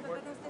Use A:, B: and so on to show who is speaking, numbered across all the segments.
A: Gracias.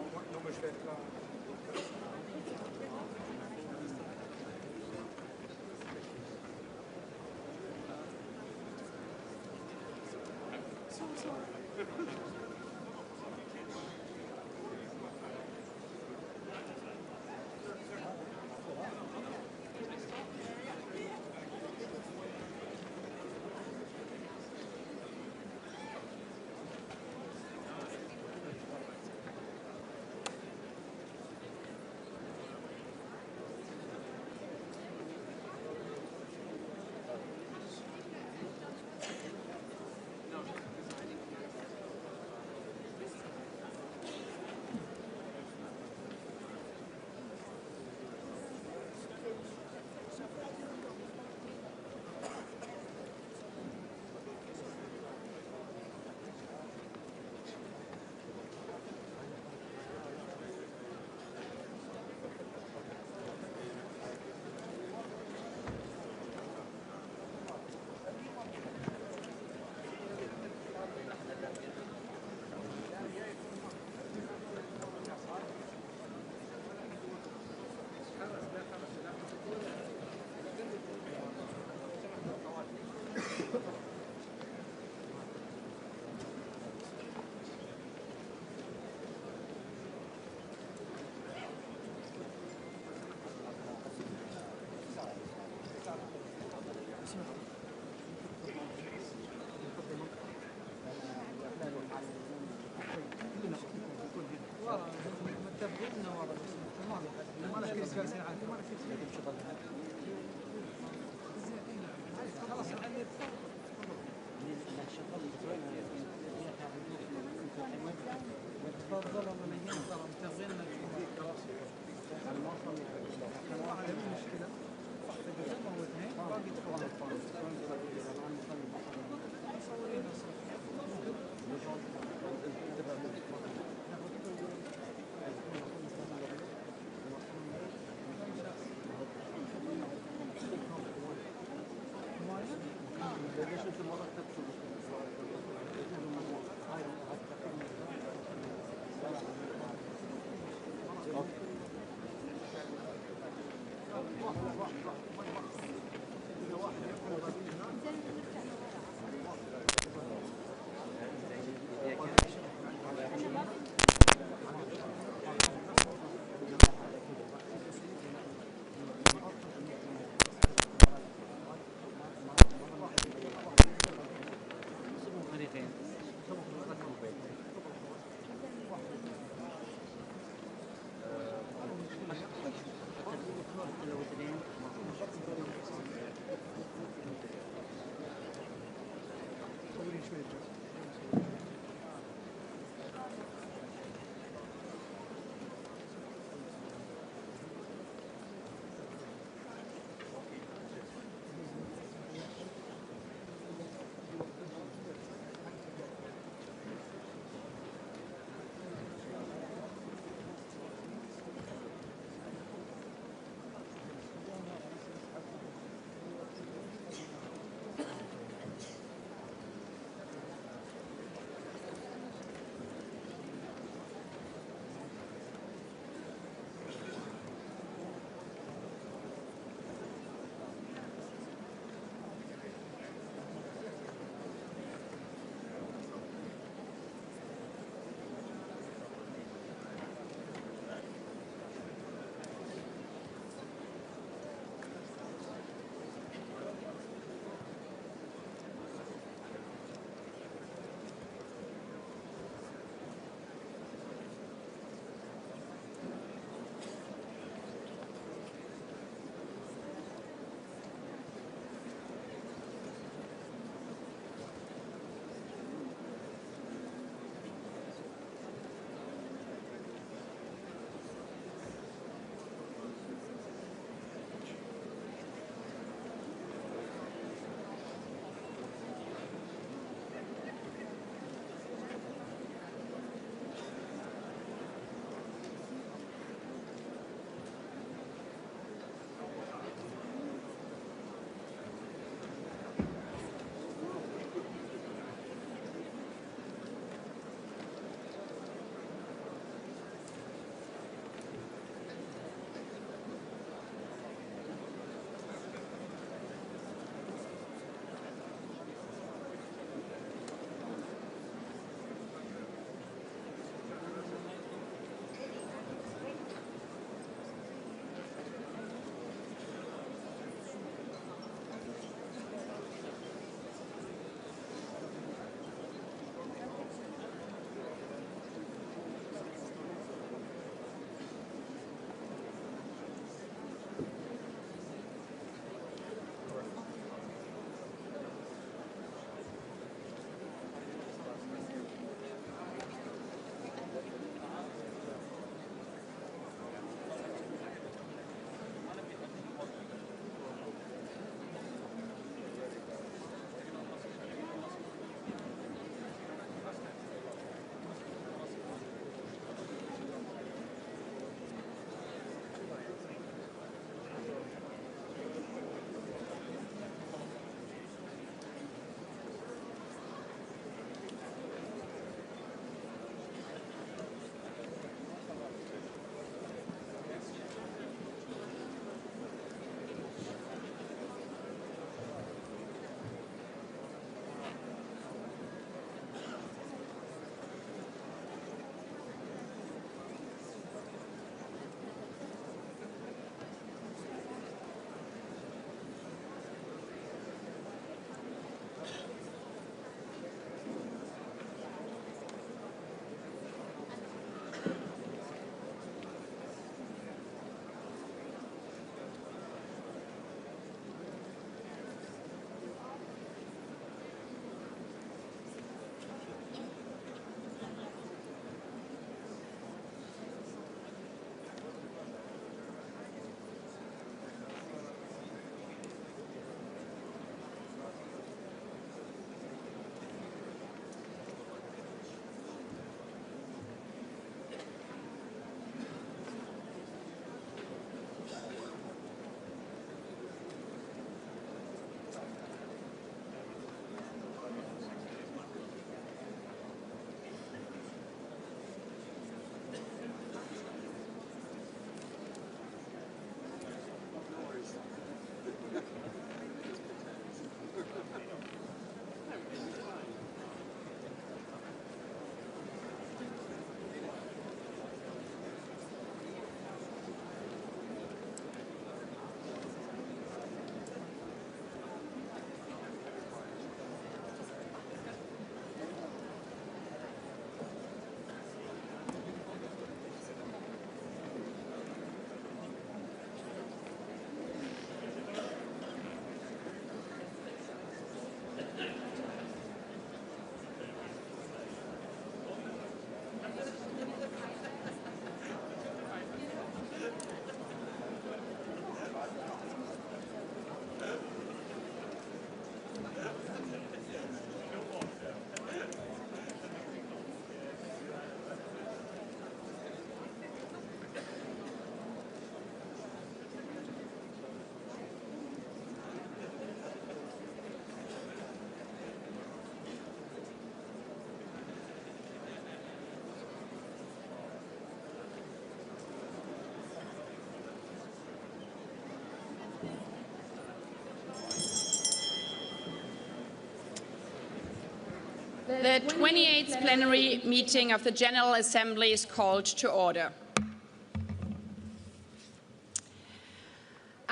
A: The 28th plenary meeting of the General Assembly is called to order.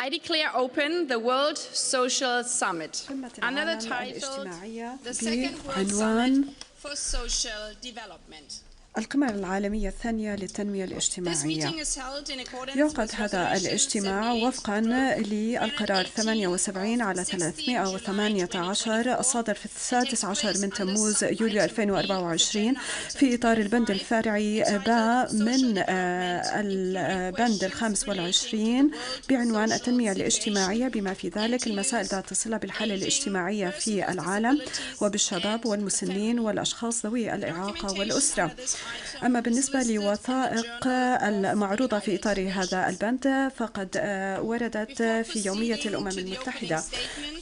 A: I declare open the World Social Summit under the title The Second World Summit for Social Development.
B: القمة العالمية الثانية للتنمية الاجتماعية. يعقد هذا الاجتماع وفقا للقرار 78 على 318 الصادر في 16 من تموز يوليو 2024 في إطار البند الفرعي باء من البند 25 بعنوان التنمية الاجتماعية، بما في ذلك المسائل ذات الصلة بالحالة الاجتماعية في العالم وبالشباب والمسنين والأشخاص ذوي الإعاقة والأسرة. أما بالنسبة لوثائق المعروضة في إطار هذا البند فقد وردت في يومية الأمم المتحدة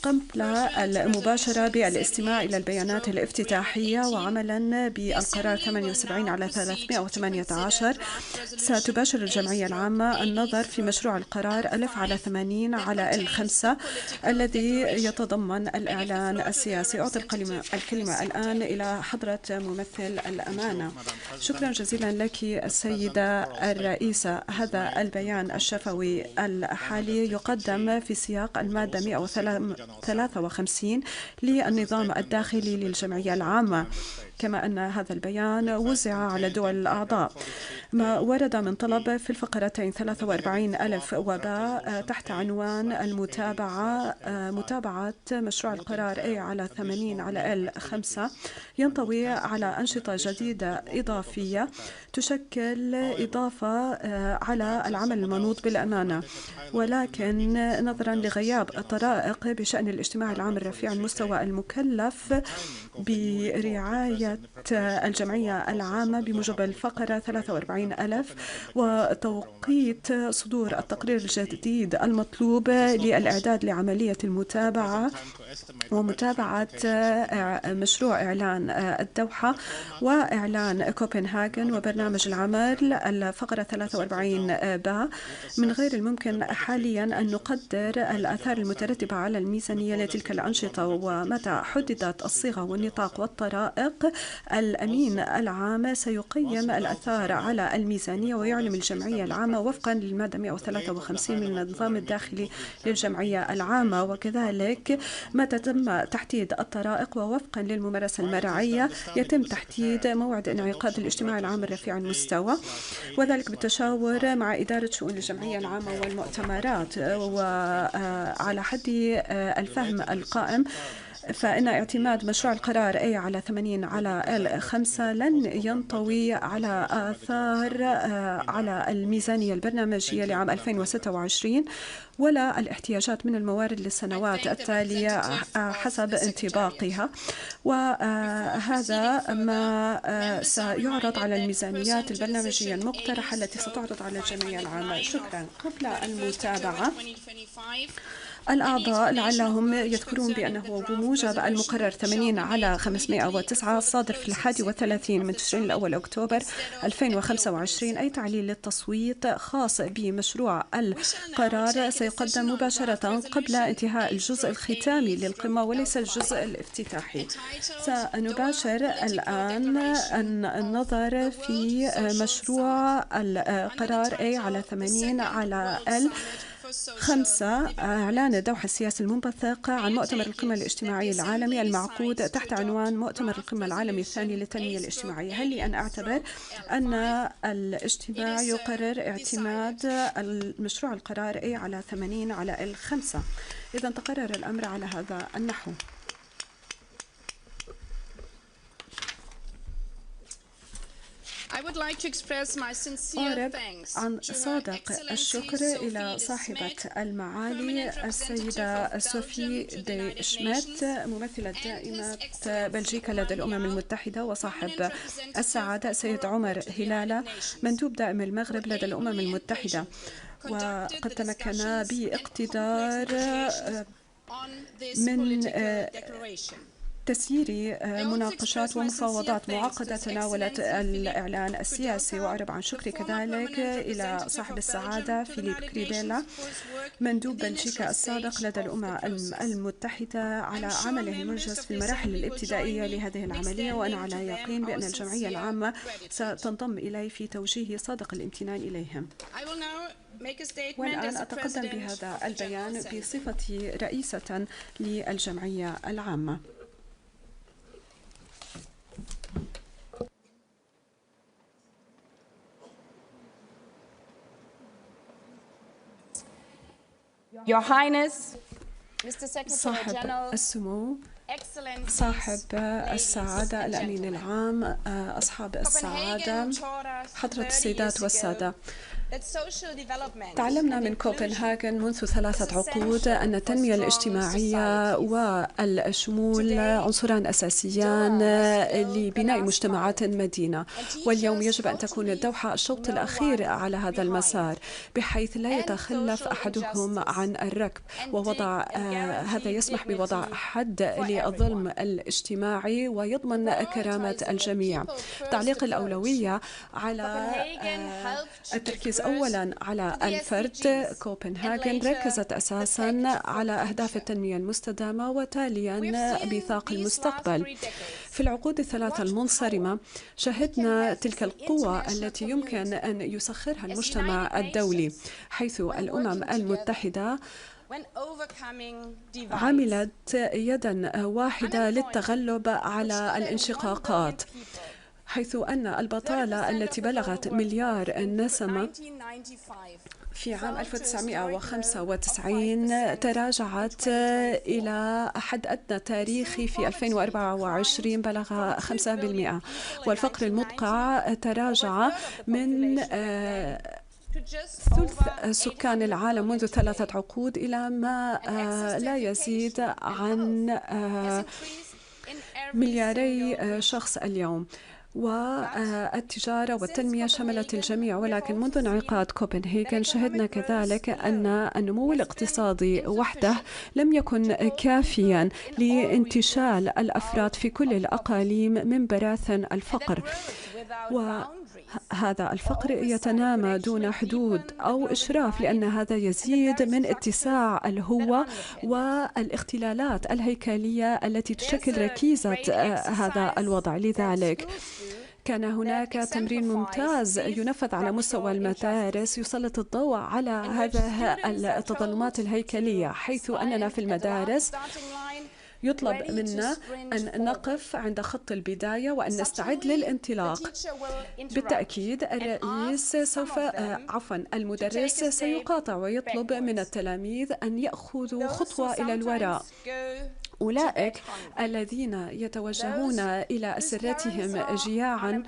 B: قبل المباشرة بالاستماع إلى البيانات الافتتاحية وعملا بالقرار 78 على 318. ستباشر الجمعية العامة النظر في مشروع القرار 1000 على 80 على 5 الذي يتضمن الإعلان السياسي. أعطي الكلمة الآن إلى حضرة ممثل الأمانة. شكرا جزيلا لك السيدة الرئيسة. هذا البيان الشفوي الحالي يقدم في سياق المادة 153 للنظام الداخلي للجمعية العامة، كما أن هذا البيان وزع على دول الأعضاء. ما ورد من طلب في الفقرتين 43 ألف وباء تحت عنوان متابعة مشروع القرار A على 80 على L5 ينطوي على أنشطة جديدة إضافية تشكل إضافة على العمل المنوط بالأمانة، ولكن نظرا لغياب الطرائق بشأن الاجتماع العام الرفيع المستوى المكلف برعاية الجمعية العامة بموجب الفقرة 43 ألف وتوقيت صدور التقرير الجديد المطلوب للإعداد لعملية المتابعة ومتابعة مشروع إعلان الدوحة وإعلان كوبنهاجن وبرنامج العمل الفقرة 43 باء، من غير الممكن حاليا أن نقدر الآثار المترتبة على الميزانية لتلك الأنشطة ومتى حددت الصيغة والنطاق والطرائق. الأمين العام سيقيم الآثار على الميزانية ويعلم الجمعية العامة وفقا للمادة 153 من النظام الداخلي للجمعية العامة، وكذلك متى تم تحديد الطرائق ووفقا للممارسة المرعية يتم تحديد موعد انعقاد الاجتماع العام الرفيع المستوى، وذلك بالتشاور مع إدارة شؤون الجمعية العامة والمؤتمرات. وعلى حد الفهم القائم فإن اعتماد مشروع القرار A على 80 على L5 لن ينطوي على آثار على الميزانية البرنامجية لعام 2026 ولا الاحتياجات من الموارد للسنوات التالية حسب انطباقها، وهذا ما سيعرض على الميزانيات البرنامجية المقترحة التي ستعرض على الجمعية العامة. شكرا. قبل المتابعة الأعضاء لعلهم يذكرون بأنه بموجب المقرر 80 على 509 الصادر في 31 من تشرين الأول أكتوبر 2025 أي تعليل للتصويت خاص بمشروع القرار سيقدم مباشرة قبل انتهاء الجزء الختامي للقمة وليس الجزء الافتتاحي. سنباشر الآن النظر في مشروع القرار A على 80 على L5 إعلان الدوحة السياسي المنبثق عن مؤتمر القمة الاجتماعي العالمي المعقود تحت عنوان مؤتمر القمة العالمي الثاني للتنمية الاجتماعية. هل لي أن أعتبر أن الاجتماع يقرر اعتماد المشروع القرار A على 80 على L5؟ إذا تقرر الأمر على هذا النحو. أعرب عن صادق الشكر إلى صاحبة المعالي السيدة سوفي دي شميت ممثلة دائمة بلجيكا لدى الأمم المتحدة، وصاحب السعادة السيد عمر هلالة مندوب دائم المغرب لدى الأمم المتحدة، وقد تمكنا باقتدار من تسيير مناقشات ومفاوضات معقدة تناولت الإعلان السياسي، وأعرب عن شكري كذلك إلى صاحب السعادة فيليب كريبيلا مندوب بلجيكا السابق لدى الأمم المتحدة على عمله المنجز في المراحل الابتدائية لهذه العملية، وأنا على يقين بأن الجمعية العامة ستنضم إلي في توجيه صادق الامتنان إليهم. والآن أتقدم بهذا البيان بصفتي رئيسة للجمعية العامة.
A: Your Highness,
B: صاحب السمو، صاحب السعادة الأمين العام، أصحاب السعادة، حضرة السيدات والسادة، تعلمنا من كوبنهاغن منذ 3 عقود أن التنمية الاجتماعية والشمول عنصران أساسيان لبناء مجتمعات مدينة، واليوم يجب أن تكون الدوحة الشوط الأخير على هذا المسار، بحيث لا يتخلف أحدهم عن الركب، ووضع هذا يسمح بوضع حد للظلم الاجتماعي ويضمن كرامة الجميع. تعليق الأولوية على التركيز أولاً على الفرد، كوبنهاغن ركزت أساساً على أهداف التنمية المستدامة وتالياً ميثاق المستقبل. في العقود ال3 المنصرمة شهدنا تلك القوة التي يمكن أن يسخرها المجتمع الدولي، حيث الأمم المتحدة عملت يداً واحدة للتغلب على الانشقاقات، حيث أن البطالة التي بلغت 1 مليار نسمة في عام 1995 تراجعت إلى حد أدنى تاريخي في 2024 بلغ 5%، والفقر المدقع تراجع من ثلث سكان العالم منذ 3 عقود إلى ما لا يزيد عن 2 مليار شخص اليوم. والتجارة والتنمية شملت الجميع، ولكن منذ انعقاد كوبنهاغن شهدنا كذلك أن النمو الاقتصادي وحده لم يكن كافيا لانتشال الأفراد في كل الأقاليم من براثن الفقر، وهذا الفقر يتنامى دون حدود أو إشراف، لأن هذا يزيد من اتساع الهوة والاختلالات الهيكلية التي تشكل ركيزة هذا الوضع. لذلك كان هناك تمرين ممتاز ينفذ على مستوى المدارس يسلط الضوء على هذه التظلمات الهيكلية، حيث أننا في المدارس يطلب منا أن نقف عند خط البداية وأن نستعد للانطلاق. بالتأكيد المدرس سيقاطع ويطلب من التلاميذ أن يأخذوا خطوة إلى الوراء. أولئك الذين يتوجهون إلى أسرتهم جياعا،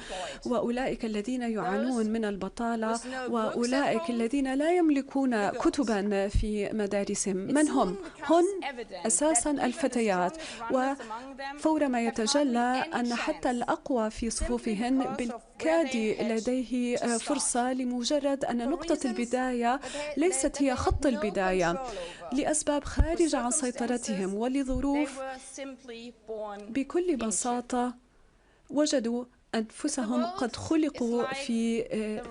B: وأولئك الذين يعانون من البطالة، وأولئك الذين لا يملكون كتبا في مدارسهم، من هم؟ هن أساسا الفتيات، وفورما يتجلى أن حتى الأقوى في صفوفهن بالكاد لديه فرصة، لمجرد أن نقطة البداية ليست هي خط البداية لأسباب خارجة عن سيطرتهم ولظروف بكل بساطة وجدوا أنفسهم قد خلقوا في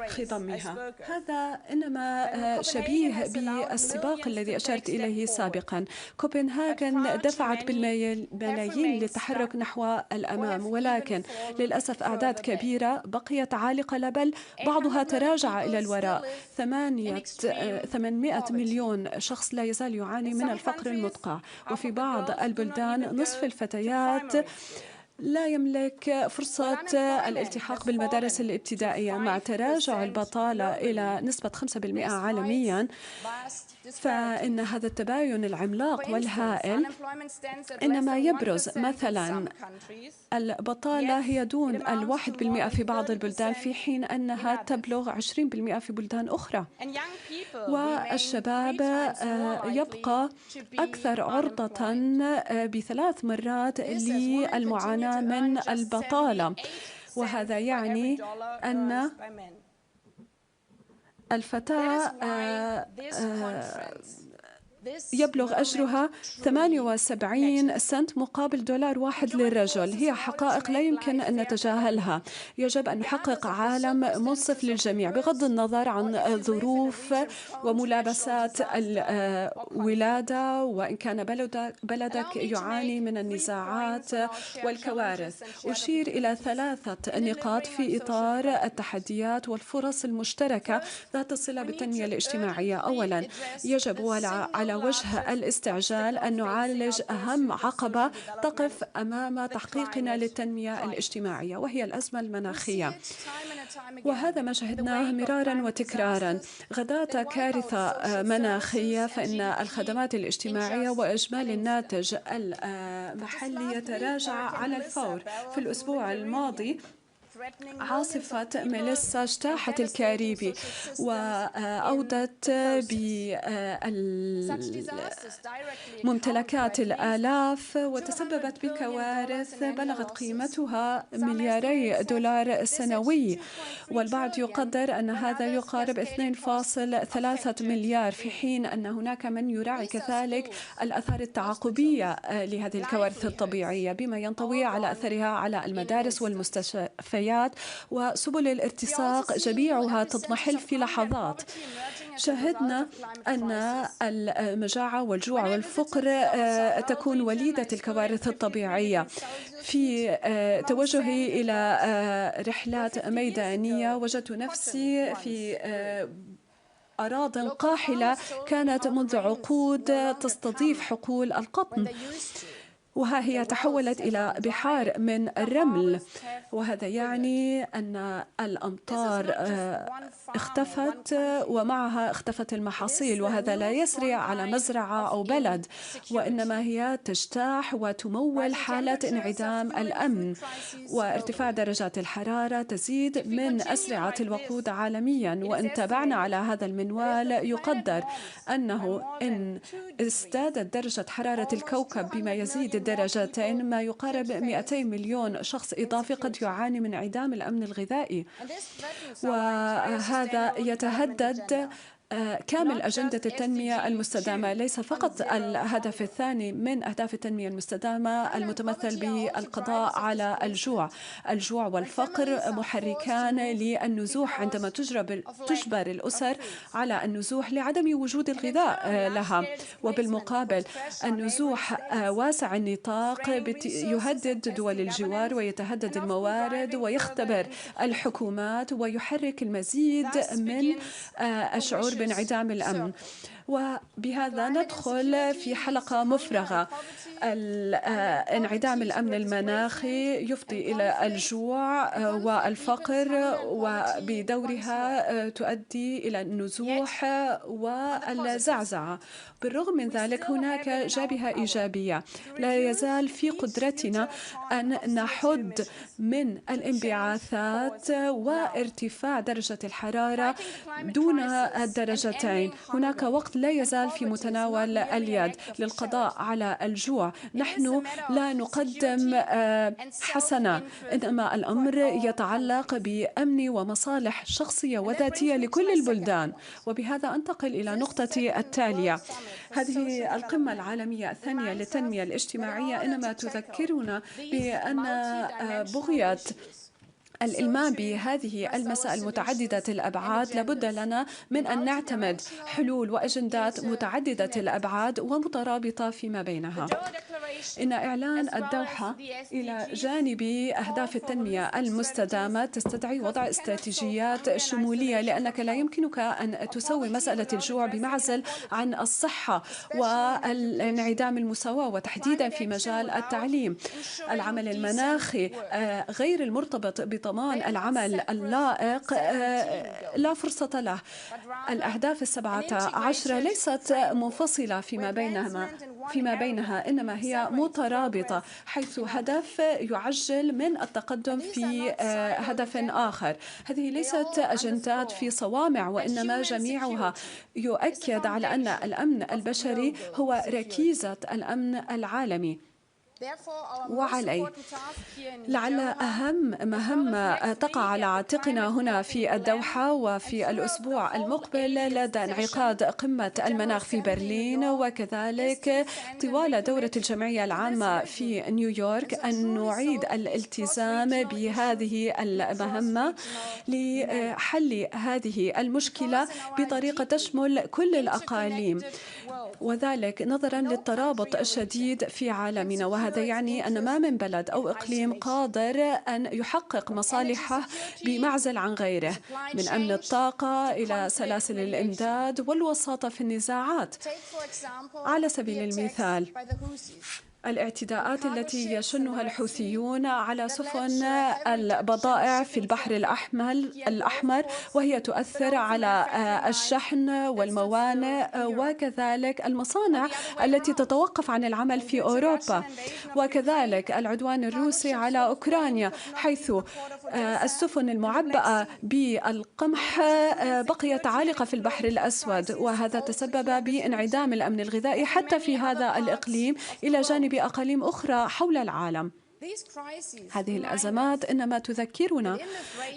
B: خضمها. هذا إنما شبيه بالسباق الذي أشرت إليه سابقا. كوبنهاغن دفعت بالملايين للتحرك نحو الأمام، ولكن للأسف أعداد كبيرة بقيت عالقة، بل بعضها تراجع إلى الوراء. 800 مليون شخص لا يزال يعاني من الفقر المدقع، وفي بعض البلدان نصف الفتيات لا يملك فرصة الالتحاق بالمدارس الابتدائية. مع تراجع البطالة إلى نسبة 5% عالميا، فإن هذا التباين العملاق والهائل إنما يبرز مثلا البطالة هي دون 1% في بعض البلدان، في حين أنها تبلغ 20% في بلدان أخرى. والشباب يبقى أكثر عرضة ب3 مرات للمعاناة من البطالة، وهذا يعني أن الفتاة يبلغ أجرها 78 سنت مقابل دولار واحد للرجل. هي حقائق لا يمكن أن نتجاهلها. يجب أن نحقق عالم منصف للجميع بغض النظر عن ظروف وملابسات الولادة، وإن كان بلدك يعاني من النزاعات والكوارث. أشير إلى 3 نقاط في إطار التحديات والفرص المشتركة ذات الصلة بالتنمية الاجتماعية. أولاً، يجب على وجه الاستعجال أن نعالج أهم عقبة تقف أمام تحقيقنا للتنمية الاجتماعية، وهي الأزمة المناخية. وهذا ما شهدناه مرارا وتكرارا. غداة كارثة مناخية فإن الخدمات الاجتماعية وإجمالي الناتج المحلي يتراجع على الفور. في الأسبوع الماضي عاصفة ميليسا اجتاحت الكاريبي وأودت بممتلكات الآلاف وتسببت بكوارث بلغت قيمتها $2 مليار سنوي، والبعض يقدر أن هذا يقارب 2.3 مليار، في حين أن هناك من يراعي كذلك الآثار التعاقبية لهذه الكوارث الطبيعية بما ينطوي على أثرها على المدارس والمستشفيات وسبل الارتزاق، جميعها تضمحل في لحظات. شهدنا أن المجاعة والجوع والفقر تكون وليدة الكوارث الطبيعية. في توجهي إلى رحلات ميدانية وجدت نفسي في أراضٍ قاحلة كانت منذ عقود تستضيف حقول القطن، وها هي تحولت إلى بحار من الرمل، وهذا يعني أن الأمطار اختفت ومعها اختفت المحاصيل، وهذا لا يسري على مزرعة أو بلد، وإنما هي تجتاح وتمول حالة انعدام الأمن. وارتفاع درجات الحرارة تزيد من أسرعة الوقود عالميا، وإن تابعنا على هذا المنوال يقدر أنه إن ازدادت درجة حرارة الكوكب بما يزيد درجتين ما يقارب 200 مليون شخص إضافي قد يعاني من انعدام الأمن الغذائي، وهذا يتهدد كامل أجندة التنمية المستدامة. ليس فقط الهدف الثاني من أهداف التنمية المستدامة المتمثل بالقضاء على الجوع والفقر محركان للنزوح عندما تجبر الأسر على النزوح لعدم وجود الغذاء لها، وبالمقابل النزوح واسع النطاق يهدد دول الجوار ويتهدد الموارد ويختبر الحكومات ويحرك المزيد من الشعور بانعدام الأمن. وبهذا ندخل في حلقة مفرغة. انعدام الأمن المناخي يفضي إلى الجوع والفقر، وبدورها تؤدي إلى النزوح والزعزعة. بالرغم من ذلك هناك جانبها إيجابية. لا يزال في قدرتنا أن نحد من الانبعاثات وارتفاع درجة الحرارة دون الدرجتين. هناك وقت لا يزال في متناول اليد للقضاء على الجوع. نحن لا نقدم حسنة، إنما الأمر يتعلق بأمن ومصالح شخصية وذاتية لكل البلدان. وبهذا أنتقل إلى نقطتي التالية. هذه القمة العالمية الثانية للتنمية الاجتماعية إنما تذكرنا بأن بغية الإلمام بهذه المسائل متعددة الأبعاد لابد لنا من أن نعتمد حلول وأجندات متعددة الأبعاد ومترابطة فيما بينها. إن إعلان الدوحة إلى جانب أهداف التنمية المستدامة تستدعي وضع استراتيجيات شمولية، لأنك لا يمكنك أن تسوي مسألة الجوع بمعزل عن الصحة والانعدام المساواة، وتحديدا في مجال التعليم. العمل المناخي غير المرتبط بضمان العمل اللائق لا فرصة له. الأهداف 17 ليست منفصلة فيما بينها إنما هي مترابطة، حيث هدف يعجل من التقدم في هدف آخر. هذه ليست أجندات في صوامع، وإنما جميعها يؤكد على أن الأمن البشري هو ركيزة الأمن العالمي. وعليه. لعل أهم مهمة تقع على عاتقنا هنا في الدوحة وفي الأسبوع المقبل لدى انعقاد قمة المناخ في برلين وكذلك طوال دورة الجمعية العامة في نيويورك أن نعيد الالتزام بهذه المهمة لحل هذه المشكلة بطريقة تشمل كل الأقاليم، وذلك نظرا للترابط الشديد في عالمنا. وهذا يعني أن ما من بلد أو إقليم قادر أن يحقق مصالحه بمعزل عن غيره، من أمن الطاقة إلى سلاسل الإمداد والوساطة في النزاعات. على سبيل المثال، الاعتداءات التي يشنها الحوثيون على سفن البضائع في البحر الأحمر وهي تؤثر على الشحن والموانئ وكذلك المصانع التي تتوقف عن العمل في أوروبا، وكذلك العدوان الروسي على أوكرانيا حيث السفن المعبأة بالقمح بقيت عالقة في البحر الأسود، وهذا تسبب بانعدام الأمن الغذائي حتى في هذا الإقليم إلى جانب أقاليم أخرى حول العالم. هذه الأزمات إنما تذكرنا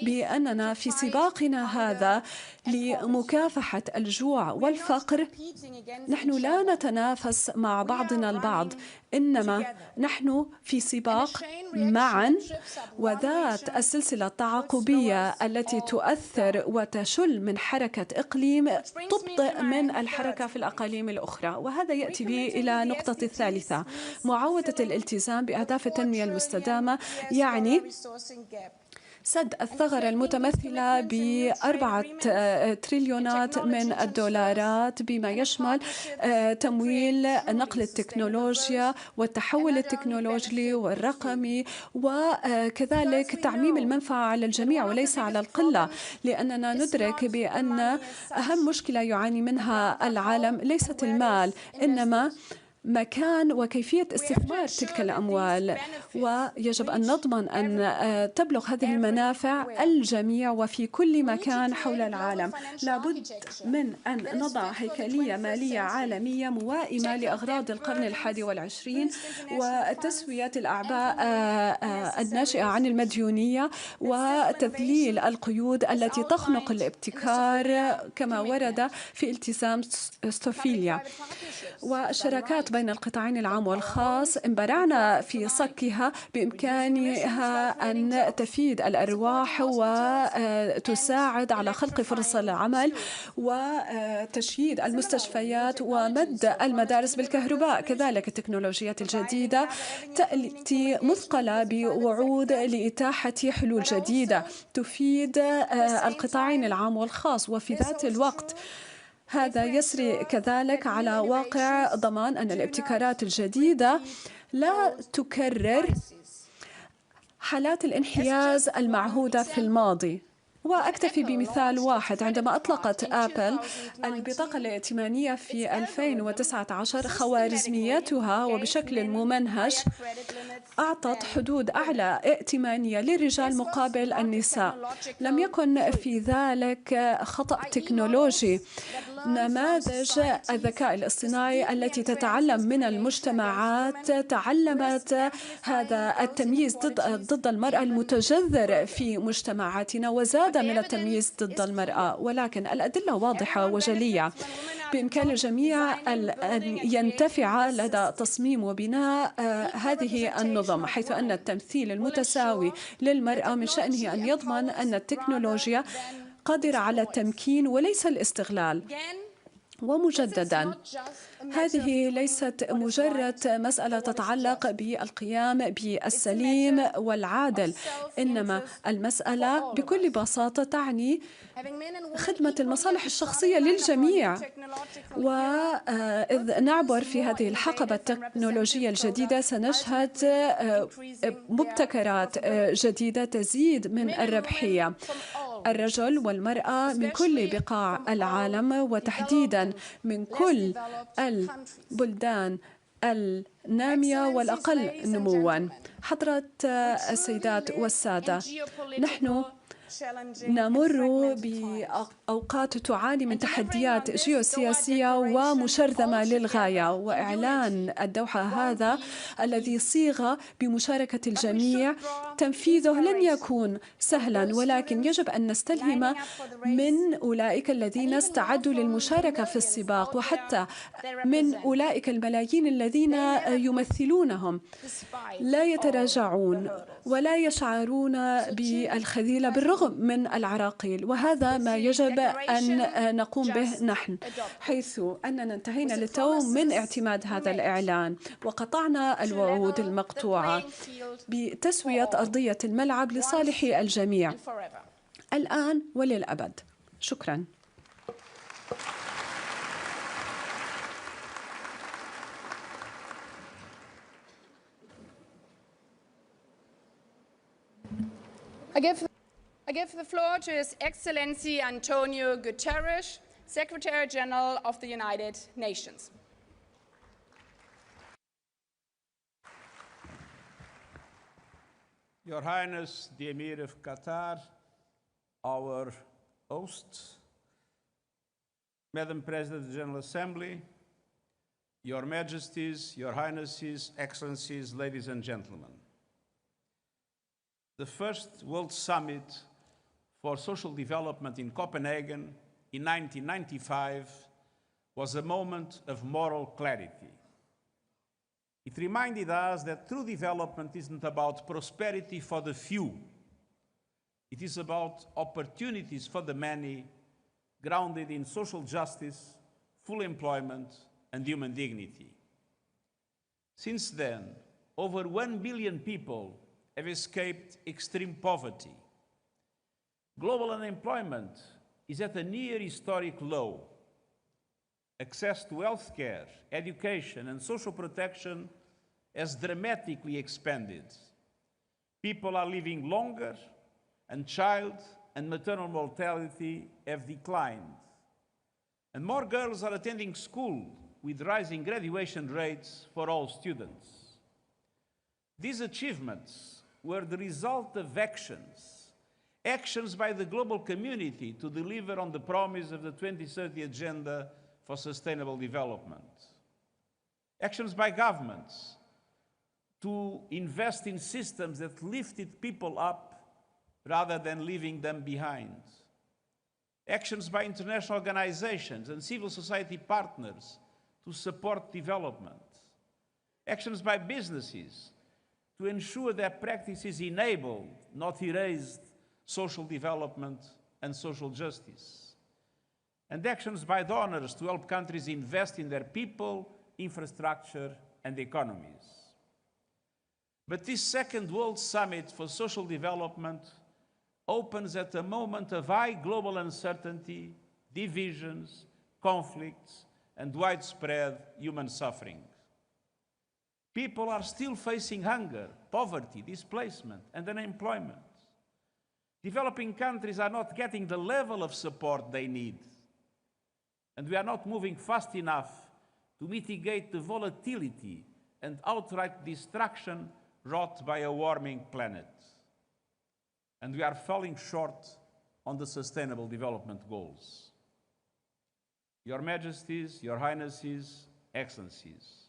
B: بأننا في سباقنا هذا لمكافحة الجوع والفقر نحن لا نتنافس مع بعضنا البعض، إنما نحن في سباق معا، وذات السلسلة التعاقبية التي تؤثر وتشل من حركة إقليم تبطئ من الحركة في الأقاليم الأخرى. وهذا يأتي بي إلى نقطة الثالثة، معاودة الالتزام بأهداف التنمية المستدامة، يعني سد الثغرة المتمثلة ب4 تريليونات من الدولارات بما يشمل تمويل نقل التكنولوجيا والتحول التكنولوجي والرقمي، وكذلك تعميم المنفعة على الجميع وليس على القلة، لأننا ندرك بأن أهم مشكلة يعاني منها العالم ليست المال إنما مكان وكيفية استثمار تلك الأموال، ويجب أن نضمن أن تبلغ هذه المنافع الجميع وفي كل مكان حول العالم. لابد من أن نضع هيكلية مالية عالمية موائمة لأغراض القرن ال21 وتسوية الأعباء الناشئة عن المديونية وتذليل القيود التي تخنق الابتكار كما ورد في التزام ستوفيليا. والشراكات بين القطاعين العام والخاص انبرعنا في صكها بإمكانها أن تفيد الأرواح وتساعد على خلق فرص العمل وتشييد المستشفيات ومد المدارس بالكهرباء. كذلك التكنولوجيات الجديدة تأتي مثقلة بوعود لإتاحة حلول جديدة تفيد القطاعين العام والخاص، وفي ذات الوقت هذا يسري كذلك على واقع ضمان أن الابتكارات الجديدة لا تكرر حالات الانحياز المعهودة في الماضي. وأكتفي بمثال واحد، عندما أطلقت آبل البطاقة الائتمانية في 2019 خوارزمياتها وبشكل ممنهج أعطت حدود أعلى ائتمانية للرجال مقابل النساء. لم يكن في ذلك خطأ تكنولوجي. نماذج الذكاء الاصطناعي التي تتعلم من المجتمعات تعلمت هذا التمييز ضد المرأة المتجذر في مجتمعاتنا وزاد من التمييز ضد المرأة، ولكن الأدلة واضحة وجلية. بإمكان الجميع أن ينتفع لدى تصميم وبناء هذه النظم، حيث أن التمثيل المتساوي للمرأة من شأنه أن يضمن أن التكنولوجيا قادرة على التمكين وليس الاستغلال. ومجددا، هذه ليست مجرد مسألة تتعلق بالقيام بالسليم والعادل، إنما المسألة بكل بساطة تعني خدمة المصالح الشخصية للجميع. وإذ نعبر في هذه الحقبة التكنولوجية الجديدة سنشهد مبتكرات جديدة تزيد من الربحية. الرجل والمرأة من كل بقاع العالم وتحديدا من كل البلدان النامية والأقل نمواً. حضرات السيدات والسادة، نحن نمر بأوقات تعاني من تحديات جيوسياسية ومشرذمة للغاية، وإعلان الدوحة هذا الذي صيغ بمشاركة الجميع تنفيذه لن يكون سهلا، ولكن يجب أن نستلهم من أولئك الذين استعدوا للمشاركة في السباق، وحتى من أولئك الملايين الذين يمثلونهم. لا يتراجعون ولا يشعرون بالخذيلة بالرغم من العراقيل، وهذا ما يجب أن نقوم به نحن، حيث أننا انتهينا للتو من اعتماد هذا الإعلان وقطعنا الوعود المقطوعة بتسوية أرضية الملعب لصالح الجميع الآن وللأبد. شكراً.
A: I give the floor to His Excellency Antonio Guterres, Secretary General of the United Nations.
C: Your Highness, the Emir of Qatar, our host, Madam President of the General Assembly, Your Majesties, Your Highnesses, Excellencies, ladies and gentlemen. The first World Summit for Social Development in Copenhagen in 1995 was a moment of moral clarity. It reminded us that true development isn't about prosperity for the few. It is about opportunities for the many, grounded in social justice, full employment, and human dignity. Since then, over 1 billion people have escaped extreme poverty. Global unemployment is at a near historic low. Access to healthcare, education, and social protection has dramatically expanded. People are living longer, and child and maternal mortality have declined. And more girls are attending school, with rising graduation rates for all students. These achievements were the result of actions by the global community to deliver on the promise of the 2030 Agenda for Sustainable Development. Actions by governments to invest in systems that lifted people up rather than leaving them behind. Actions by international organizations and civil society partners to support development. Actions by businesses to ensure that practices enable, not erase, social development and social justice. And actions by donors to help countries invest in their people, infrastructure, and economies. But this second World Summit for Social Development opens at a moment of high global uncertainty, divisions, conflicts, and widespread human suffering. People are still facing hunger, poverty, displacement, and unemployment. Developing countries are not getting the level of support they need. And we are not moving fast enough to mitigate the volatility and outright destruction wrought by a warming planet. And we are falling short on the Sustainable Development Goals. Your Majesties, Your Highnesses, Excellencies,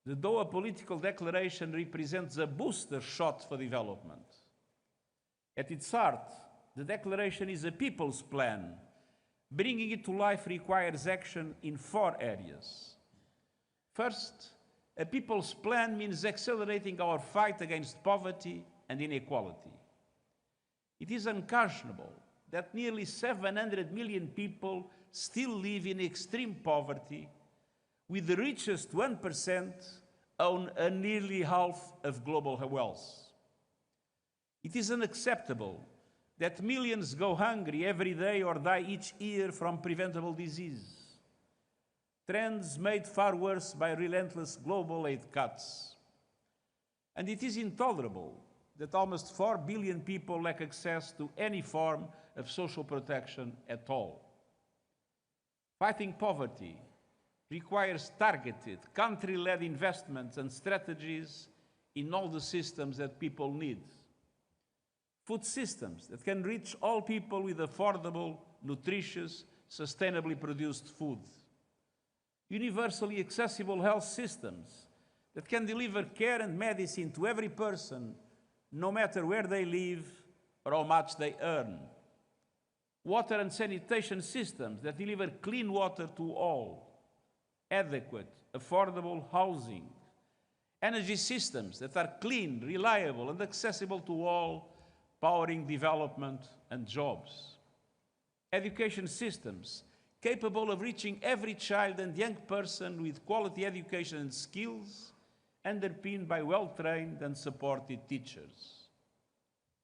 C: the Doha Political Declaration represents a booster shot for development. At its heart, the declaration is a people's plan. Bringing it to life requires action in 4 areas. First, a people's plan means accelerating our fight against poverty and inequality. It is unconscionable that nearly 700 million people still live in extreme poverty, with the richest 1% own nearly half of global wealth. It is unacceptable that millions go hungry every day or die each year from preventable disease. Trends made far worse by relentless global aid cuts. And it is intolerable that almost 4 billion people lack access to any form of social protection at all. Fighting poverty requires targeted, country-led investments and strategies in all the systems that people need. food systems that can reach all people with affordable, nutritious, sustainably produced food, universally accessible health systems that can deliver care and medicine to every person, no matter where they live or how much they earn, water and sanitation systems that deliver clean water to all, adequate, affordable housing, energy systems that are clean, reliable, and accessible to all, powering development and jobs, education systems capable of reaching every child and young person with quality education and skills, underpinned by well-trained and supported teachers,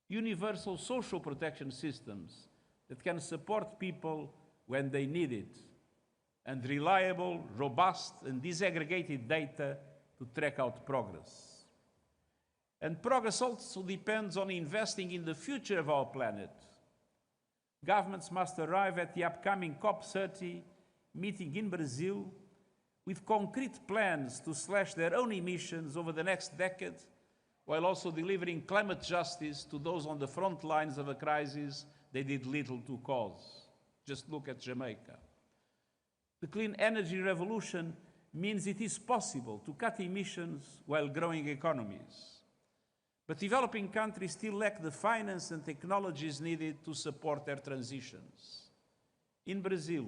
C: universal social protection systems that can support people when they need it, and reliable, robust, and disaggregated data to track out progress. And progress also depends on investing in the future of our planet. Governments must arrive at the upcoming COP30 meeting in Brazil with concrete plans to slash their own emissions over the next decade, while also delivering climate justice to those on the front lines of a crisis they did little to cause. Just look at Jamaica. The clean energy revolution means it is possible to cut emissions while growing economies. But developing countries still lack the finance and technologies needed to support their transitions. In Brazil,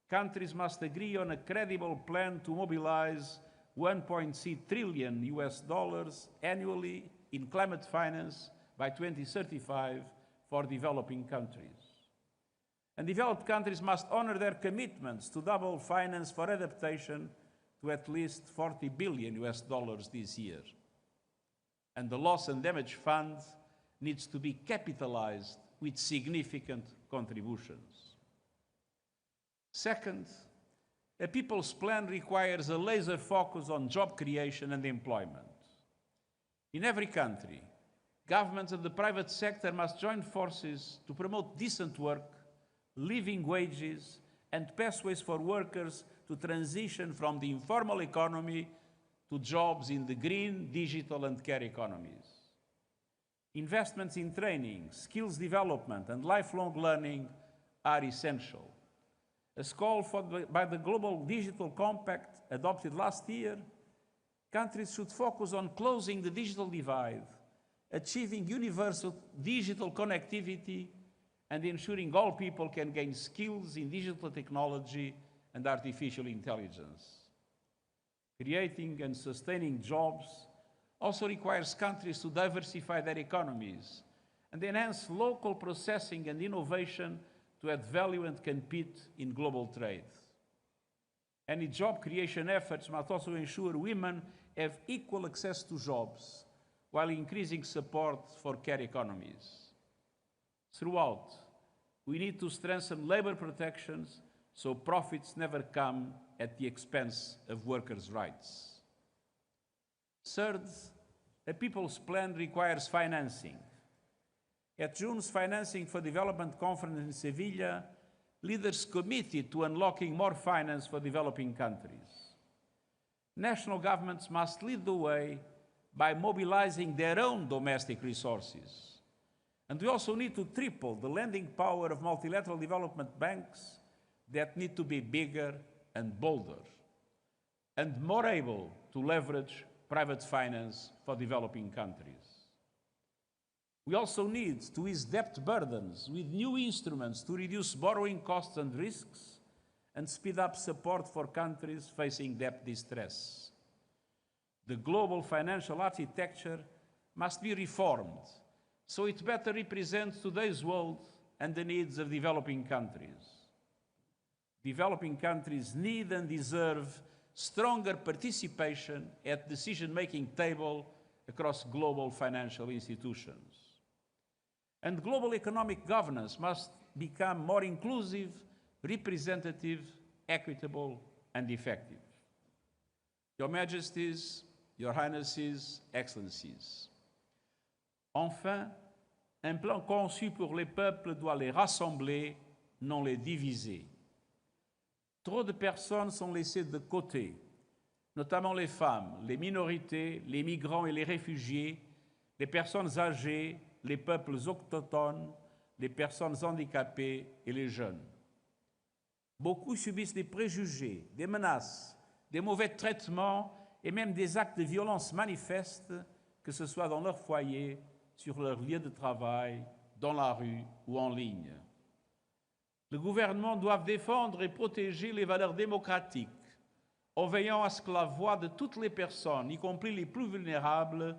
C: countries must agree on a credible plan to mobilize $1.6 trillion annually in climate finance by 2035 for developing countries. And developed countries must honor their commitments to double finance for adaptation to at least $40 billion this year. And the Loss and Damage Fund needs to be capitalized with significant contributions. Second, a people's plan requires a laser focus on job creation and employment. In every country, governments and the private sector must join forces to promote decent work, living wages, and pathways for workers to transition from the informal economy to jobs in the green, digital, and care economies. Investments in training, skills development, and lifelong learning are essential. As called for by the Global Digital Compact adopted last year, countries should focus on closing the digital divide, achieving universal digital connectivity, and ensuring all people can gain skills in digital technology and artificial intelligence. Creating and sustaining jobs also requires countries to diversify their economies and enhance local processing and innovation to add value and compete in global trade. Any job creation efforts must also ensure women have equal access to jobs while increasing support for care economies. Throughout, we need to strengthen labor protections so profits never come at the expense of workers' rights. Third, a people's plan requires financing. At June's Financing for Development Conference in Sevilla, leaders committed to unlocking more finance for developing countries. National governments must lead the way by mobilizing their own domestic resources. And we also need to triple the lending power of multilateral development banks that need to be bigger and bolder, and more able to leverage private finance for developing countries. We also need to ease debt burdens with new instruments to reduce borrowing costs and risks and speed up support for countries facing debt distress. The global financial architecture must be reformed so it better represents today's world and the needs of developing countries. Developing countries need and deserve stronger participation at the decision-making table across global financial institutions. And global economic governance must become more inclusive, representative, equitable, and effective. Your Majesties, Your Highnesses, Excellencies. Enfin, un plan conçu pour les peuples doit les rassembler, non les diviser. Trop de personnes sont laissées de côté, notamment les femmes, les minorités, les migrants et les réfugiés, les personnes âgées, les peuples autochtones, les personnes handicapées et les jeunes. Beaucoup subissent des préjugés, des menaces, des mauvais traitements et même des actes de violence manifestes, que ce soit dans leur foyer, sur leur lieu de travail, dans la rue ou en ligne. Le gouvernement doit défendre et protéger les valeurs démocratiques en veillant à ce que la voix de toutes les personnes, y compris les plus vulnérables,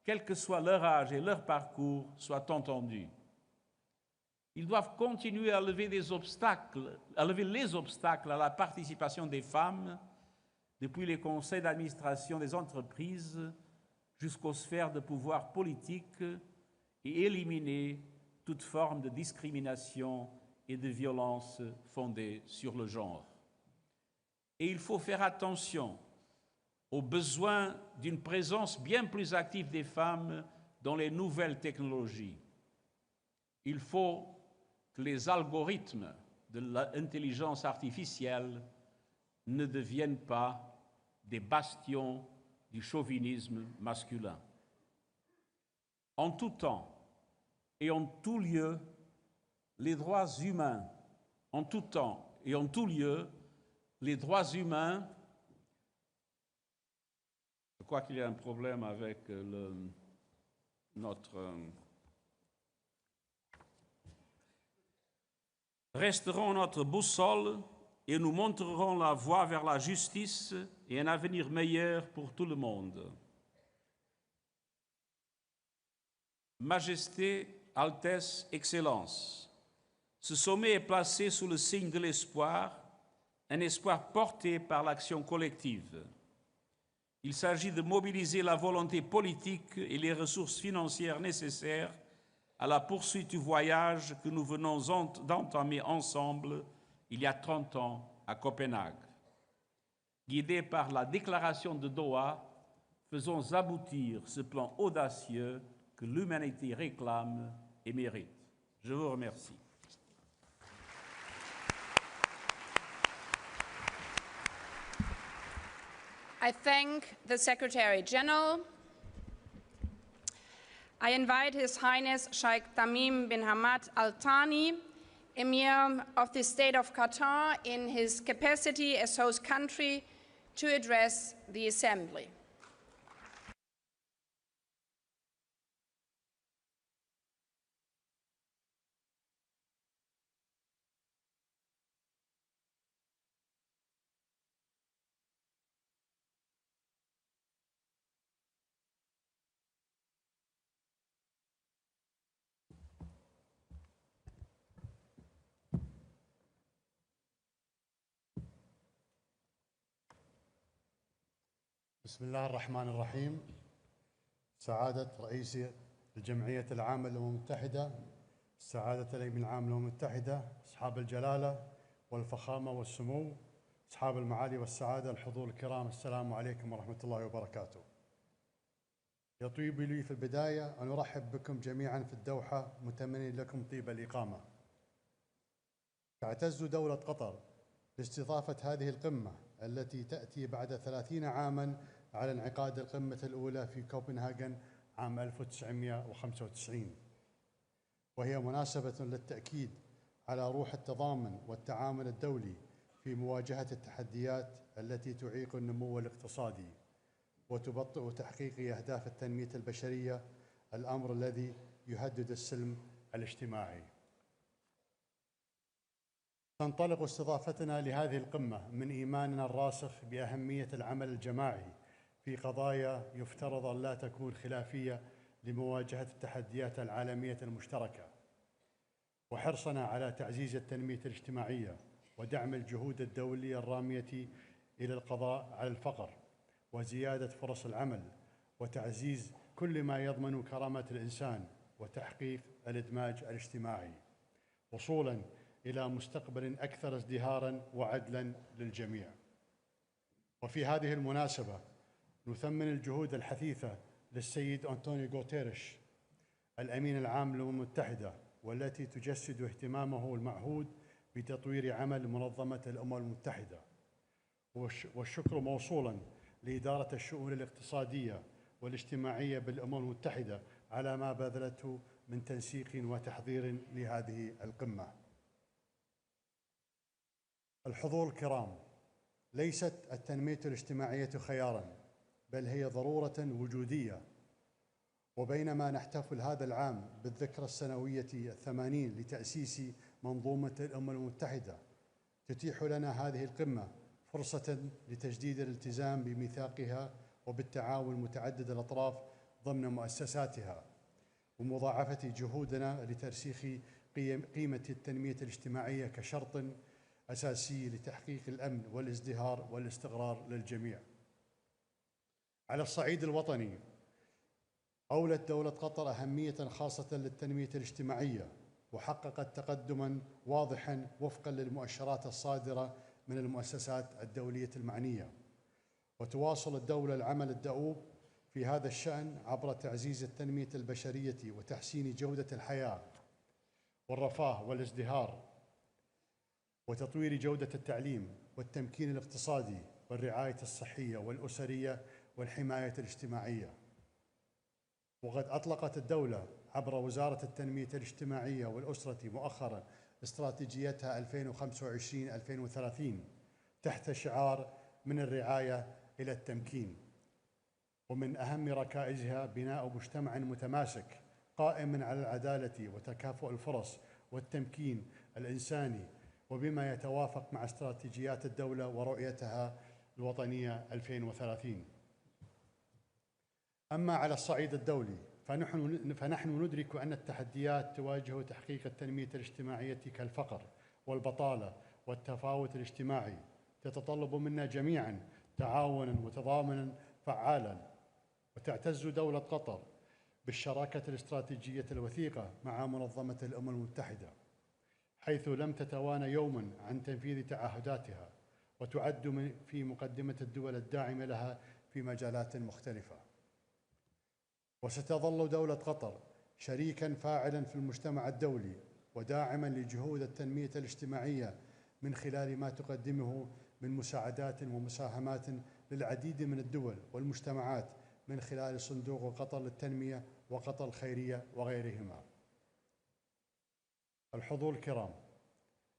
C: quel que soit leur âge et leur parcours, soit entendue. Ils doivent continuer à lever les obstacles à la participation des femmes, depuis les conseils d'administration des entreprises jusqu'aux sphères de pouvoir politique, et éliminer toute forme de discrimination et de violence fondée sur le genre. Et il faut faire attention au besoin d'une présence bien plus active des femmes dans les nouvelles technologies. Il faut que les algorithmes de l'intelligence artificielle ne deviennent pas des bastions du chauvinisme masculin. En tout temps et en tout lieu, les droits humains, en tout temps et en tout lieu, les droits humains. Je crois qu'il y a un problème avec resteront notre boussole et nous montrerons la voie vers la justice et un avenir meilleur pour tout le monde. Majesté, Altesse, Excellence, ce sommet est placé sous le signe de l'espoir, un espoir porté par l'action collective. Il s'agit de mobiliser la volonté politique et les ressources financières nécessaires à la poursuite du voyage que nous venons d'entamer ensemble il y a 30 ans à Copenhague. Guidés par la déclaration de Doha, faisons aboutir ce plan audacieux que l'humanité réclame et mérite. Je vous remercie.
A: I thank the Secretary General. I invite His Highness Sheikh Tamim bin Hamad Al Thani, Emir of the State of Qatar, in his capacity as host country, to address the Assembly.
D: بسم الله الرحمن الرحيم. سعادة رئيس الجمعية العامة للأمم المتحدة، سعادة الأمين العام للأمم المتحدة، أصحاب الجلالة والفخامة والسمو، أصحاب المعالي والسعادة، الحضور الكرام، السلام عليكم ورحمة الله وبركاته. يطيب لي في البداية أن أرحب بكم جميعا في الدوحة، متمنين لكم طيب الإقامة. تعتز دولة قطر باستضافة هذه القمة التي تأتي بعد 30 عاماً على انعقاد القمة الأولى في كوبنهاجن عام 1995، وهي مناسبة للتأكيد على روح التضامن والتعاون الدولي في مواجهة التحديات التي تعيق النمو الاقتصادي وتبطئ تحقيق أهداف التنمية البشرية، الأمر الذي يهدد السلم الاجتماعي. تنطلق استضافتنا لهذه القمة من إيماننا الراسخ بأهمية العمل الجماعي في قضايا يفترض أن لا تكون خلافية لمواجهة التحديات العالمية المشتركة، وحرصنا على تعزيز التنمية الاجتماعية ودعم الجهود الدولية الرامية إلى القضاء على الفقر وزيادة فرص العمل وتعزيز كل ما يضمن كرامة الإنسان وتحقيق الإدماج الاجتماعي، وصولاً إلى مستقبل أكثر ازدهاراً وعدلاً للجميع. وفي هذه المناسبة نثمن الجهود الحثيثة للسيد أنطونيو غوتيريش الأمين العام للأمم المتحدة، والتي تجسد اهتمامه المعهود بتطوير عمل منظمة الأمم المتحدة، والشكر موصولاً لإدارة الشؤون الاقتصادية والاجتماعية بالأمم المتحدة على ما بذلته من تنسيق وتحضير لهذه القمة. الحضور الكرام، ليست التنمية الاجتماعية خياراً، بل هي ضرورة وجودية. وبينما نحتفل هذا العام بالذكرى السنوية 80 لتأسيس منظومة الأمم المتحدة، تتيح لنا هذه القمة فرصة لتجديد الالتزام بميثاقها وبالتعاون متعدد الأطراف ضمن مؤسساتها، ومضاعفة جهودنا لترسيخ قيمة التنمية الاجتماعية كشرط أساسي لتحقيق الأمن والازدهار والاستقرار للجميع. على الصعيد الوطني، أولت دولة قطر أهمية خاصة للتنمية الاجتماعية، وحققت تقدماً واضحاً وفقاً للمؤشرات الصادرة من المؤسسات الدولية المعنية. وتواصل الدولة العمل الدؤوب في هذا الشأن عبر تعزيز التنمية البشرية وتحسين جودة الحياة والرفاه والازدهار، وتطوير جودة التعليم والتمكين الاقتصادي والرعاية الصحية والأسرية والحماية الاجتماعية. وقد أطلقت الدولة عبر وزارة التنمية الاجتماعية والأسرة مؤخراً استراتيجيتها 2025-2030 تحت شعار من الرعاية إلى التمكين. ومن أهم ركائزها بناء مجتمع متماسك قائم على العدالة وتكافؤ الفرص والتمكين الإنساني، وبما يتوافق مع استراتيجيات الدولة ورؤيتها الوطنية 2030. أما على الصعيد الدولي، فنحن ندرك أن التحديات تواجه تحقيق التنمية الاجتماعية كالفقر والبطالة والتفاوت الاجتماعي تتطلب منا جميعاً تعاوناً وتضامناً فعالاً. وتعتز دولة قطر بالشراكة الاستراتيجية الوثيقة مع منظمة الأمم المتحدة، حيث لم تتوانى يوماً عن تنفيذ تعهداتها، وتعد في مقدمة الدول الداعمة لها في مجالات مختلفة. وستظل دولة قطر شريكاً فاعلاً في المجتمع الدولي وداعماً لجهود التنمية الاجتماعية من خلال ما تقدمه من مساعدات ومساهمات للعديد من الدول والمجتمعات من خلال صندوق قطر للتنمية وقطر الخيرية وغيرهما. الحضور الكرام،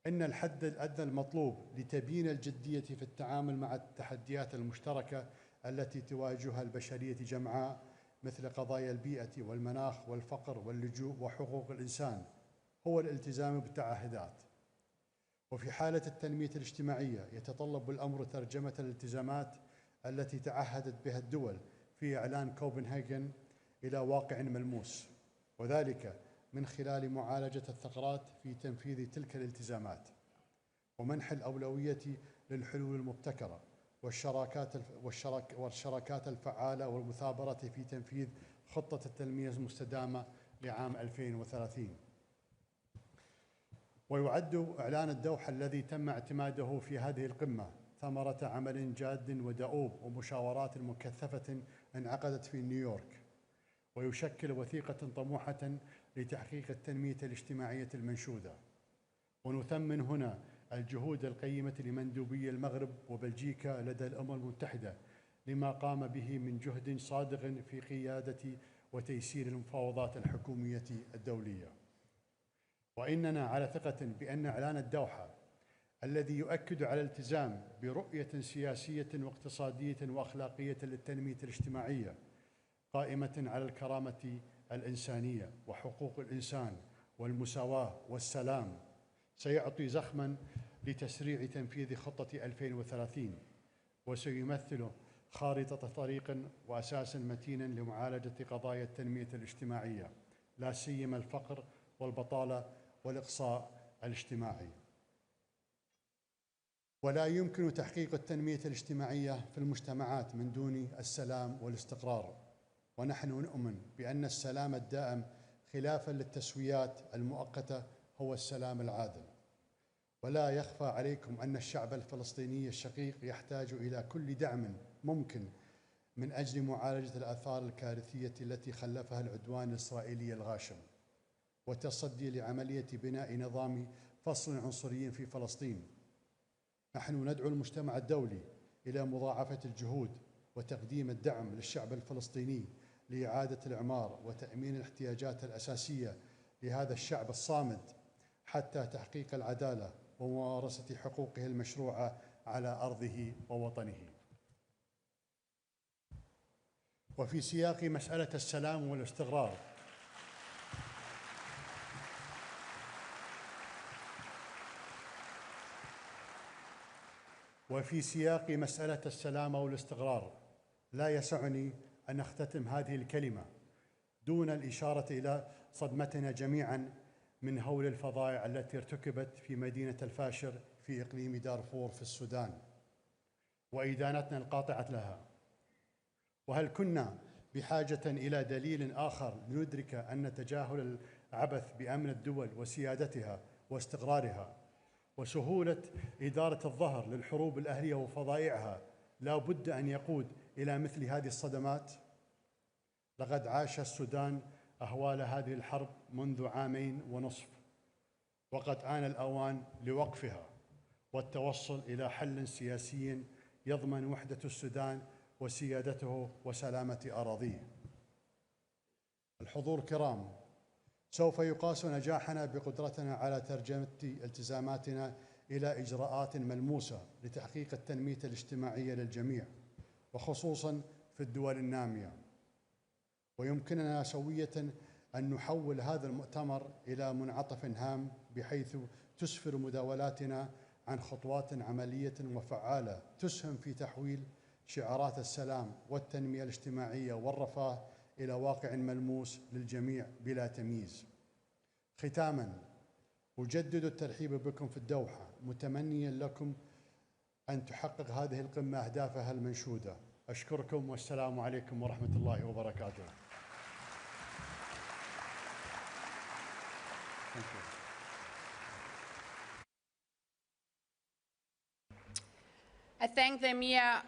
D: إن الحد الأدنى المطلوب لتبيين الجدية في التعامل مع التحديات المشتركة التي تواجهها البشرية جمعاء مثل قضايا البيئة والمناخ والفقر واللجوء وحقوق الإنسان هو الالتزام بالتعهدات. وفي حالة التنمية الاجتماعية يتطلب الأمر ترجمة الالتزامات التي تعهدت بها الدول في إعلان كوبنهاجن إلى واقع ملموس، وذلك من خلال معالجة الثغرات في تنفيذ تلك الالتزامات، ومنح الأولوية للحلول المبتكرة والشراكات الفعالة والمثابرة في تنفيذ خطة التنمية المستدامة لعام 2030. ويعد إعلان الدوحة الذي تم اعتماده في هذه القمة ثمرة عمل جاد ودؤوب ومشاورات مكثفة انعقدت في نيويورك، ويشكل وثيقة طموحة لتحقيق التنمية الاجتماعية المنشودة. ونثمن هنا الجهود القيمة لمندوبي المغرب وبلجيكا لدى الأمم المتحدة لما قام به من جهد صادق في قيادة وتيسير المفاوضات الحكومية الدولية. وإننا على ثقة بأن إعلان الدوحة الذي يؤكد على الالتزام برؤية سياسية واقتصادية وأخلاقية للتنمية الاجتماعية قائمة على الكرامة الإنسانية وحقوق الإنسان والمساواة والسلام سيعطي زخماً لتسريع تنفيذ خطة 2030، وسيمثل خارطة طريق وأساساً متيناً لمعالجة قضايا التنمية الاجتماعية، لا سيما الفقر والبطالة والإقصاء الاجتماعي. ولا يمكن تحقيق التنمية الاجتماعية في المجتمعات من دون السلام والاستقرار، ونحن نؤمن بأن السلام الدائم خلافاً للتسويات المؤقتة هو السلام العادل. ولا يخفى عليكم أن الشعب الفلسطيني الشقيق يحتاج إلى كل دعم ممكن من أجل معالجة الآثار الكارثية التي خلفها العدوان الإسرائيلي الغاشم، والتصدي لعملية بناء نظام فصل عنصري في فلسطين. نحن ندعو المجتمع الدولي إلى مضاعفة الجهود وتقديم الدعم للشعب الفلسطيني لإعادة الإعمار وتأمين الاحتياجات الأساسية لهذا الشعب الصامد حتى تحقيق العدالة وممارسة حقوقه المشروعة على أرضه ووطنه. وفي سياق مسألة السلام والاستقرار لا يسعني أن أختتم هذه الكلمة دون الإشارة إلى صدمتنا جميعاً من هول الفظائع التي ارتكبت في مدينة الفاشر في إقليم دارفور في السودان وإدانتنا القاطعة لها. وهل كنا بحاجة إلى دليل آخر لندرك أن تجاهل العبث بأمن الدول وسيادتها واستقرارها وسهولة إدارة الظهر للحروب الأهلية وفظائعها لا بد أن يقود إلى مثل هذه الصدمات؟ لقد عاش السودان أهوال هذه الحرب منذ 2.5 عام، وقد آن الأوان لوقفها والتوصل إلى حل سياسي يضمن وحدة السودان وسيادته وسلامة أراضيه. الحضور الكرام، سوف يقاس نجاحنا بقدرتنا على ترجمة التزاماتنا إلى إجراءات ملموسة لتحقيق التنمية الاجتماعية للجميع وخصوصاً في الدول النامية. ويمكننا سوية أن نحول هذا المؤتمر إلى منعطف هام بحيث تسفر مداولاتنا عن خطوات عملية وفعالة تسهم في تحويل شعارات السلام والتنمية الاجتماعية والرفاه إلى واقع ملموس للجميع بلا تمييز. ختاماً، أجدد الترحيب بكم في الدوحة متمنياً لكم أن تحقق هذه القمة أهدافها المنشودة. أشكركم والسلام عليكم ورحمة الله وبركاته.
A: I thank the Emir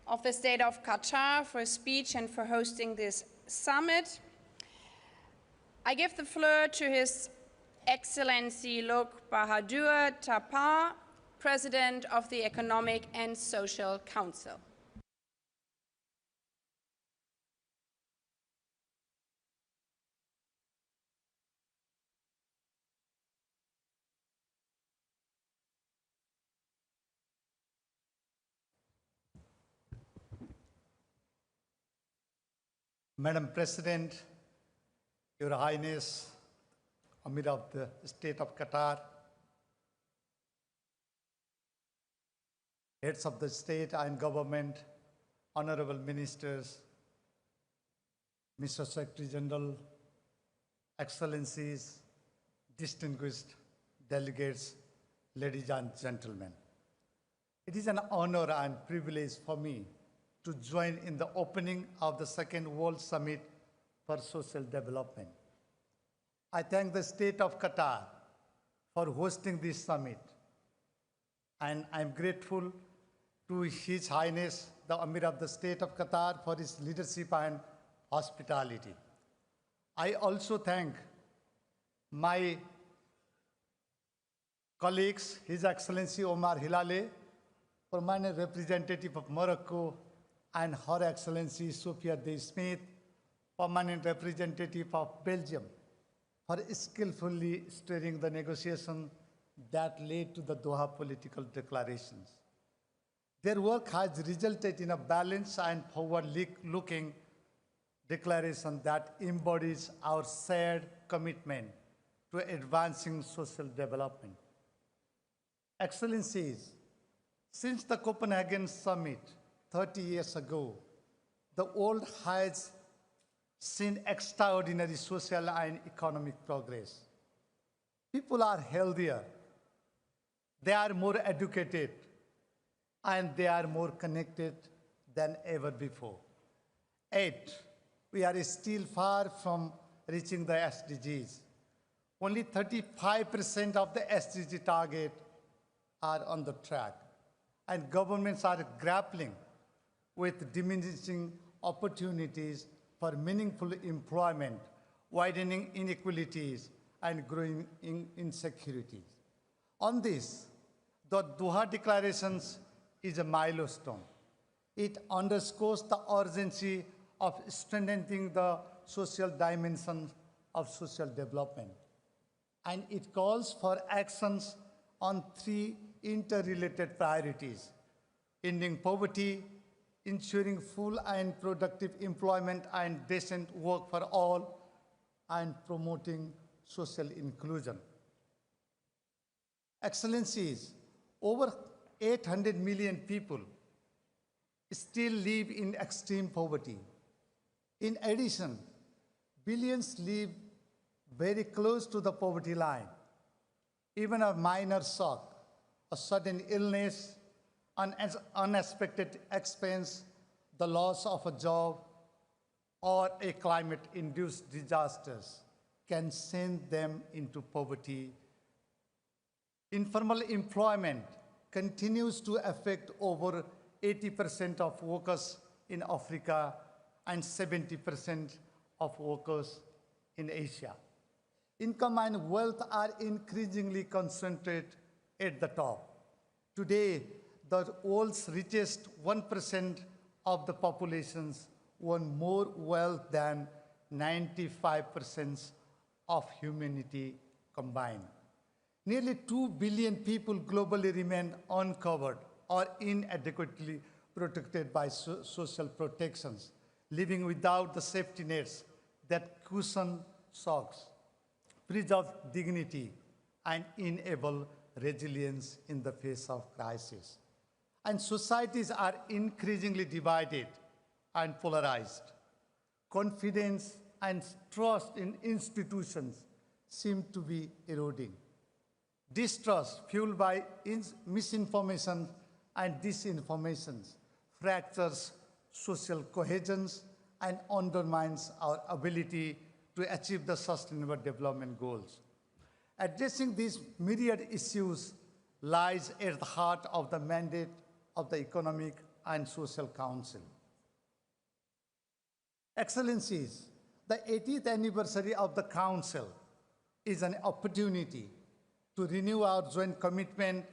A: of the State of Qatar for his speech and for hosting this summit. I give the floor to His Excellency Lok Bahadur Tapar, President of the Economic and Social Council.
E: Madam President, Your Highness, Amir of the State of Qatar, heads of the state and government, honorable ministers, Mr. Secretary General, Excellencies, distinguished delegates, ladies and gentlemen. It is an honor and privilege for me to join in the opening of the Second World Summit for Social Development. I thank the State of Qatar for hosting this summit, and I'm grateful to His Highness, the Amir of the State of Qatar, for his leadership and hospitality. I also thank my colleagues, His Excellency Omar Hilale, permanent representative of Morocco, and Her Excellency Sophia De Smith, permanent representative of Belgium, for skillfully steering the negotiation that led to the Doha political declarations. Their work has resulted in a balanced and forward-looking declaration that embodies our shared commitment to advancing social development. Excellencies, since the Copenhagen Summit 30 years ago, the world has seen extraordinary social and economic progress. People are healthier, they are more educated, and they are more connected than ever before. Yet, we are still far from reaching the SDGs. Only 35% of the SDG target are on the track, and governments are grappling with diminishing opportunities for meaningful employment, widening inequalities, and growing insecurities. On this, the Doha Declaration is a milestone. It underscores the urgency of strengthening the social dimension of social development. And it calls for actions on 3 interrelated priorities: ending poverty, ensuring full and productive employment and decent work for all, and promoting social inclusion. Excellencies, over 800 million people still live in extreme poverty. In addition, billions live very close to the poverty line. Even a minor shock, a sudden illness, an unexpected expense, the loss of a job, or a climate-induced disasters can send them into poverty. Informal employment continues to affect over 80% of workers in Africa and 70% of workers in Asia. Income and wealth are increasingly concentrated at the top. Today, the world's richest 1% of the populations own more wealth than 95% of humanity combined. Nearly 2 billion people globally remain uncovered or inadequately protected by social protections, living without the safety nets that cushion shocks, preserve dignity, and enable resilience in the face of crisis. And societies are increasingly divided and polarized. Confidence and trust in institutions seem to be eroding. Distrust fueled by misinformation and disinformation fractures social cohesion and undermines our ability to achieve the Sustainable Development Goals. Addressing these myriad issues lies at the heart of the mandate of the Economic and Social Council. Excellencies, the 80th anniversary of the Council is an opportunity to renew our joint commitment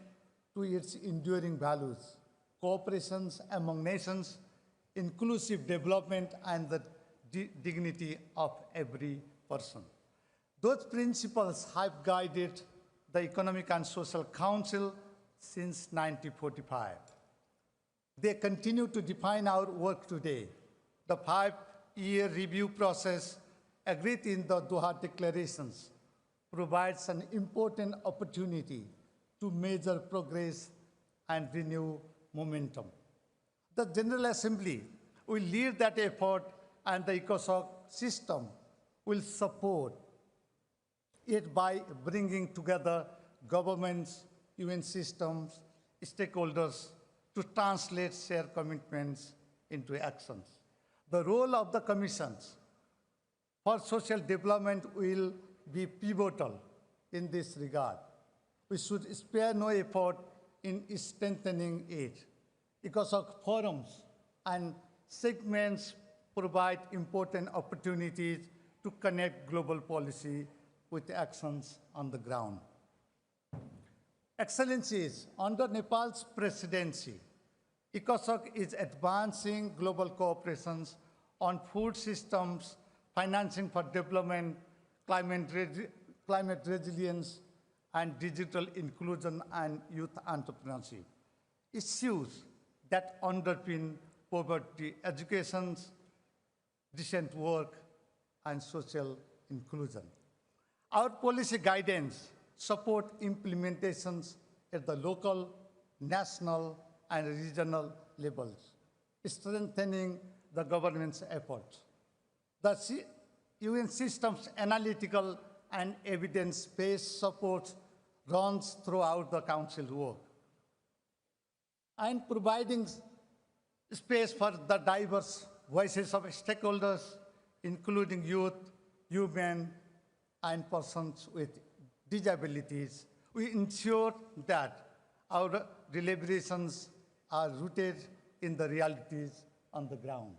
E: to its enduring values: cooperation among nations, inclusive development, and the dignity of every person. Those principles have guided the Economic and Social Council since 1945. They continue to define our work today. The 5-year review process agreed in the Doha declarations provides an important opportunity to measure progress and renew momentum. The General Assembly will lead that effort, and the ECOSOC system will support it by bringing together governments, UN systems, stakeholders to translate shared commitments into actions. The role of the Commissions for Social Development will be pivotal in this regard. We should spare no effort in strengthening it. ECOSOC forums and segments provide important opportunities to connect global policy with actions on the ground. Excellencies, under Nepal's presidency, ECOSOC is advancing global cooperations on food systems, financing for development, climate resilience, and digital inclusion and youth entrepreneurship, issues that underpin poverty, education, decent work, and social inclusion. Our policy guidance support implementations at the local, national, and regional levels, strengthening the government's efforts. The UN system's analytical and evidence-based support runs throughout the Council's work, and providing space for the diverse voices of stakeholders, including youth, women, and persons with disabilities. We ensure that our deliberations are rooted in the realities on the ground.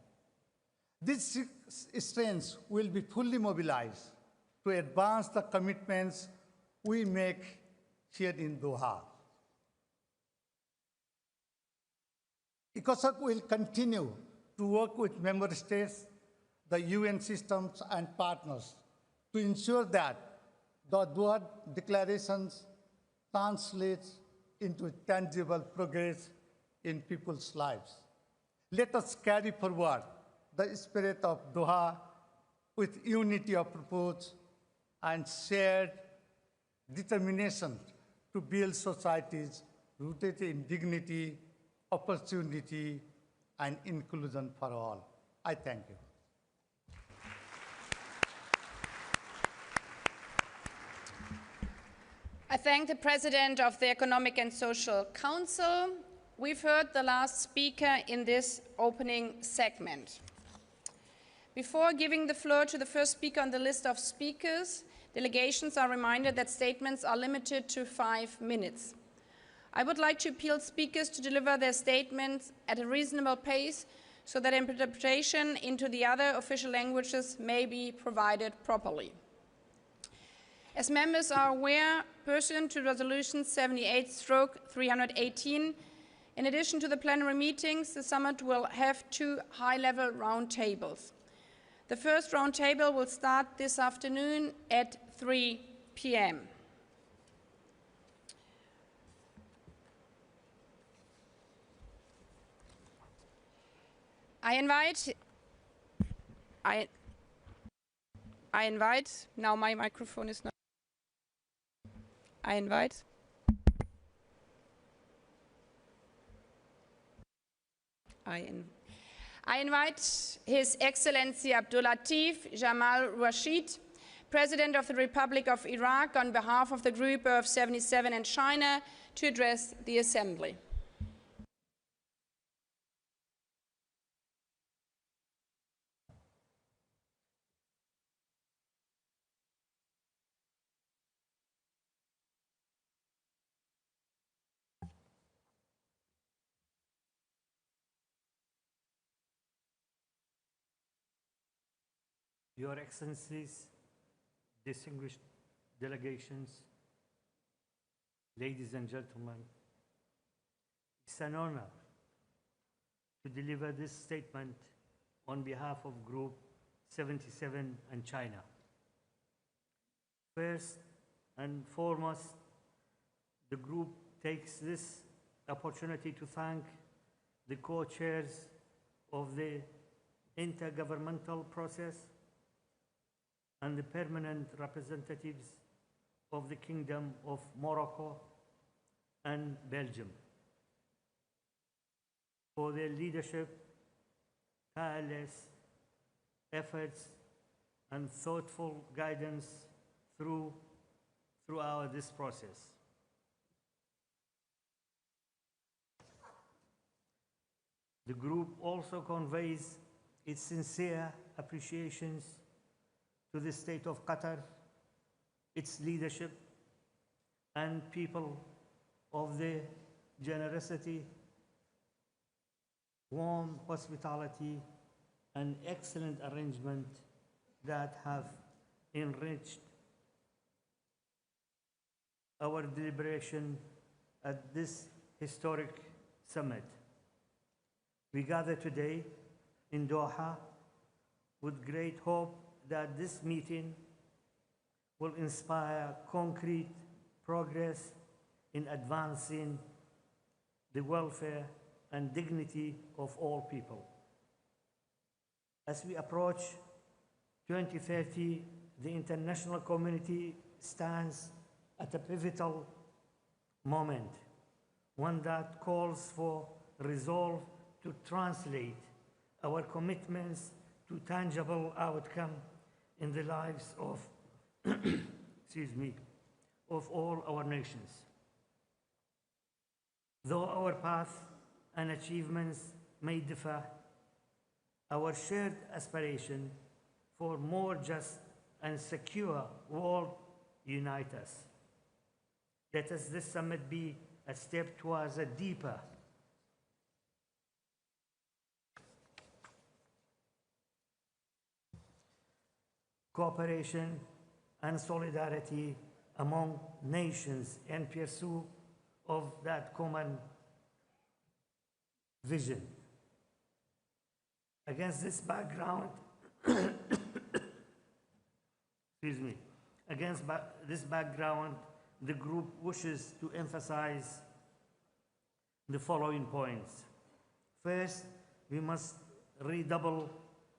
E: These strengths will be fully mobilized to advance the commitments we make here in Doha. ECOSOC will continue to work with member states the UN systems and partners to ensure that the Doha declarations translates into tangible progress in people's lives. Let us carry forward the spirit of Doha with unity of purpose and shared determination to build societies rooted in dignity, opportunity, and inclusion for all. I thank you.
A: I thank the President of the Economic and Social Council. We've heard the last speaker in this opening segment. Before giving the floor to the first speaker on the list of speakers, delegations are reminded that statements are limited to 5 minutes. I would like to appeal speakers to deliver their statements at a reasonable pace so that interpretation into the other official languages may be provided properly. As members are aware, pursuant to Resolution 78/318, in addition to the plenary meetings, the summit will have 2 high-level roundtables. The first roundtable will start this afternoon at 3 p.m. I invite, now my microphone is not, I invite His Excellency Abdulatif Jamal Rashid, President of the Republic of Iraq, on behalf of the Group of 77 and China, to address the Assembly.
F: Your Excellencies, distinguished delegations, ladies and gentlemen, it's an honor to deliver this statement on behalf of Group 77 and China. First and foremost, the group takes this opportunity to thank the co-chairs of the intergovernmental process and the permanent representatives of the Kingdom of Morocco and Belgium for their leadership, tireless efforts, and thoughtful guidance throughout this process. The group also conveys its sincere appreciations to the State of Qatar, its leadership, and people of the generosity, warm hospitality, and excellent arrangement that have enriched our deliberation at this historic summit. We gather today in Doha with great hope that this meeting will inspire concrete progress in advancing the welfare and dignity of all people. As we approach 2030, the international community stands at a pivotal moment, one that calls for resolve to translate our commitments to tangible outcome in the lives of, of all our nations. Though our path and achievements may differ, our shared aspiration for more just and secure world unite us. Let us this summit be a step towards a deeper cooperation and solidarity among nations in pursuit of that common vision. Against this background, Excuse me. Against this background, the group wishes to emphasize the following points. First, we must redouble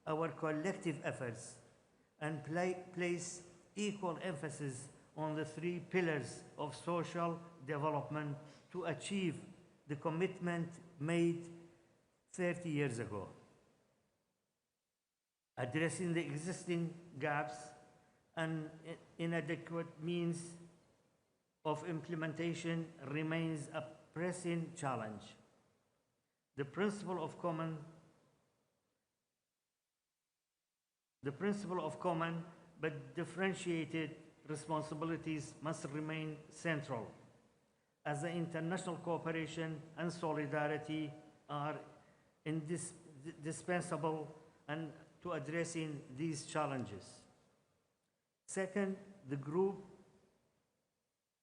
F: our collective efforts and place equal emphasis on the three pillars of social development to achieve the commitment made 30 years ago. Addressing the existing gaps and inadequate means of implementation remains a pressing challenge. The principle of common but differentiated responsibilities must remain central, as the international cooperation and solidarity are indispensable and to addressing these challenges. Second, the group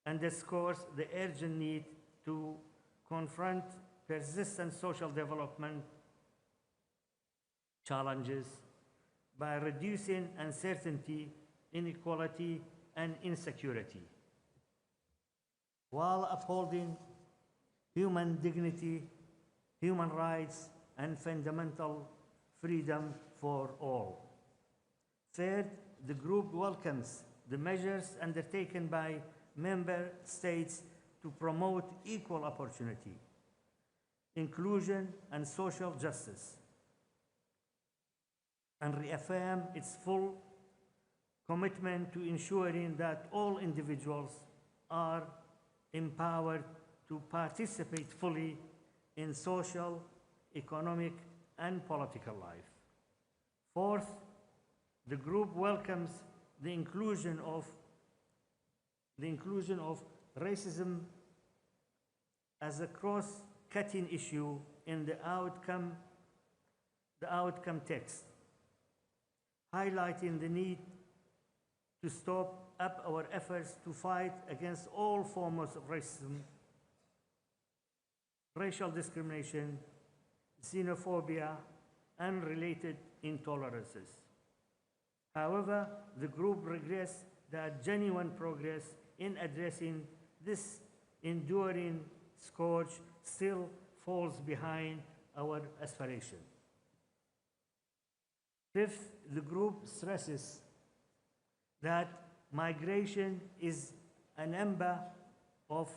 F: underscores the urgent need to confront persistent social development challenges by reducing uncertainty, inequality, and insecurity, while upholding human dignity, human rights, and fundamental freedom for all. Third, the group welcomes the measures undertaken by member states to promote equal opportunity, inclusion, and social justice, and reaffirm its full commitment to ensuring that all individuals are empowered to participate fully in social, economic, and political life. Fourth, the group welcomes the inclusion of racism as a cross-cutting issue in the outcome text, highlighting the need to step up our efforts to fight against all forms of racism, racial discrimination, xenophobia, and related intolerances. However, the group regrets that genuine progress in addressing this enduring scourge still falls behind our aspiration. Fifth, the group stresses that migration is an ember of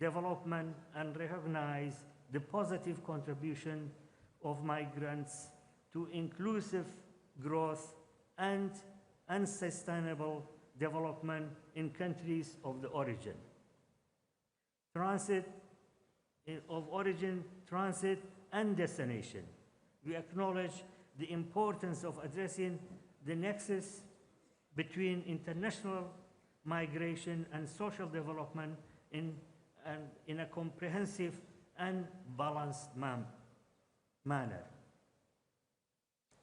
F: development and recognize the positive contribution of migrants to inclusive growth and sustainable development in countries of the origin. Transit and destination. We acknowledge the importance of addressing the nexus between international migration and social development in a comprehensive and balanced manner.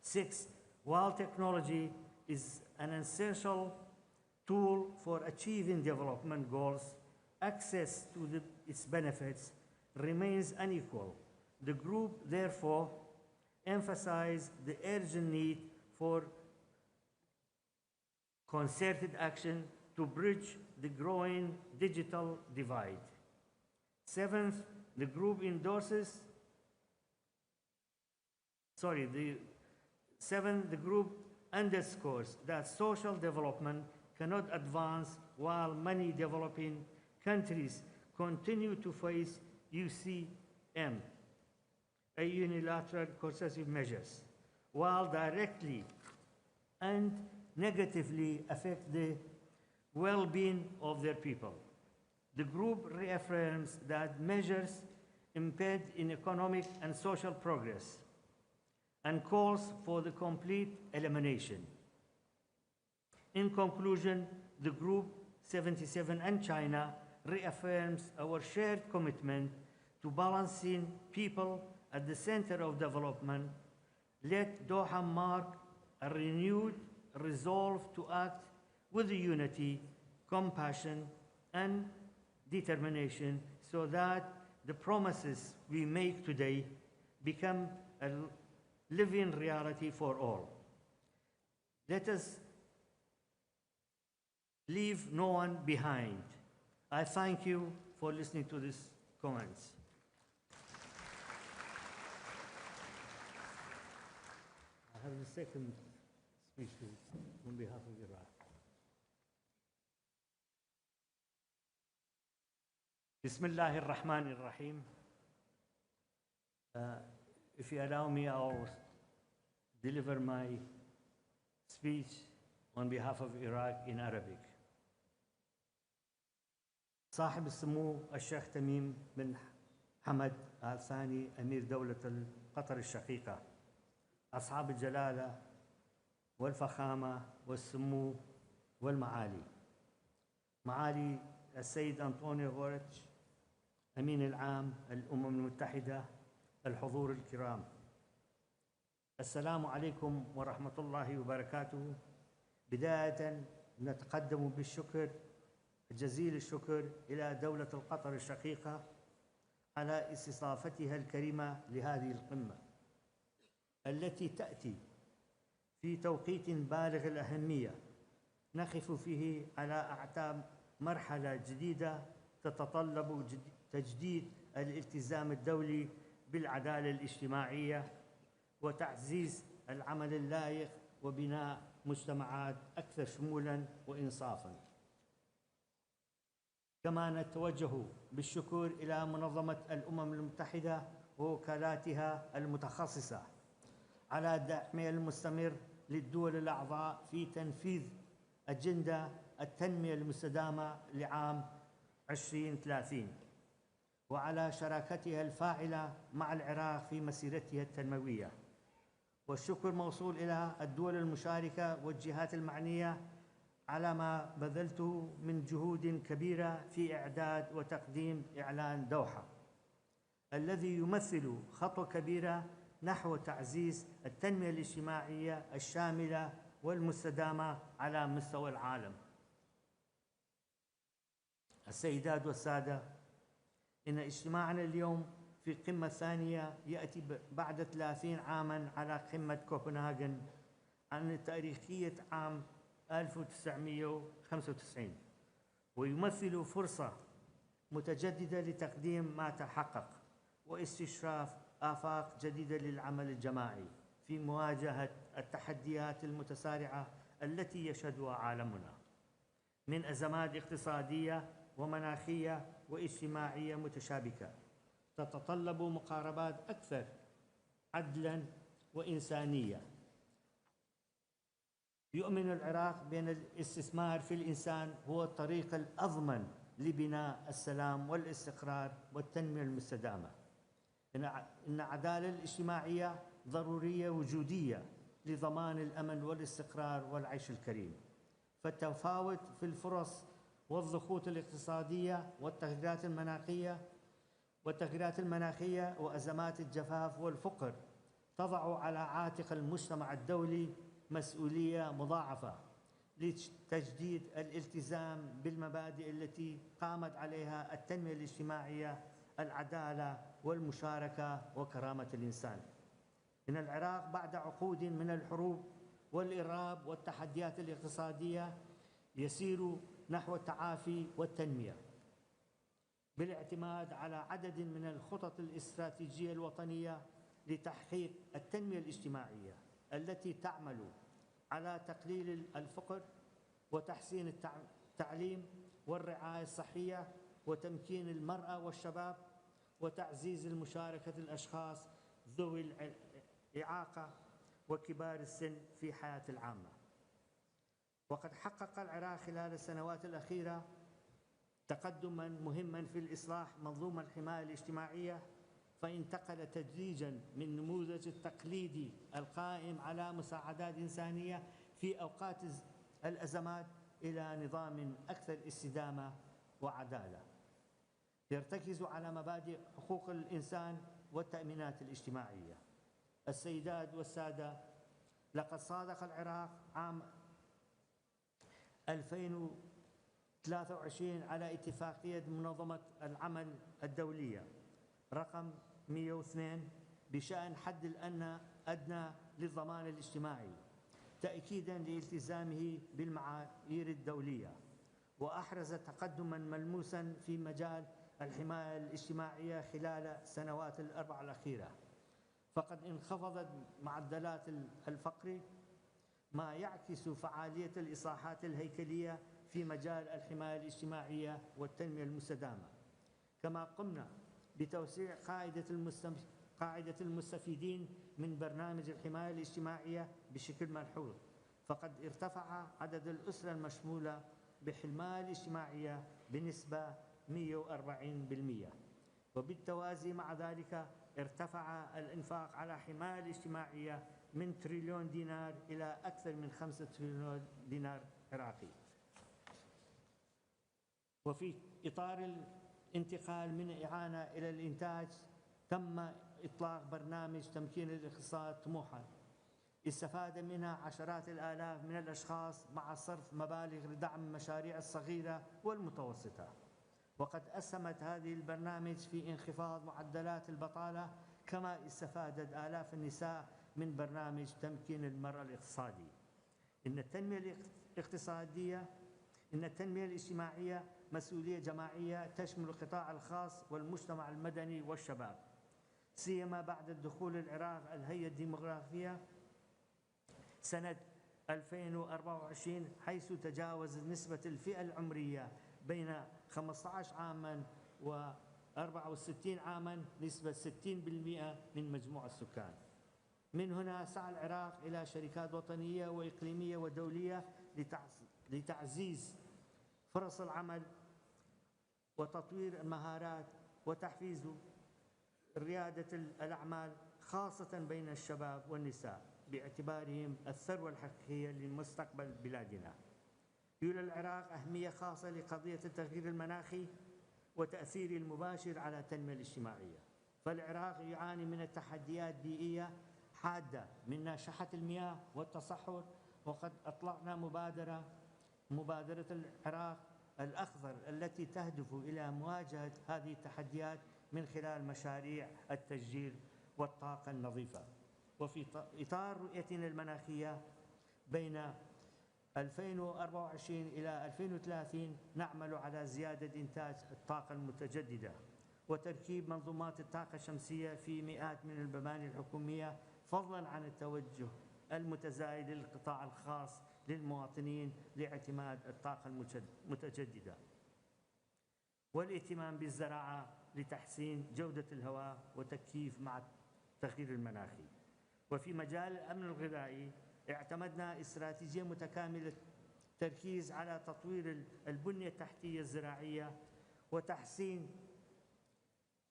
F: Six, while technology is an essential tool for achieving development goals, access to its benefits remains unequal. The group, therefore, emphasizes the urgent need for concerted action to bridge the growing digital divide. Seventh, the group underscores that social development cannot advance while many developing countries continue to face UCM, a unilateral coercive measures, while directly and negatively affect the well-being of their people. The group reaffirms that measures impede in economic and social progress and calls for the complete elimination. In conclusion, the Group 77 and China reaffirms our shared commitment to balancing people at the center of development. Let Doha mark a renewed resolve to act with unity, compassion, and determination so that the promises we make today become a living reality for all. Let us leave no one behind. I thank you for listening to these comments. I have the second speech on behalf of Iraq. Bismillah ar-Rahman ar-Rahim. If you allow me, I'll deliver my speech on behalf of Iraq in Arabic. صاحب السمو الشيخ تميم بن حمد آل ثاني أمير دولة قطر الشقيقة، أصحاب الجلالة والفخامة والسمو والمعالي، معالي السيد أنطونيو غوريتش أمين العام الأمم المتحدة، الحضور الكرام، السلام عليكم ورحمة الله وبركاته. بداية نتقدم بالشكر جزيل الشكر إلى دولة القطر الشقيقة على استضافتها الكريمة لهذه القمة التي تأتي في توقيت بالغ الأهمية، نقف فيه على أعتاب مرحلة جديدة تتطلب تجديد الالتزام الدولي بالعدالة الاجتماعية وتعزيز العمل اللائق وبناء مجتمعات أكثر شمولاً وإنصافاً. كما نتوجه بالشكر إلى منظمة الأمم المتحدة ووكالاتها المتخصصة على دعمها المستمر للدول الأعضاء في تنفيذ أجندة التنمية المستدامة لعام 2030 وعلى شراكتها الفاعلة مع العراق في مسيرتها التنموية. والشكر موصول إلى الدول المشاركة والجهات المعنية على ما بذلته من جهود كبيرة في إعداد وتقديم إعلان دوحة الذي يمثل خطوة كبيرة نحو تعزيز التنمية الاجتماعية الشاملة والمستدامة على مستوى العالم. السيدات والسادة، إن اجتماعنا اليوم في القمة الثانية يأتي بعد 30 عاماً على قمة كوبنهاغن عن تاريخية عام 1995، ويمثل فرصة متجددة لتقديم ما تحقق واستشراف آفاق جديدة للعمل الجماعي في مواجهة التحديات المتسارعة التي يشهدها عالمنا من أزمات اقتصادية ومناخية واجتماعية متشابكة تتطلب مقاربات أكثر عدلاً وإنسانية. يؤمن العراق بأن الاستثمار في الإنسان هو الطريق الأضمن لبناء السلام والاستقرار والتنمية المستدامة. إن العدالة الاجتماعية ضرورية وجودية لضمان الأمن والاستقرار والعيش الكريم، فالتفاوت في الفرص والضغوط الاقتصادية والتغييرات المناخية وأزمات الجفاف والفقر تضع على عاتق المجتمع الدولي مسؤولية مضاعفة لتجديد الالتزام بالمبادئ التي قامت عليها التنمية الاجتماعية، العدالة والمشاركة وكرامة الإنسان. إن العراق بعد عقود من الحروب والإرهاب والتحديات الاقتصادية يسير نحو التعافي والتنمية بالاعتماد على عدد من الخطط الاستراتيجية الوطنية لتحقيق التنمية الاجتماعية التي تعمل على تقليل الفقر وتحسين التعليم والرعاية الصحية وتمكين المرأة والشباب وتعزيز المشاركة الأشخاص ذوي الإعاقة وكبار السن في حياة العامة. وقد حقق العراق خلال السنوات الأخيرة تقدماً مهماً في الإصلاح منظومة الحماية الاجتماعية، فانتقل تدريجاً من النموذج التقليدي القائم على مساعدات إنسانية في أوقات الأزمات إلى نظام أكثر استدامة وعدالة يرتكز على مبادئ حقوق الإنسان والتأمينات الاجتماعية. السيدات والسادة، لقد صادق العراق عام 2023 على اتفاقية منظمة العمل الدولية رقم 102 بشأن حد الأدنى للضمان الاجتماعي، تأكيداً لالتزامه بالمعايير الدولية، وأحرز تقدماً ملموساً في مجال الحماية الاجتماعية خلال السنوات الأربع الأخيرة، فقد انخفضت معدلات الفقر، ما يعكس فعالية الإصلاحات الهيكلية في مجال الحماية الاجتماعية والتنمية المستدامة. كما قمنا بتوسيع قاعدة المستفيدين من برنامج الحماية الاجتماعية بشكل ملحوظ، فقد ارتفع عدد الأسرة المشمولة بالحماية الاجتماعية بنسبة 140%، وبالتوازي مع ذلك ارتفع الإنفاق على حماية الاجتماعية من تريليون دينار إلى أكثر من 5 تريليون دينار عراقي. وفي إطار الانتقال من إعانة إلى الإنتاج، تم إطلاق برنامج تمكين الاقتصاد طموحاً استفاد منها عشرات الآلاف من الأشخاص مع صرف مبالغ لدعم المشاريع الصغيرة والمتوسطة. وقد أسهمت هذه البرنامج في انخفاض معدلات البطالة، كما استفادت آلاف النساء من برنامج تمكين المرأة الاقتصادي. إن التنمية الاجتماعية مسؤولية جماعية تشمل القطاع الخاص والمجتمع المدني والشباب، سيما بعد الدخول العراق الهيئة الديمغرافية سنة 2024، حيث تجاوزت نسبة الفئة العمرية بين 15 عاماً و 64 عاماً نسبة 60% من مجموع السكان. من هنا سعى العراق إلى شركات وطنية وإقليمية ودولية لتعزيز فرص العمل وتطوير المهارات وتحفيز ريادة الأعمال، خاصة بين الشباب والنساء، باعتبارهم الثروة الحقيقية لمستقبل بلادنا. يولي العراق أهمية خاصة لقضية التغيير المناخي وتأثيره المباشر على التنمية الاجتماعية، فالعراق يعاني من تحديات بيئية حادة منها شحة المياه والتصحر، وقد أطلقنا مبادرة العراق الأخضر التي تهدف إلى مواجهة هذه التحديات من خلال مشاريع التشجير والطاقة النظيفة. وفي إطار رؤيتنا المناخية بين 2024 إلى 2030 نعمل على زيادة إنتاج الطاقة المتجددة وتركيب منظومات الطاقة الشمسية في مئات من المباني الحكومية، فضلاً عن التوجه المتزايد للقطاع الخاص للمواطنين لاعتماد الطاقة المتجددة، والاهتمام بالزراعة لتحسين جودة الهواء وتكييف مع التغيير المناخي. وفي مجال الأمن الغذائي اعتمدنا استراتيجية متكاملة تركيز على تطوير البنية التحتية الزراعية وتحسين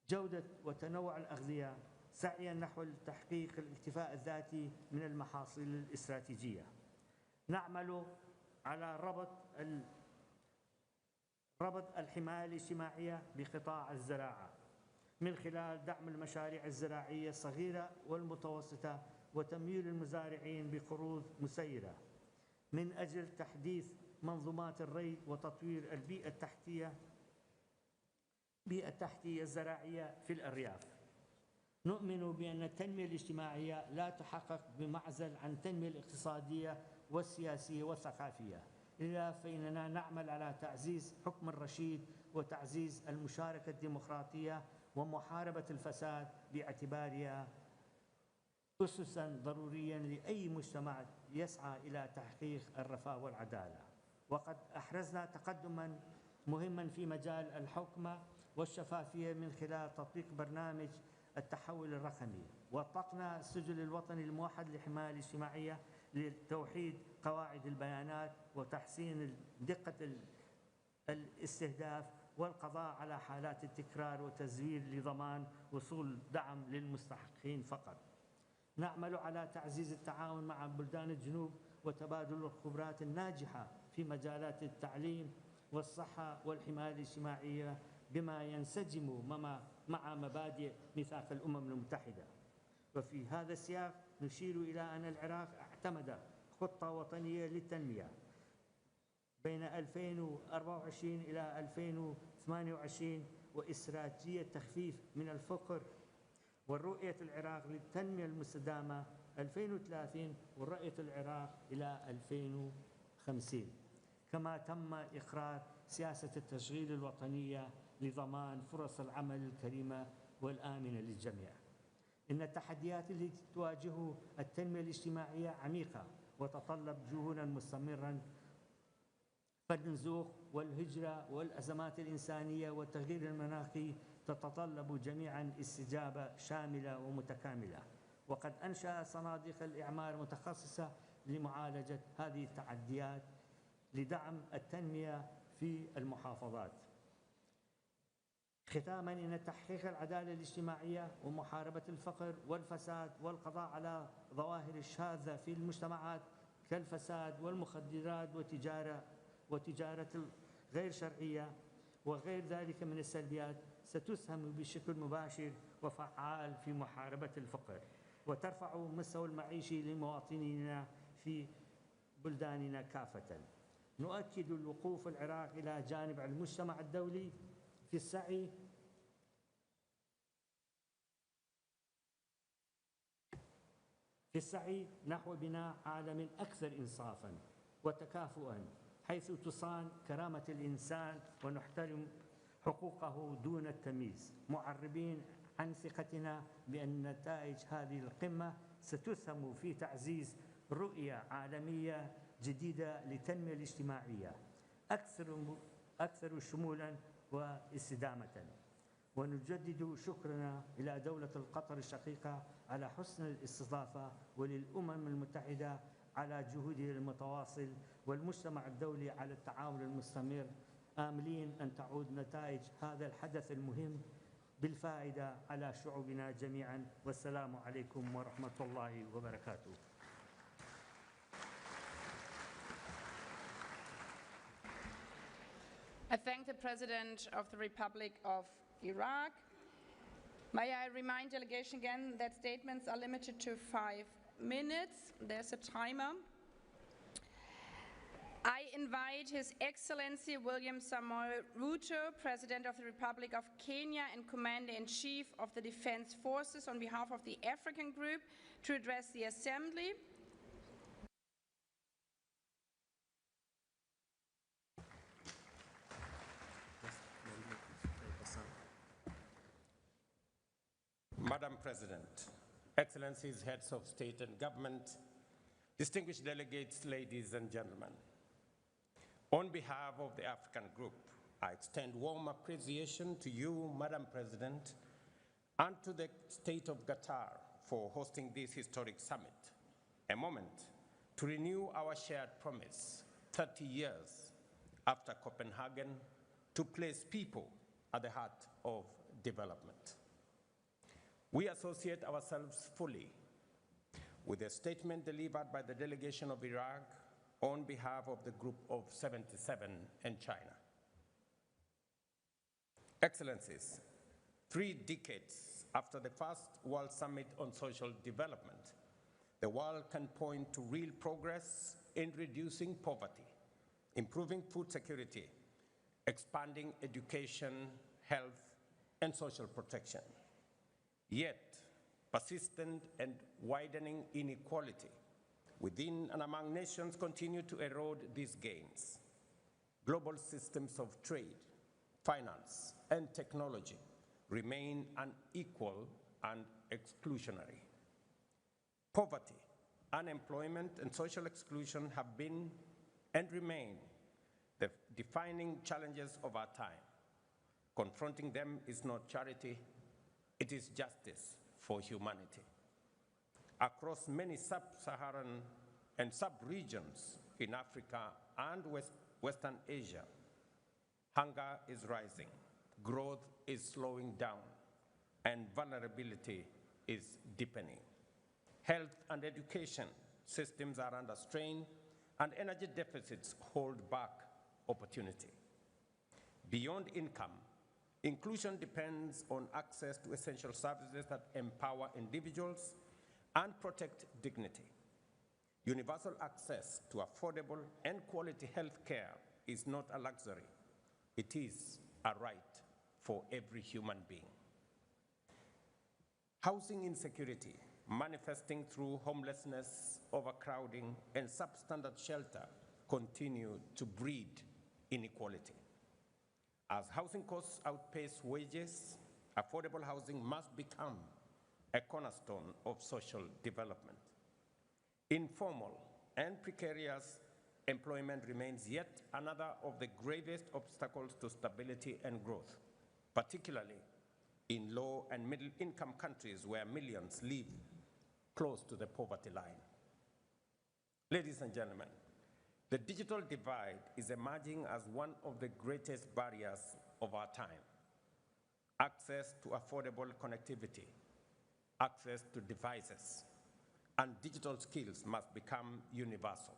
F: جودة وتنوع الأغذية، سعياً نحو تحقيق الاكتفاء الذاتي من المحاصيل الاستراتيجية. نعمل على ربط الحماية الاجتماعية بقطاع الزراعة من خلال دعم المشاريع الزراعية الصغيرة والمتوسطة وتمويل المزارعين بقروض مسيرة من أجل تحديث منظومات الري وتطوير البيئة التحتية الزراعية في الأرياف. نؤمن بأن التنمية الاجتماعية لا تحقق بمعزل عن التنمية الاقتصادية والسياسية والثقافية، إلا فإننا نعمل على تعزيز حكم الرشيد وتعزيز المشاركة الديمقراطية ومحاربة الفساد، باعتبارها أسساً ضرورية لأي مجتمع يسعى إلى تحقيق الرفاه والعدالة. وقد أحرزنا تقدماً مهماً في مجال الحوكمة والشفافية من خلال تطبيق برنامج التحول الرقمي، وأطلقنا السجل الوطني الموحد للحماية الاجتماعية لتوحيد قواعد البيانات وتحسين دقة الاستهداف والقضاء على حالات التكرار وتزوير لضمان وصول دعم للمستحقين فقط. نعمل على تعزيز التعاون مع بلدان الجنوب وتبادل الخبرات الناجحة في مجالات التعليم والصحة والحماية الاجتماعية بما ينسجم مع مبادئ ميثاق الأمم المتحدة. وفي هذا السياق نشير إلى أن العراق اعتمد خطة وطنية للتنمية بين 2024 إلى 2028 واستراتيجية تخفيف من الفقر والرؤية العراق للتنمية المستدامة 2030 ورؤية العراق إلى 2050. كما تم إقرار سياسة التشغيل الوطنية لضمان فرص العمل الكريمة والآمنة للجميع. إن التحديات التي تواجه التنمية الاجتماعية عميقة وتتطلب جهودا مستمرا، فالنزوح والهجرة والأزمات الإنسانية والتغيير المناخي تتطلب جميعا استجابة شاملة ومتكاملة. وقد أنشأ صناديق الإعمار متخصصة لمعالجة هذه التحديات لدعم التنمية في المحافظات. ختاما، إن تحقيق العدالة الاجتماعية ومحاربة الفقر والفساد والقضاء على ظواهر الشاذة في المجتمعات كالفساد والمخدرات وتجارة الغير شرعية وغير ذلك من السلبيات ستسهم بشكل مباشر وفعال في محاربة الفقر وترفع مستوى المعيشي لمواطنينا في بلداننا كافة. نؤكد الوقوف العراق إلى جانب المجتمع الدولي في السعي نحو بناء عالم أكثر إنصافاً وتكافؤاً، حيث تصان كرامة الإنسان ونحترم حقوقه دون التمييز، معربين عن ثقتنا بأن نتائج هذه القمة ستسهم في تعزيز رؤية عالمية جديدة للتنمية الاجتماعية أكثر شمولاً واستدامة. ونجدد شكرنا إلى دولة القطر الشقيقة على حسن الاستضافة، وللأمم المتحدة على جهودها المتواصل، والمجتمع الدولي على التعاون المستمر، آملين أن تعود نتائج هذا الحدث المهم بالفائدة على شعوبنا جميعا. والسلام عليكم ورحمة الله وبركاته.
A: I thank the President of the Republic of Iraq. May I remind delegation again that statements are limited to 5 minutes. There's a timer. I invite His Excellency William Samoei Ruto, President of the Republic of Kenya and Commander-in-Chief of the Defense Forces, on behalf of the African Group, to address the Assembly.
G: Madam President, Excellencies, Heads of State and Government, distinguished delegates, ladies and gentlemen, on behalf of the African Group, I extend warm appreciation to you, Madam President, and to the State of Qatar for hosting this historic summit, a moment to renew our shared promise 30 years after Copenhagen to place people at the heart of development. We associate ourselves fully with the statement delivered by the delegation of Iraq on behalf of the Group of 77 and China. Excellencies, 3 decades after the first World Summit on Social Development, the world can point to real progress in reducing poverty, improving food security, expanding education, health, and social protection. Yet, persistent and widening inequality within and among nations continue to erode these gains. Global systems of trade, finance, and technology remain unequal and exclusionary. Poverty, unemployment, and social exclusion have been and remain the defining challenges of our time. Confronting them is not charity, it is justice for humanity. Across many sub-Saharan and sub-regions in Africa and Western Asia, hunger is rising, growth is slowing down, and vulnerability is deepening. Health and education systems are under strain, and energy deficits hold back opportunity. Beyond income, inclusion depends on access to essential services that empower individuals and protect dignity. Universal access to affordable and quality health care is not a luxury. It is a right for every human being. Housing insecurity, manifesting through homelessness, overcrowding, and substandard shelter, continue to breed inequality. As housing costs outpace wages, affordable housing must become a cornerstone of social development. Informal and precarious employment remains yet another of the gravest obstacles to stability and growth, particularly in low and middle income countries where millions live close to the poverty line. Ladies and gentlemen, the digital divide is emerging as one of the greatest barriers of our time. Access to affordable connectivity, access to devices, and digital skills must become universal.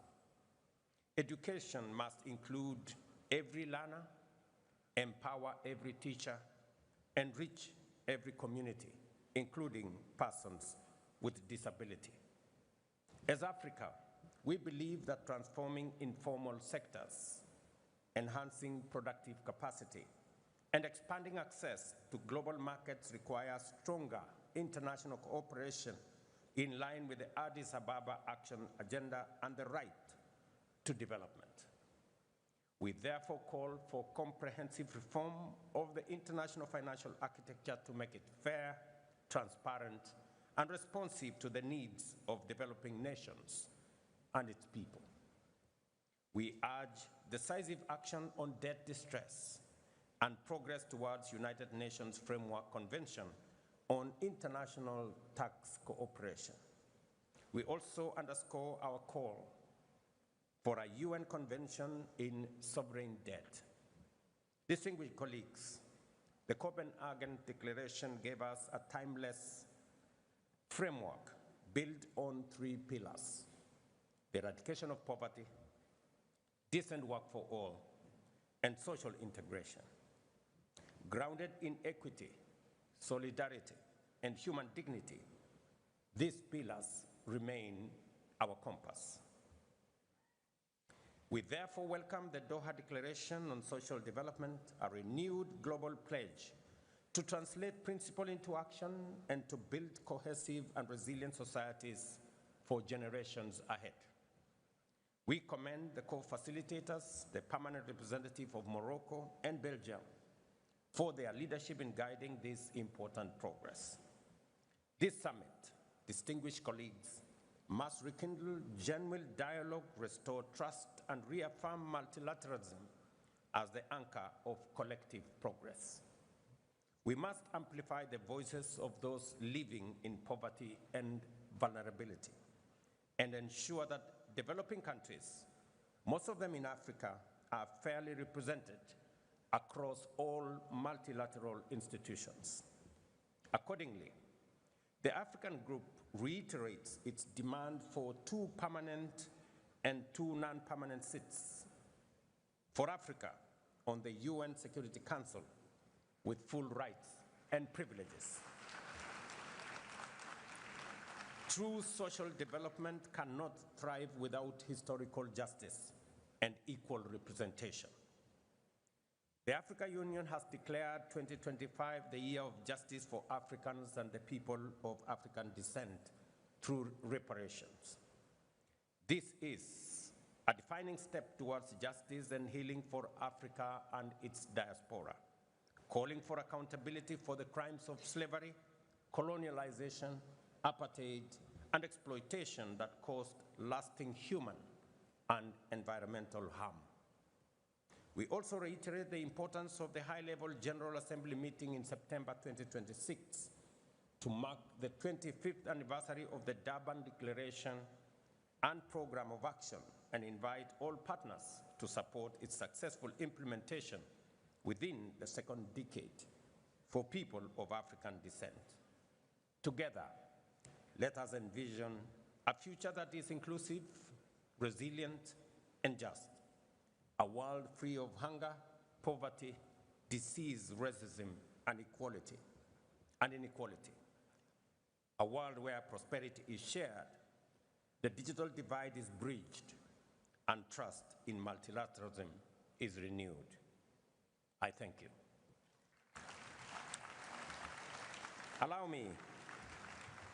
G: Education must include every learner, empower every teacher, and reach every community, including persons with disability. As Africa, we believe that transforming informal sectors, enhancing productive capacity, and expanding access to global markets requires stronger international cooperation in line with the Addis Ababa Action Agenda and the right to development. We therefore call for comprehensive reform of the international financial architecture to make it fair, transparent, and responsive to the needs of developing nations and its people. We urge decisive action on debt distress and progress towards United Nations Framework Convention on international tax cooperation. We also underscore our call for a UN Convention in sovereign debt. Distinguished colleagues, the Copenhagen Declaration gave us a timeless framework built on 3 pillars: the eradication of poverty, decent work for all, and social integration. Grounded in equity, solidarity, and human dignity, these pillars remain our compass. We therefore welcome the Doha Declaration on Social Development, a renewed global pledge to translate principle into action and to build cohesive and resilient societies for generations ahead. We commend the co-facilitators, the permanent representative of Morocco and Belgium, for their leadership in guiding this important progress. This summit, distinguished colleagues, must rekindle genuine dialogue, restore trust, and reaffirm multilateralism as the anchor of collective progress. We must amplify the voices of those living in poverty and vulnerability and ensure that developing countries, most of them in Africa, are fairly represented across all multilateral institutions. Accordingly, the African Group reiterates its demand for 2 permanent and 2 non-permanent seats for Africa on the UN Security Council with full rights and privileges. True social development cannot thrive without historical justice and equal representation. The African Union has declared 2025 the year of justice for Africans and the people of African descent through reparations. This is a defining step towards justice and healing for Africa and its diaspora, calling for accountability for the crimes of slavery, colonialization, apartheid, and exploitation that caused lasting human and environmental harm. We also reiterate the importance of the high-level General Assembly meeting in September 2026 to mark the 25th anniversary of the Durban Declaration and Program of Action and invite all partners to support its successful implementation within the second decade for people of African descent. Together, let us envision a future that is inclusive, resilient, and just. A world free of hunger, poverty, disease, racism, and inequality. A world where prosperity is shared, the digital divide is bridged, and trust in multilateralism is renewed. I thank you.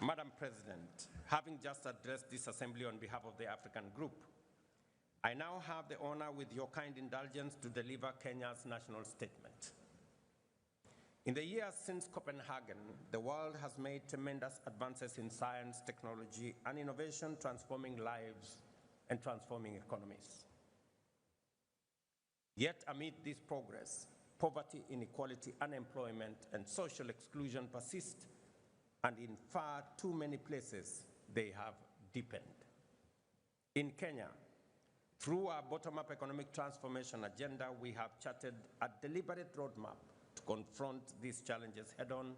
G: Madam President, having just addressed this assembly on behalf of the African Group, I now have the honor, with your kind indulgence, to deliver Kenya's national statement. In the years since Copenhagen, the world has made tremendous advances in science, technology, and innovation, transforming lives and transforming economies. Yet amid this progress, poverty, inequality, unemployment, and social exclusion persist, and in far too many places, they have deepened. In Kenya, through our bottom-up economic transformation agenda, we have charted a deliberate roadmap to confront these challenges head-on,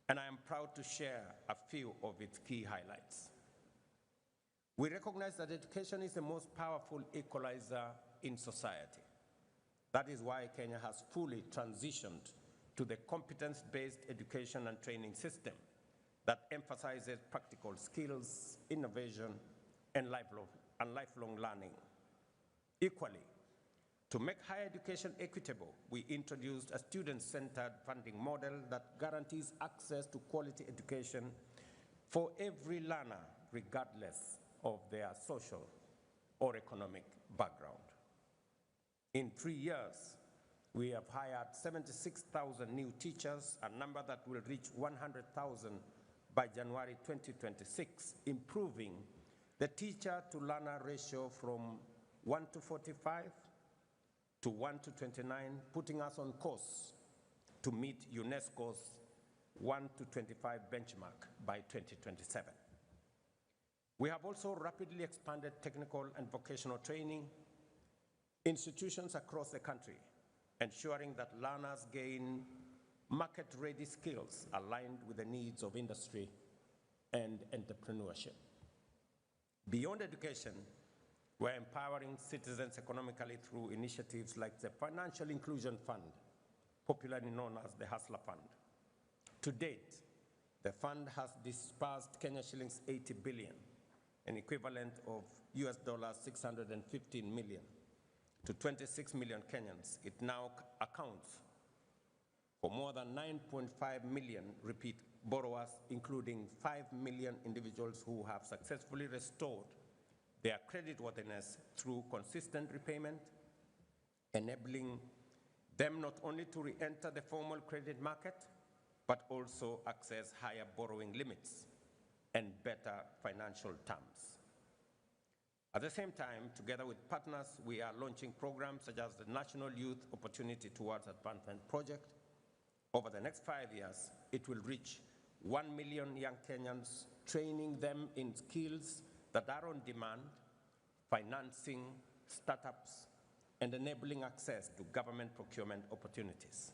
G: and I am proud to share a few of its key highlights. We recognize that education is the most powerful equalizer in society. That is why Kenya has fully transitioned to the competence-based education and training system that emphasizes practical skills, innovation, and lifelong learning. Equally, to make higher education equitable, we introduced a student-centered funding model that guarantees access to quality education for every learner, regardless of their social or economic background. In 3 years, we have hired 76,000 new teachers, a number that will reach 100,000 by January 2026, improving the teacher-to-learner ratio from 1 to 45 to 1 to 29, putting us on course to meet UNESCO's 1 to 25 benchmark by 2027. We have also rapidly expanded technical and vocational training institutions across the country, ensuring that learners gain market-ready skills aligned with the needs of industry and entrepreneurship. Beyond education, we're empowering citizens economically through initiatives like the Financial Inclusion Fund, popularly known as the Hustler Fund. To date, the fund has disbursed Kenya shillings 80 billion, an equivalent of US dollars 615 million, to 26 million Kenyans. It now accounts for more than 9.5 million repeat borrowers, including 5 million individuals who have successfully restored their creditworthiness through consistent repayment, enabling them not only to re-enter the formal credit market, but also access higher borrowing limits and better financial terms. At the same time, together with partners, we are launching programs such as the National Youth Opportunity Towards Advancement Project. Over the next 5 years, it will reach 1 million young Kenyans, training them in skills that are on demand, financing startups, and enabling access to government procurement opportunities.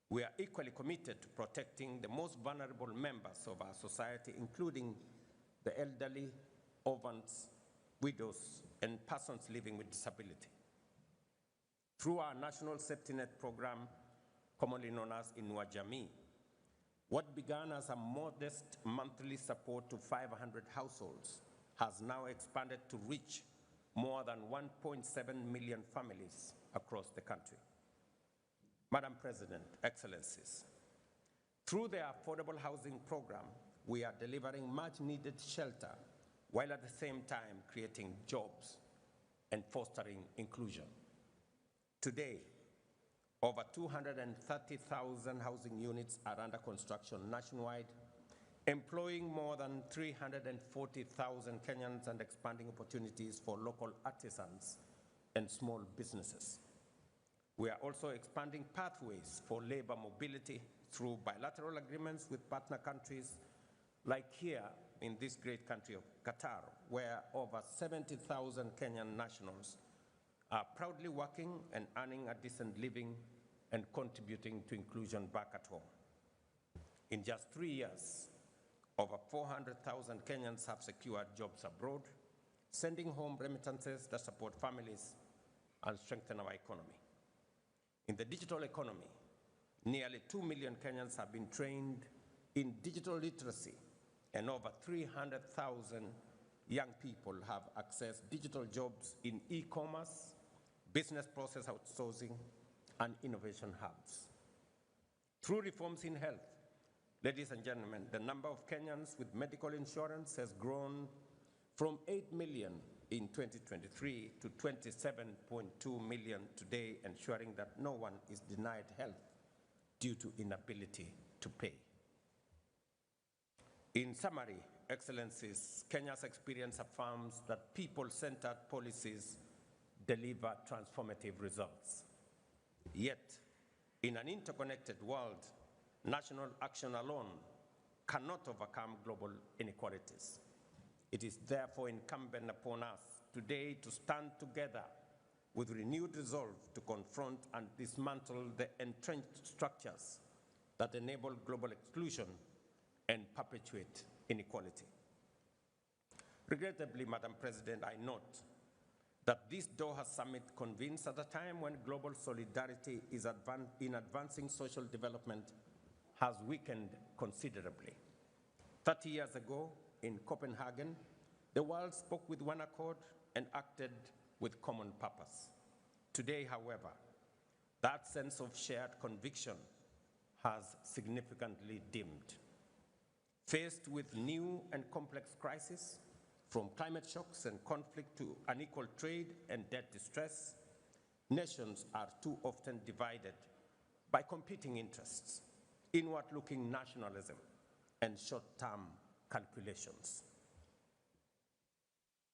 G: We are equally committed to protecting the most vulnerable members of our society, including the elderly, orphans, widows, and persons living with disability. Through our National Safety Net program, commonly known as Inua Jamii, what began as a modest monthly support to 500 households has now expanded to reach more than 1.7 million families across the country. Madam President, Excellencies, through the Affordable Housing Program, we are delivering much-needed shelter while at the same time creating jobs and fostering inclusion. Today, over 230,000 housing units are under construction nationwide, employing more than 340,000 Kenyans and expanding opportunities for local artisans and small businesses. We are also expanding pathways for labor mobility through bilateral agreements with partner countries, like here in this great country of Qatar, where over 70,000 Kenyan nationals are proudly working and earning a decent living and contributing to inclusion back at home. In just 3 years, over 400,000 Kenyans have secured jobs abroad, sending home remittances that support families and strengthen our economy. In the digital economy, nearly 2 million Kenyans have been trained in digital literacy, and over 300,000 young people have accessed digital jobs in e-commerce, business process outsourcing, and innovation hubs. Through reforms in health, Ladies and gentlemen, the number of Kenyans with medical insurance has grown from 8 million in 2023 to 27.2 million today, ensuring that no one is denied health due to inability to pay. In summary, Excellencies, Kenya's experience affirms that people-centered policies deliver transformative results. Yet, in an interconnected world, national action alone cannot overcome global inequalities. It is therefore incumbent upon us today to stand together with renewed resolve to confront and dismantle the entrenched structures that enable global exclusion and perpetuate inequality. Regrettably, Madam President, I note that this Doha summit convenes at a time when global solidarity is in advancing social development has weakened considerably. 30 years ago, in Copenhagen, the world spoke with one accord and acted with common purpose. Today, however, that sense of shared conviction has significantly dimmed. Faced with new and complex crises, from climate shocks and conflict to unequal trade and debt distress, nations are too often divided by competing interests, inward-looking nationalism, and short-term calculations.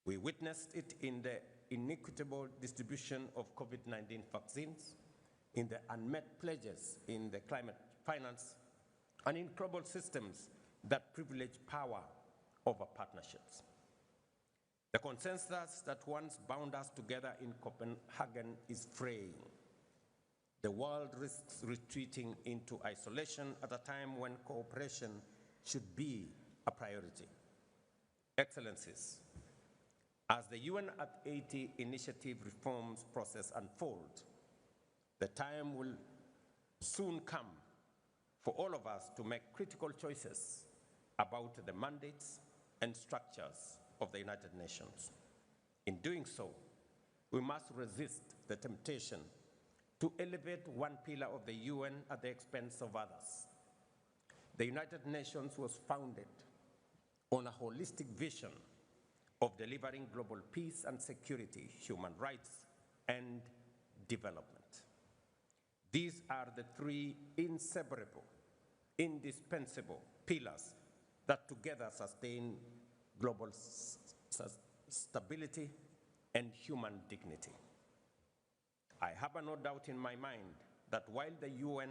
G: We witnessed it in the inequitable distribution of COVID-19 vaccines, in the unmet pledges in the climate finance, and in global systems that privilege power over partnerships. The consensus that once bound us together in Copenhagen is fraying. The world risks retreating into isolation at a time when cooperation should be a priority. Excellencies, as the UN at 80 initiative reforms process unfolds, the time will soon come for all of us to make critical choices about the mandates and structures of the United Nations. In doing so, we must resist the temptation to elevate one pillar of the UN at the expense of others. The United Nations was founded on a holistic vision of delivering global peace and security, human rights, and development. These are the three inseparable, indispensable pillars that together sustain global stability and human dignity. I have no doubt in my mind that while the UN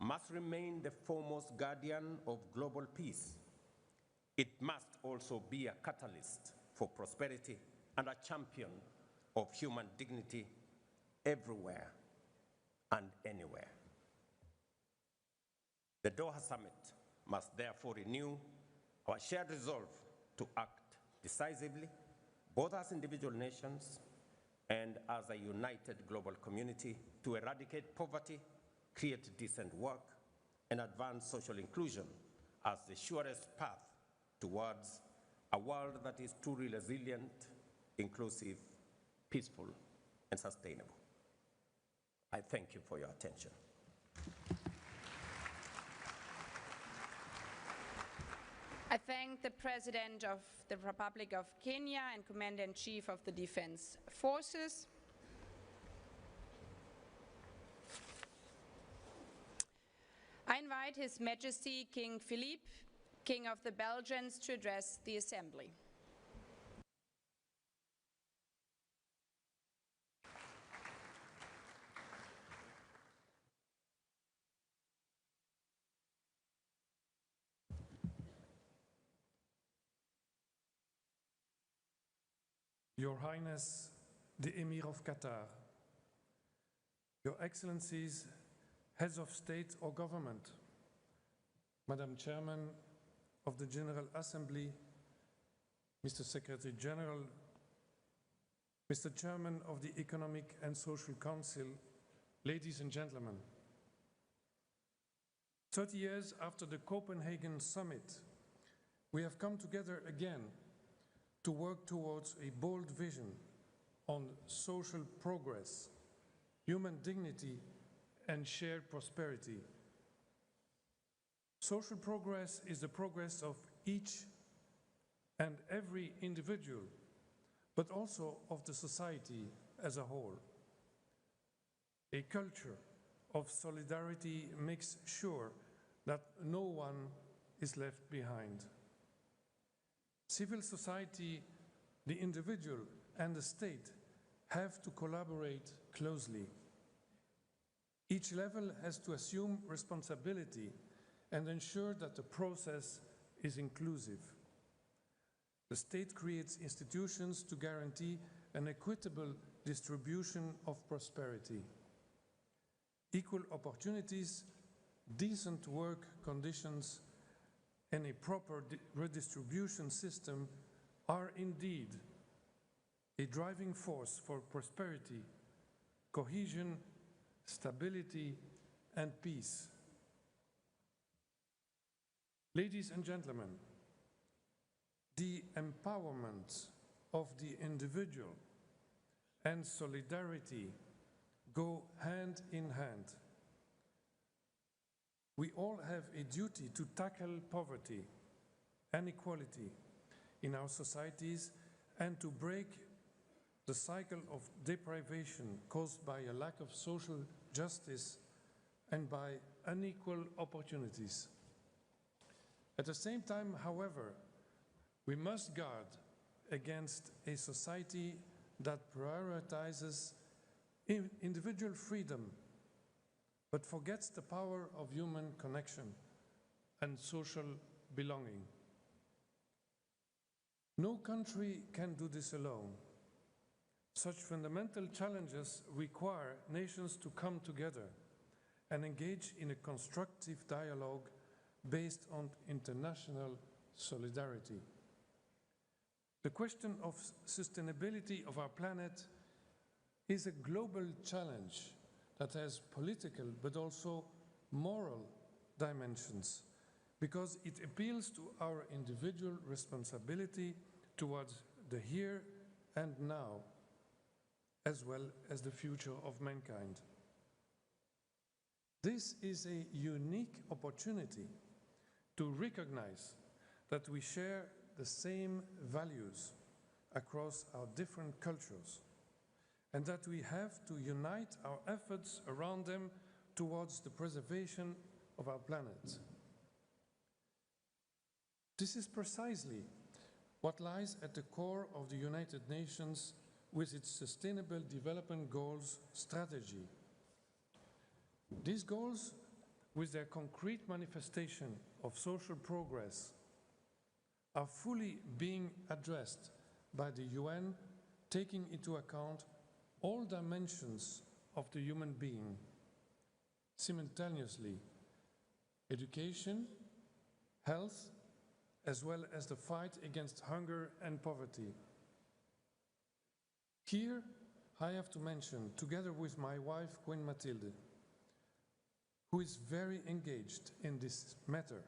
G: must remain the foremost guardian of global peace, it must also be a catalyst for prosperity and a champion of human dignity everywhere and anywhere. The Doha Summit must therefore renew our shared resolve to act decisively, both as individual nations and as a united global community, to eradicate poverty, create decent work, and advance social inclusion as the surest path towards a world that is truly resilient, inclusive, peaceful, and sustainable. I thank you for your attention.
A: I thank the President of the Republic of Kenya and Commander-in-Chief of the Defense Forces. I invite His Majesty King Philippe, King of the Belgians, to address the Assembly.
H: Your Highness, the Emir of Qatar, Your Excellencies, Heads of State or Government, Madam Chairman of the General Assembly, Mr. Secretary General, Mr. Chairman of the Economic and Social Council, ladies and gentlemen. 30 years after the Copenhagen Summit, we have come together again to work towards a bold vision on social progress, human dignity, and shared prosperity. Social progress is the progress of each and every individual, but also of the society as a whole. A culture of solidarity makes sure that no one is left behind. Civil society, the individual, and the state have to collaborate closely. Each level has to assume responsibility and ensure that the process is inclusive. The state creates institutions to guarantee an equitable distribution of prosperity. Equal opportunities, decent work conditions, and a proper redistribution system are indeed a driving force for prosperity, cohesion, stability, and peace. Ladies and gentlemen, the empowerment of the individual and solidarity go hand in hand. We all have a duty to tackle poverty and inequality in our societies and to break the cycle of deprivation caused by a lack of social justice and by unequal opportunities. At the same time, however, we must guard against a society that prioritizes individual freedom but forgets the power of human connection and social belonging. No country can do this alone. Such fundamental challenges require nations to come together and engage in a constructive dialogue based on international solidarity. The question of sustainability of our planet is a global challenge that has political but also moral dimensions because it appeals to our individual responsibility towards the here and now, as well as the future of mankind. This is a unique opportunity to recognize that we share the same values across our different cultures and that we have to unite our efforts around them towards the preservation of our planet. This is precisely what lies at the core of the United Nations with its Sustainable Development Goals strategy. These goals, with their concrete manifestation of social progress, are fully being addressed by the UN, taking into account all dimensions of the human being simultaneously: education, health, as well as the fight against hunger and poverty. Here, I have to mention, together with my wife, Queen Mathilde, who is very engaged in this matter,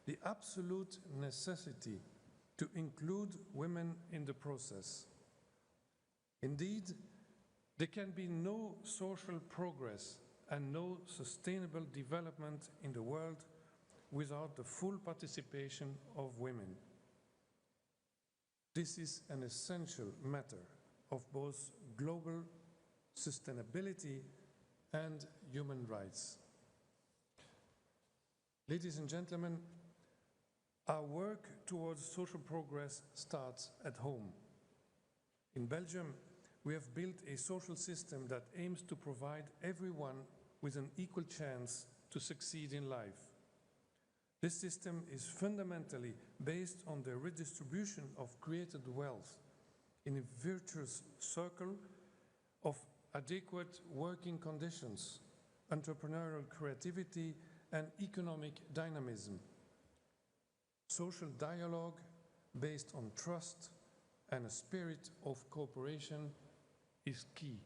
H: the absolute necessity to include women in the process. Indeed, there can be no social progress and no sustainable development in the world without the full participation of women. This is an essential matter of both global sustainability and human rights. Ladies and gentlemen, our work towards social progress starts at home. In Belgium, we have built a social system that aims to provide everyone with an equal chance to succeed in life. This system is fundamentally based on the redistribution of created wealth in a virtuous circle of adequate working conditions, entrepreneurial creativity, and economic dynamism. Social dialogue based on trust and a spirit of cooperation is key.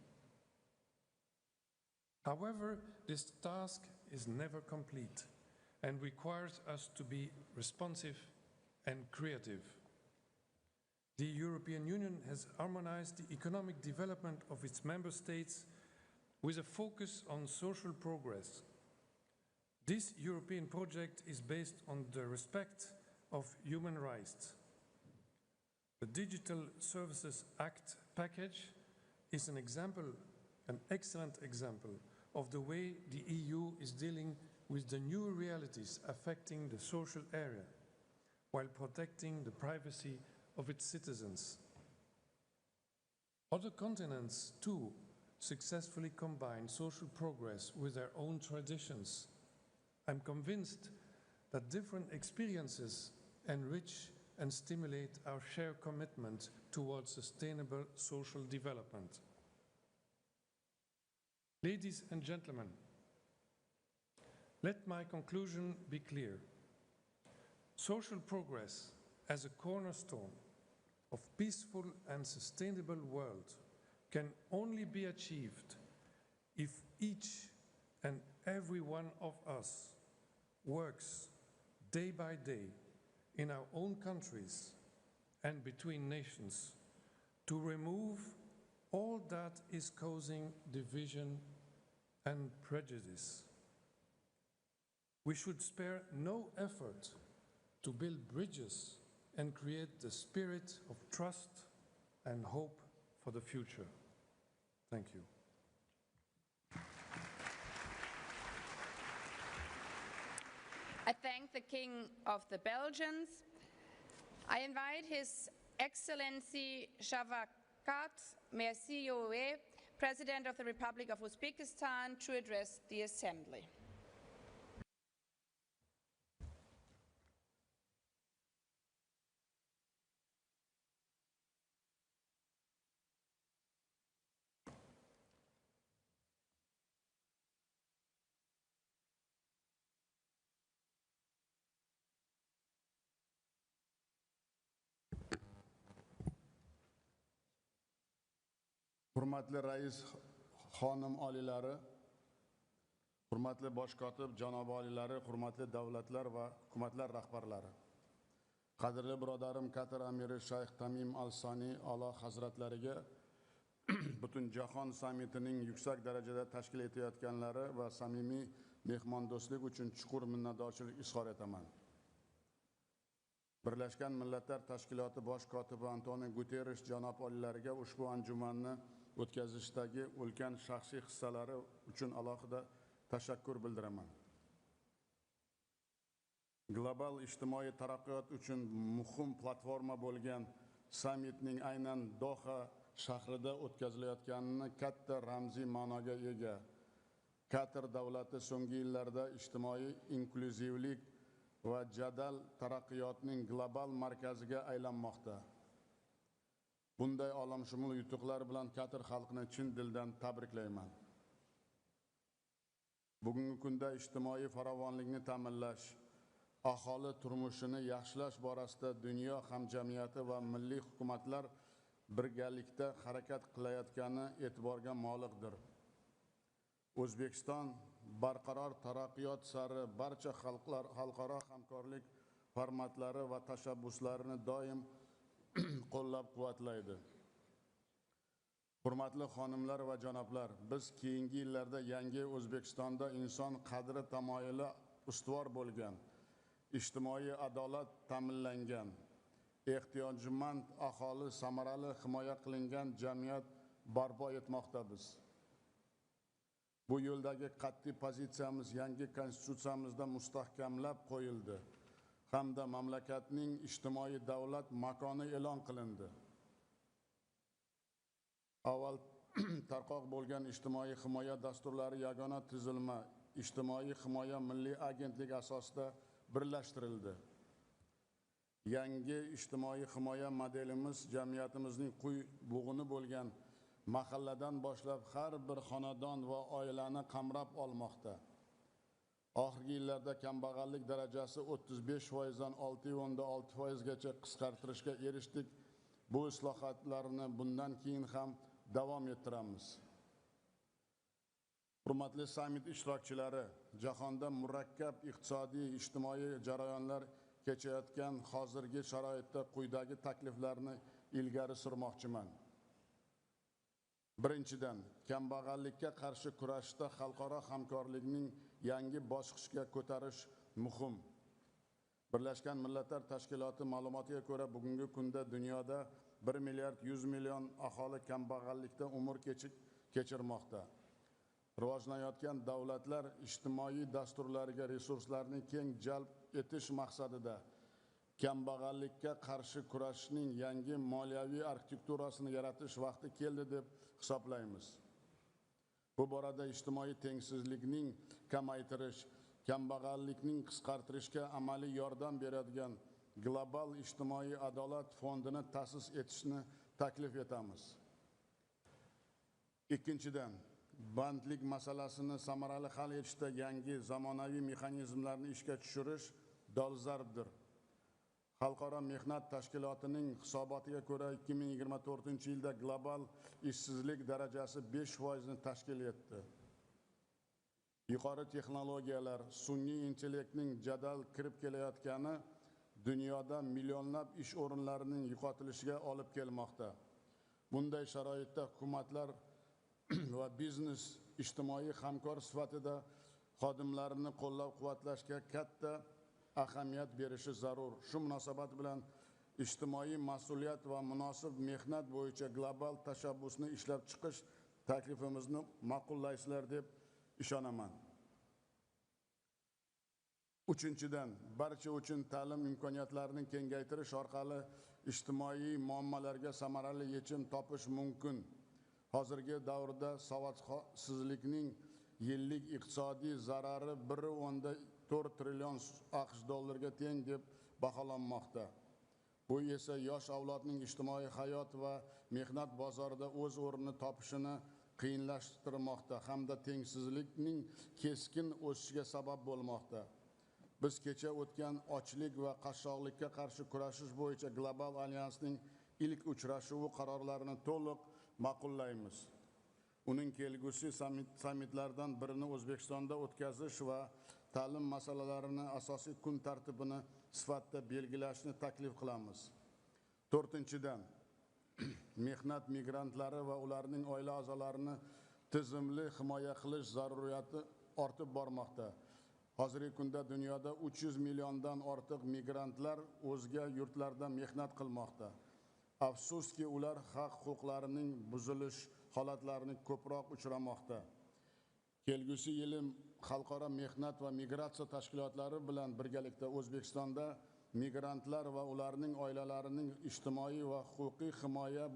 H: However, this task is never complete and requires us to be responsive and creative. The European Union has harmonized the economic development of its member states with a focus on social progress. This European project is based on the respect of human rights. The Digital Services Act package is an example, an excellent example of the way the EU is dealing with the new realities affecting the social area while protecting the privacy of its citizens. Other continents, too, successfully combine social progress with their own traditions. I'm convinced that different experiences enrich and stimulate our shared commitment towards sustainable social development. Ladies and gentlemen, let my conclusion be clear. Social progress as a cornerstone of peaceful and sustainable world can only be achieved if each and every one of us works day by day in our own countries and between nations to remove all that is causing division and prejudice. We should spare no effort to build bridges and create the spirit of trust and hope for the future. Thank you.
A: I thank the King of the Belgians. I invite His Excellency Shavkat Mirziyoyev, President of the Republic of Uzbekistan, to address the Assembly.
I: Hurmatli Rais xonim oliylari, hurmatli bosh kotib janob oliylari, hurmatli davlatlar va hukumatlar rahbarlari. Qadrli birodarim Qatar amiri Shayx Tamim al-Sani a'lo hazratlariga butun jahon sammitining yuksak darajada tashkil etayotganlari va samimiy mehmondo'stlik uchun chuqur minnatdorchilik izhor etaman. Birlashgan Millatlar Tashkiloti bosh kotibi Antonio Guterres janob oliylariga ushbu anjumanni o'tkazishdagi ulkan shaxsiy hissalari uchun alohida tashakkur bildiraman. Global ijtimoiy taraqqiyot uchun muhim platforma bo'lgan sammitning aynan Doha shahrida o'tkazilayotganini katta ramziy ma'noga ega. Qatar davlati so'nggi yillarda ijtimoiy inkluzivlik va jadal taraqqiyotning global markaziga aylanmoqda. Bunday olamshumul yutuqlar bilan Qatar xalqini chin dildan tabriklayman. Bugungi kunda ijtimoiy farovonlikni ta'minlash, aholi turmushini yaxshilash borasida dunyo hamjamiyati va milliy hukumatlar birgalikda harakat qilayotgani e'tiborga molikdir. O'zbekiston barqaror taraqqiyot sari barcha xalqaro hamkorlik formatlari va tashabbuslarini doim qo'llab-quvvatlaydi. Hurmatli xonimlar va janoblar, biz keyingi yillarda yangi O'zbekistonda inson qadri tamoyili ustuvor bo'lgan, ijtimoiy adolat ta'minlangan, ehtiyojmand aholi samarali himoya qilingan jamiyat barpo etmoqdamiz. Bu yo'ldagi qat'iy pozitsiyamiz yangi konstitutsiyamizda mustahkamlab qo'yildi hamda mamlakatning ijtimoiy davlat makoni e'lon qilindi. Avval tarqoq bo'lgan ijtimoiy himoya dasturlari yagona tuzilma ijtimoiy himoya milliy agentligi asosida birlashtirildi. Yangi ijtimoiy himoya modelimiz jamiyatimizning quy bug'uni bo'lgan mahalladan boshlab har bir xonadon va oilani qamrab olmoqda. Oxirgi yillarda kambag'allik darajasi 35% dan 6.6% gacha qisqartirishga erishdik. Bu islohotlarni bundan keyin ham davom ettiramiz. Hurmatli sammit ishtirokchilari, jahonda murakkab iqtisodiy, ijtimoiy jarayonlar kechayotgan hozirgi sharoitda quyidagi takliflarni ilgari surmoqchiman. Birinchidan, kambag'allikka qarshi kurashda xalqaro hamkorlikning yangi bosqichga ko'tarish muhim. Birlashgan Millatlar Tashkiloti ma'lumotiga ko'ra, bugungi kunda dunyoda 1 milliard 100 million aholi kambag'allikda umr kechirmoqda. Rivojlanayotgan davlatlar ijtimoiy dasturlarga resurslarni keng jalb etish maqsadida kambag'allikka qarshi kurashishning yangi moliyaviy arxitekturasini yaratish vaqti keldi deb hisoblaymiz. Bu borada ijtimoiy tengsizlikning kamaytirish, kambag'allikning qisqartirishga amaliy yordam beradigan global ijtimoiy adolat fondini ta'sis etishni taklif etamiz. Ikkinchidan, bandlik masalasini samarali hal etishda yangi zamonaviy mexanizmlarni ishga tushirish dolzarbdir. Xalqaro mehnat tashkilotining hisobotiga ko'ra 2024-yilda global ishsizlik darajasi 5% ni tashkil etdi. Yuqori texnologiyalar, sun'iy intellektning jadal kirib kelayotgani dunyoda millionlab ish o'rinlarining yo'qotilishiga olib kelmoqda. Bunday sharoitda hukumatlar va biznes ijtimoiy hamkor sifatida xodimlarini qo'llab-quvvatlashga katta ahamiyat berishi zarur. Shu munosabat bilan ijtimoiy mas'uliyat va munosib mehnat bo'yicha global tashabbusni ishlab chiqish taklifimizni ma'qullaysizlar deb ishonaman. Uchinchidan, barcha uchun ta'lim imkoniyatlarini kengaytirish orqali ijtimoiy muammolarga samarali yechim topish mumkin. Hozirgi davrda savodsizlikning yillik iqtisodiy zarari 1.4 trillion AQSh dollariga teng deb baholanmoqda. Bu esa yosh avlodning ijtimoiy hayot va mehnat bozorida o'z o'rnini topishini qiyinlashtirmoqda hamda tengsizlikning keskin o'sishiga sabab bo'lmoqda. Biz kecha o'tgan ochlik va qashshoqlikka qarshi kurashish bo'yicha global alyansning ilk uchrashuvi qarorlarini to'liq ma'qullaymiz. Uning kelgusi sammitlardan birini O'zbekistonda o'tkazish va ta'lim masalalarini asosiy kun tartibini sifatida belgilashni taklif qilamiz. To'rtinchidan, mehnat migrantlari va ularning oila a'zolarini tizimli himoya qilish zaruriyati ortib bormoqda. Hozirgi kunda dunyoda 300 milliondan ortiq migrantlar o'zga yurtlarda mehnat qilmoqda. Afsuski, ular haq-huquqlarining buzilish holatlarini ko'proq uchramoqda. Kelgusi yili xalqaro mehnat va migratsiya tashkilotlari bilan birgalikda O'zbekistonda migrantlar va ularning oilalarining ijtimoiy va huquqiy himoya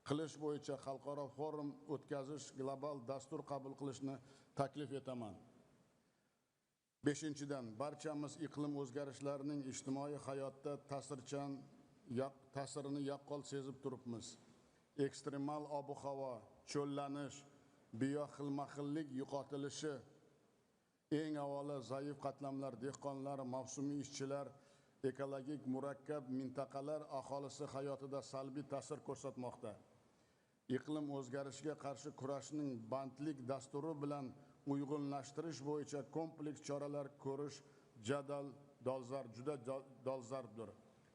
I: qilish bo'yicha xalqaro forum o'tkazish global dastur qabul qilishni taklif etaman. Beshinchidan, barchamiz iqlim o'zgarishlarining ijtimoiy hayotda ta'sirini yaqqol sezib turibmiz. Ekstremal ob-havo, cho'llanish, bioxilma-xillik yo'qotilishi, eng avvalo zaif qatlamlar, dehqonlar, mavsumiy ishchilar, ekologik murakkab mintaqalar aholisi hayotida salbiy ta'sir ko'rsatmoqda. Iqlim o'zgarishiga qarshi kurashning bandlik dasturi bilan uyg'unlashtirish bo'yicha kompleks choralar ko'rish juda dolzarbdir.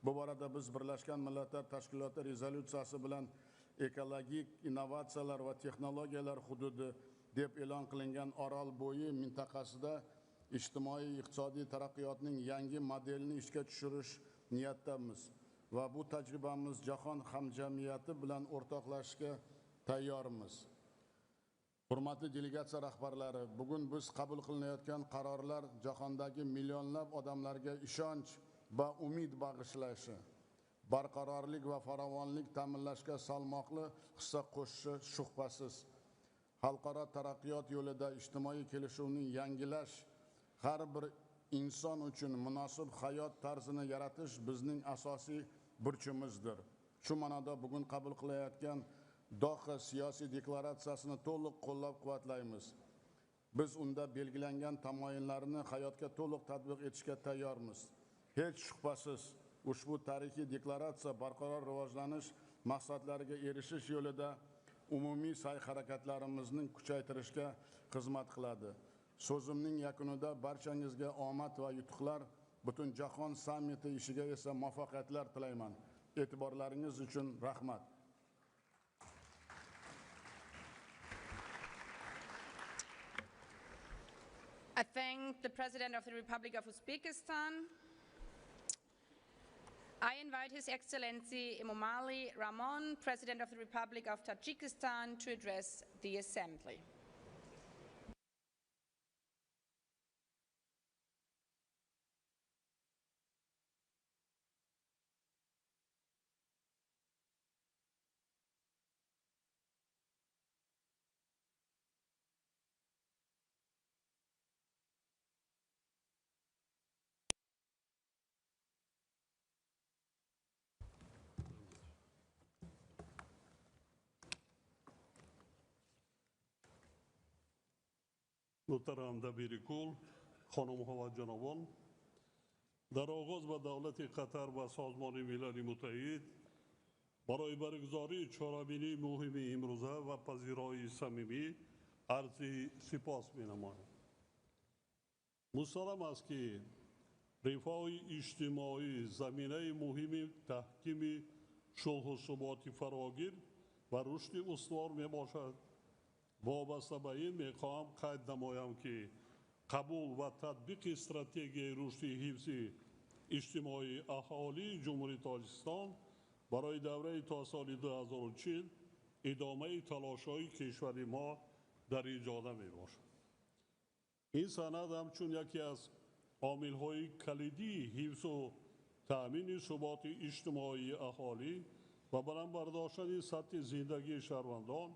I: Bu borada biz Birlashgan Millatlar Tashkiloti rezolyutsiyasi bilan ekologik innovatsiyalar va texnologiyalar hududi deb e'lon qilingan Orol bo'yi mintaqasida ijtimoiy-iqtisodiy taraqqiyotning yangi modelini ishga tushirish niyatdamiz va bu tajribamiz jahon hamjamiyati bilan o'rtoqlashishga tayyormiz. Hurmatli delegatsiya rahbarlari, bugun biz qabul qilinayotgan qarorlar jahondagi millionlab odamlarga ishonch va umid bag'ishlashi, barqarorlik va farovonlik ta'minlashga salmoqli hissa qo'shishi shubhasiz. Xalqaro taraqqiyot yo'lida ijtimoiy kelishuvni yangilash, har bir inson uchun munosib hayot tarzini yaratish bizning asosiy burchimizdir. Shu ma'noda bugun qabul qilayotgan Doha siyosiy deklaratsiyasini to'liq qo'llab-quvvatlaymiz. Biz unda belgilangan tamoyillarni hayotga to'liq tatbiq etishga tayyormiz. Hech shubhasiz, ushbu tarixiy deklaratsiya barqaror rivojlanish maqsadlariga erishish yo'lida umumiy sa'y-harakatlarimizni kuchaytirishga xizmat qiladi. So'zimning yakunida barchangizga omad va yutuqlar, butun jahon sammiti ishiga esa muvaffaqiyatlar tilayman. E'tiborlaringiz uchun rahmat.
A: I thank the President of the Republic of Uzbekistan. I invite His Excellency Emomali Rahmon, President of the Republic of Tajikistan, to address the Assembly.
J: محترم دبیر کل، خانم ها و جنابان، در آغاز به دولت قطر و سازمان ملل متحد برای برگزاری چهارمین مهم امروزه و پذیرایی صمیمی عرض سپاس می‌نمایم. مسلم است که رفاه اجتماعی زمینه مهم تحکیم صلح و ثبات فراگیر و رشد استوار میباشد. وابسته به این میخواهم قید نمایم که قبول و تطبیق استراتژی رشد حفظ اجتماعی اهالی جمهوری تاجیکستان برای دوره تا سال 2040 ادامه تلاش‌های کشور ما در این جاده میباشد. این سند همچون یکی از عامل‌های کلیدی حفظ و تأمین ثبات اجتماعی اهالی و بلند برداشتن سطح زندگی شهروندان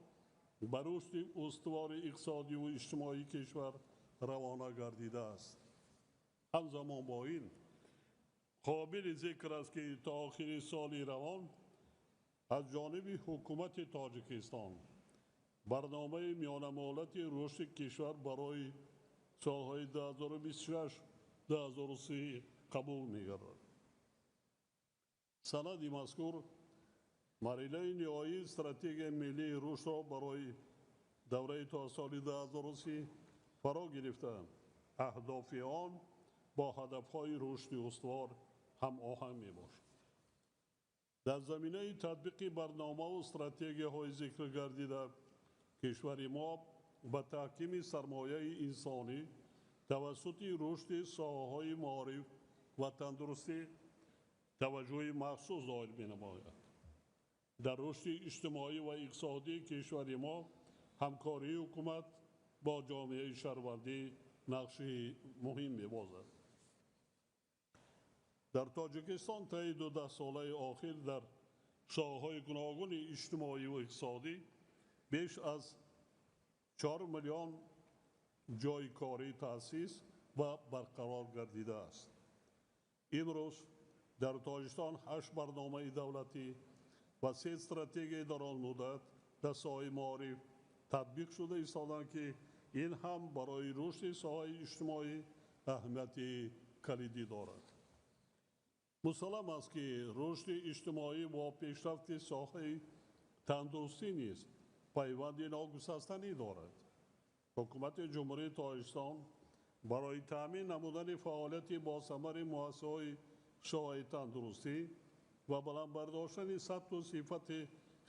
J: به رشد استوار اقتصادی و اجتماعی کشور روانه گردیده است. همزمان با این قابل ذکر است که تا آخر سال روان از جانب حکومت تاجیکستان برنامه میان مهلت رشد کشور برای سالهای 2026-2030 قبول می‌گردد. سند مذکور مرحله نهایی استراتژی ملی رشد را برای دوره تا سال 2030 فرا گرفته، اهداف آن با هدف‌های رشد استوار هم آهنگ می‌باشد. در زمینه تطبیق برنامه و استراتژی‌های ذکر گردیده کشور ما به تحکیم سرمایه انسانی توسط رشد ساحه‌های معارف و تندرستی توجه مخصوص دائر می‌نماید. در رشد اجتماعی و اقتصادی کشور ما همکاری حکومت با جامعه شهروندی نقش مهم می‌بازد. در تاجیکستان طی 12 ساله آخر در ساحه‌های گوناگون اجتماعی و اقتصادی بیش از 4 میلیون جای کاری تأسیس و برقرار گردیده است. امروز در تاجیکستان 8 برنامه دولتی و 3 استراتژی دران مدت در ساحه معارف تطبیق شده ایستادند که این هم برای رشد ساحه اجتماعی اهمیت کلیدی دارد. مسلم است که رشد اجتماعی با پیشرفت ساحه تندرستی نیز پیوند ناگسستنی دارد. حکومت جمهوری تاجیکستان برای تأمین نمودن فعالیت با ثمر مؤسسه‌های ساحه تندرستی و بلند برداشتن سطح و صفت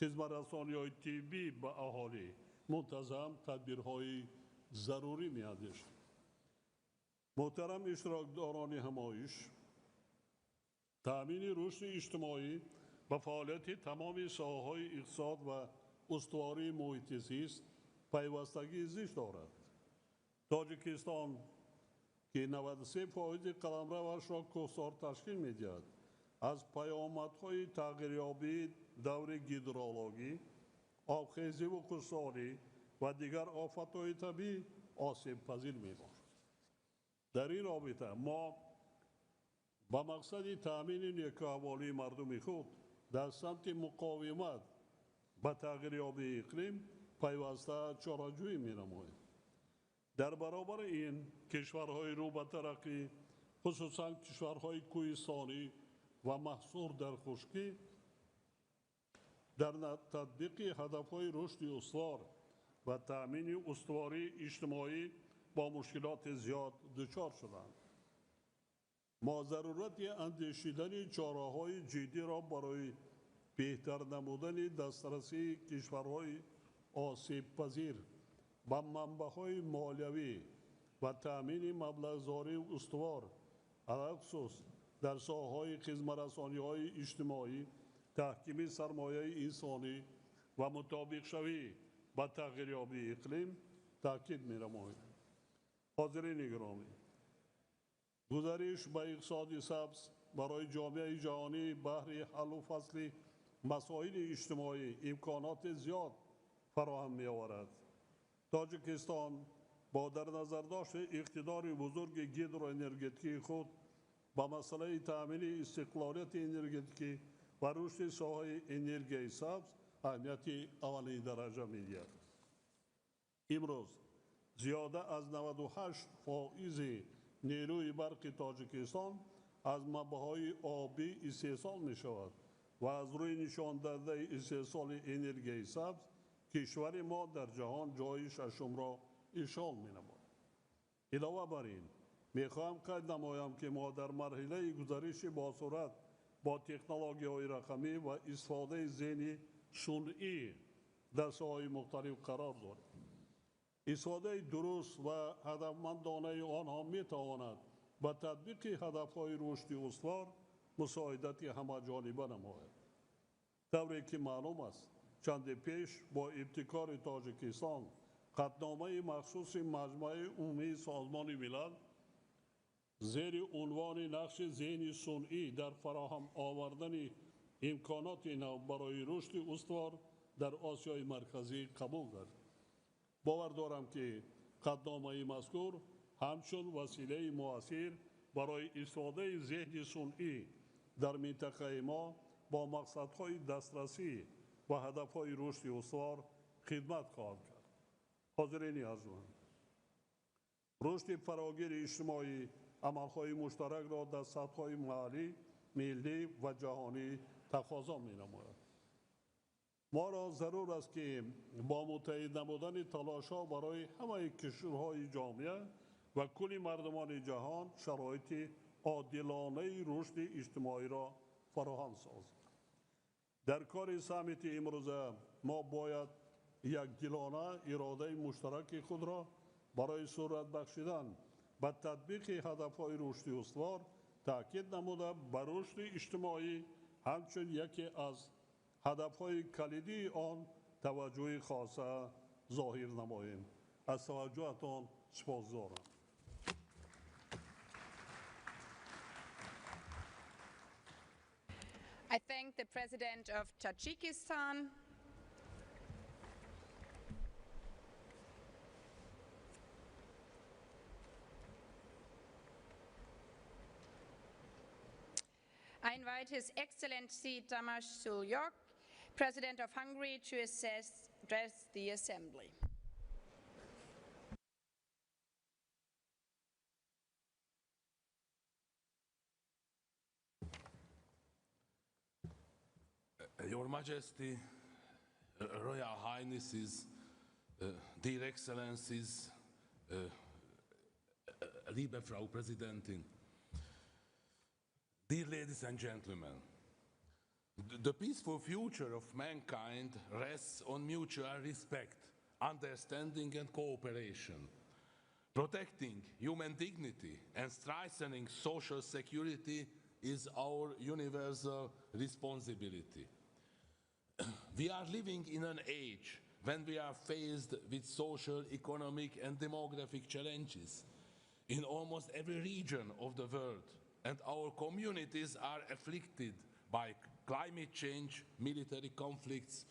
J: خدمت‌رسانی‌های طبی به اهالی منتظم تدبیرهای ضروری می‌اندیشد. محترم اشتراکداران همایش، تأمین رشد اجتماعی و فعالیت تمام ساحه‌های اقتصاد و استواری محیط زیست پیوستگی زیست دارد. تاجیکستان که 93% قلمروش را کوهسار تشکیل می‌دهد، از پیامدهای تغییریابی دور گیدرولوژی، آبخیزی و خشکسالی و دیگر آفت‌های طبیعی آسیب پذیر می‌باشد. در این رابطه ما با مقصد تأمین نیکوحوالی مردم خود در سمت مقاومت به تغییریابی اقلیم پیوسته چاره‌جویی می‌نماییم. در برابر این کشورهای رو به ترقی، خصوصاً کشورهای کوهستانی و محصور در خشکی، در تطبیق هدف‌های رشد استوار و تأمین استواری اجتماعی با مشکلات زیاد دچار شدند. ما ضرورت اندیشیدن چاره‌های جدی را برای بهتر نمودن دسترسی کشورهای آسیب پذیر به منبع‌های مالیوی و تأمین مبلغ‌زایی استوار علخصوص در ساحه‌های خدمت‌رسانی‌های اجتماعی تحکیم سرمایه انسانی و مطابق شوی با تغییریابی اقلیم تاکید می‌نماییم. حاضرین گرامی، گزارش به اقتصاد سبز برای جامعه جهانی بهره حل و فصل مسائل اجتماعی امکانات زیاد فراهم می‌آورد. تاجیکستان با در نظر داشت اقتدار بزرگ گیدروانرژتیکی خود با مسئله تأمین استقلالیت انرژتیکی و رشد ساحه انرژی سبز اهمیت اولین درجه می‌دهد. امروز زیاده از 98% نیروی برق تاجیکستان از منبع‌های آبی استحصال می‌شود و از روی نشان داده استحصال انرژی سبز کشور ما در جهان جای ششم را اشغال می‌نماید. علاوه بر این می‌خواهم قید نمایم که ما در مرحله گزارش با سرعت با تکنولوژی‌های رقمی و استفاده ذهن صنعی در ساحه‌های مختلف قرار داریم. استفاده درست و هدفمندانه آنها می‌تواند با تطبیق هدف‌های رشد استوار مساعدت همه‌جانبه نماید. طوری که معلوم است چند پیش با ابتکار تاجیکستان قطعنامه مخصوص مجمع عمومی سازمان ملل زیر عنوان نقش ذهن صنعی در فراهم آوردن امکانات نو برای رشد استوار در آسیای مرکزی قبول گردید. باور دارم که قطعنامه مذکور همچون وسیله مؤثر برای استفاده ذهن صنعی در منطقه ما با مقصدهای دسترسی و هدفهای رشد استوار خدمت خواهد کرد. حاضرین ارجمند، رشد فراگیر اجتماعی عملهای مشترک را در سطح‌های محلی، ملی و جهانی تقاضا می‌نماید. ما را ضرور است که با متحد نمودن تلاش‌ها برای همه کشورهای جامعه و کل مردمان جهان شرایط عادلانه رشد اجتماعی را فراهم سازیم. در کار سامیت امروزه ما باید یک گلانه اراده مشترک خود را برای صورت بخشیدن به تطبیق هدفهای رشد استوار تاکید نموده به رشد اجتماعی همچون یکی از هدفهای کلیدی آن توجه خاصه ظاهر نماییم. از توجهتان سپاسگزارم.
A: I thank the President of Tajikistan. I invite His Excellency Tamas Sulyok, President of Hungary, to address the Assembly.
K: Your Majesty, Royal Highnesses, dear Excellencies, liebe Frau Präsidentin, dear ladies and gentlemen, the peaceful future of mankind rests on mutual respect, understanding and cooperation. Protecting human dignity and strengthening social security is our universal responsibility. We are living in an age when we are faced with social, economic and demographic challenges in almost every region of the world, and our communities are afflicted by climate change, military conflicts,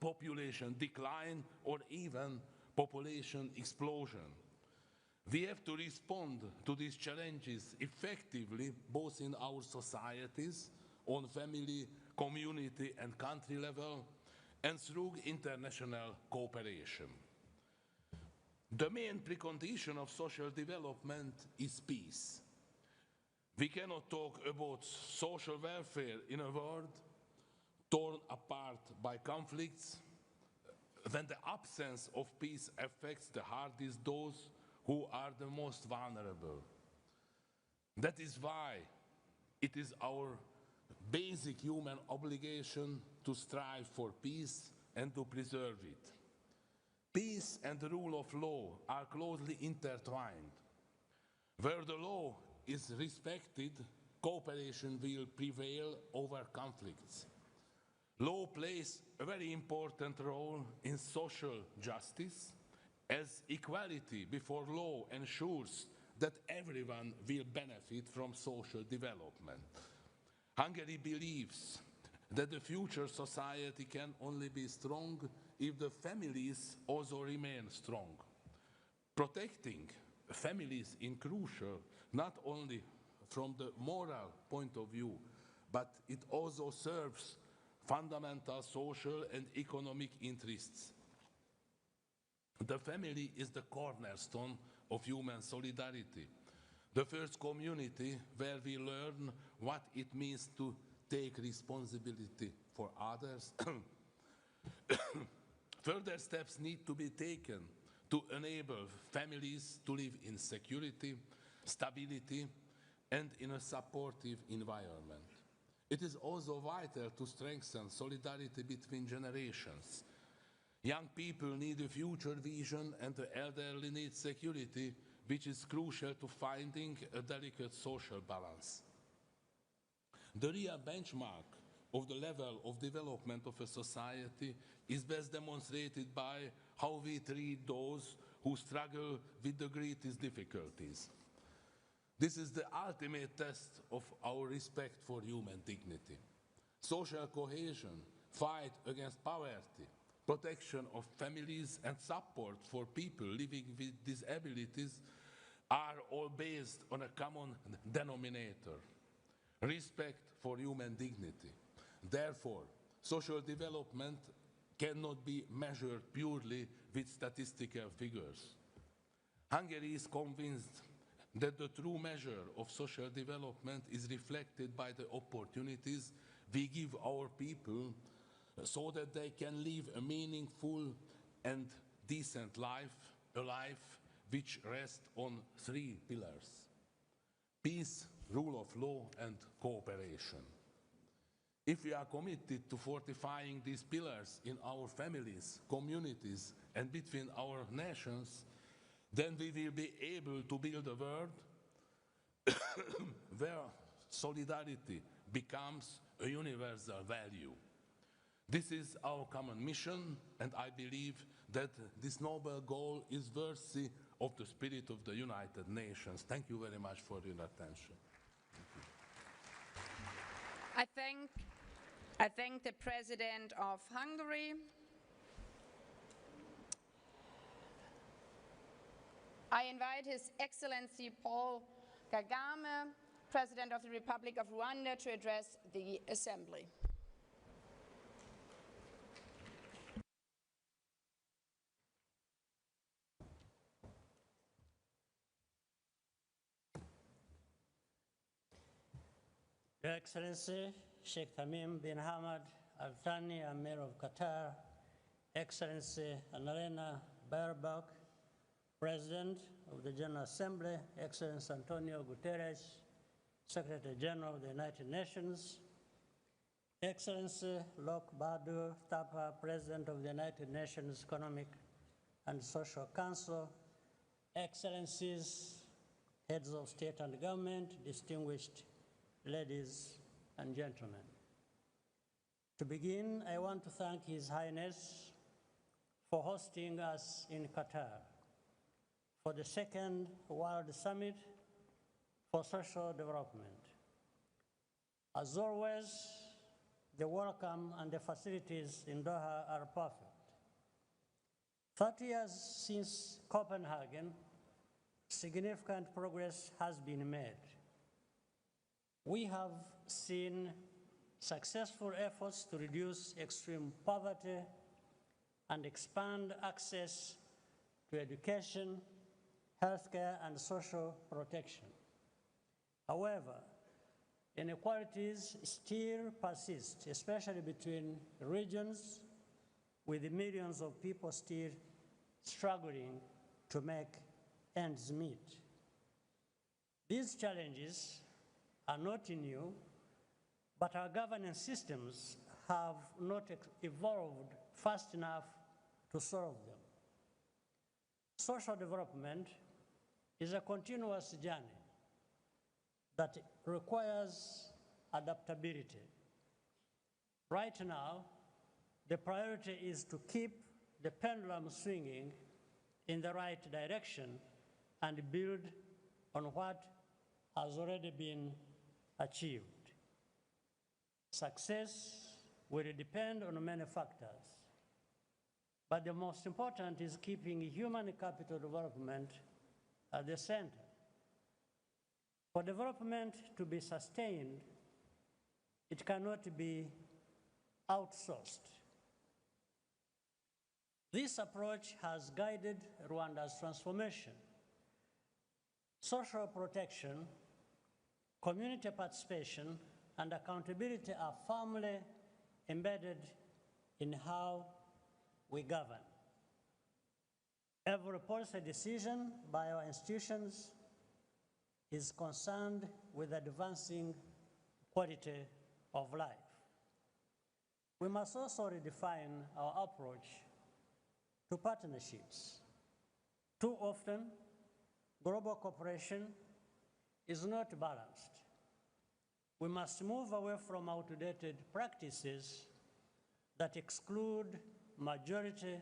K: population decline, or even population explosion. We have to respond to these challenges effectively, both in our societies, on family, community and country level, and through international cooperation. The main precondition of social development is peace. We cannot talk about social welfare in a world torn apart by conflicts when the absence of peace affects the hardest those who are the most vulnerable. That is why it is our basic human obligation to strive for peace and to preserve it. Peace and the rule of law are closely intertwined. Where the law is respected, cooperation will prevail over conflicts. Law plays a very important role in social justice, as equality before law ensures that everyone will benefit from social development. Hungary believes that the future society can only be strong if the families also remain strong. Protecting families is crucial, not only from the moral point of view, but it also serves fundamental social and economic interests. The family is the cornerstone of human solidarity, the first community where we learn what it means to take responsibility for others. Further steps need to be taken to enable families to live in security, stability, and in a supportive environment. It is also vital to strengthen solidarity between generations. Young people need a future vision and the elderly need security, which is crucial to finding a delicate social balance. The real benchmark of the level of development of a society is best demonstrated by how we treat those who struggle with the greatest difficulties. This is the ultimate test of our respect for human dignity. Social cohesion, fight against poverty, protection of families and support for people living with disabilities are all based on a common denominator: respect for human dignity. Therefore, social development cannot be measured purely with statistical figures. Hungary is convinced that the true measure of social development is reflected by the opportunities we give our people so that they can live a meaningful and decent life, a life which rests on three pillars: peace, rule of law, and cooperation. If we are committed to fortifying these pillars in our families, communities, and between our nations, then we will be able to build a world where solidarity becomes a universal value. This is our common mission, and I believe that this noble goal is worthy of the spirit of the United Nations. Thank you very much for your attention.
A: I thank the President of Hungary. I invite His Excellency Paul Kagame, President of the Republic of Rwanda, to address the Assembly.
L: Your Excellency, Sheikh Tamim bin Hamad Al Thani, Emir of Qatar, Excellency Annalena Baerbock, President of the General Assembly, Excellency Antonio Guterres, Secretary General of the United Nations, Excellency Lok Bahadur Thapa, President of the United Nations Economic and Social Council, Excellencies, Heads of State and Government, distinguished ladies and gentlemen. To begin, I want to thank His Highness for hosting us in Qatar for the second World Summit for Social Development. As always, the welcome and the facilities in Doha are perfect. 30 years since Copenhagen, significant progress has been made. We have seen successful efforts to reduce extreme poverty and expand access to education, healthcare, and social protection. However, inequalities still persist, especially between regions, with millions of people still struggling to make ends meet. These challenges are not new, but our governance systems have not evolved fast enough to solve them. Social development is a continuous journey that requires adaptability. Right now, the priority is to keep the pendulum swinging in the right direction and build on what has already been achieved. Success will depend on many factors, but the most important is keeping human capital development at the center. For development to be sustained, it cannot be outsourced. This approach has guided Rwanda's transformation. Social protection, community participation, and accountability are firmly embedded in how we govern. Every policy decision by our institutions is concerned with advancing quality of life. We must also redefine our approach to partnerships. Too often, global cooperation is not balanced. We must move away from outdated practices that exclude majority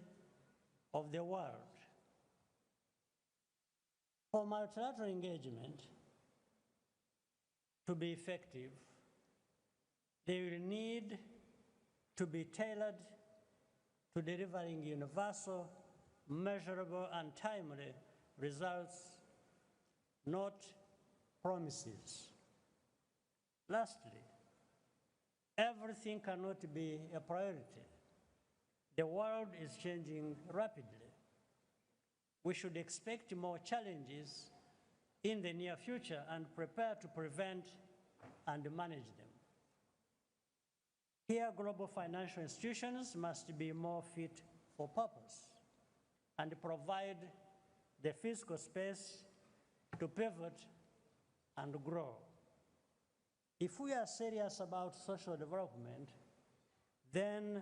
L: of the world. For multilateral engagement to be effective, they will need to be tailored to delivering universal, measurable, and timely results, not promises. Lastly, everything cannot be a priority. The world is changing rapidly. We should expect more challenges in the near future and prepare to prevent and manage them. Here, global financial institutions must be more fit for purpose and provide the fiscal space to pivot and grow. If we are serious about social development, then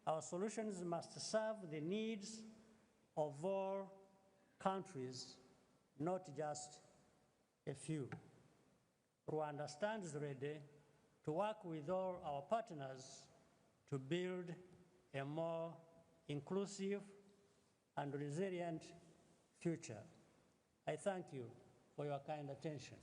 L: our solutions must serve the needs of all countries, not just a few. Rwanda stands ready to work with all our partners to build a more inclusive and resilient future. I thank you for your kind attention.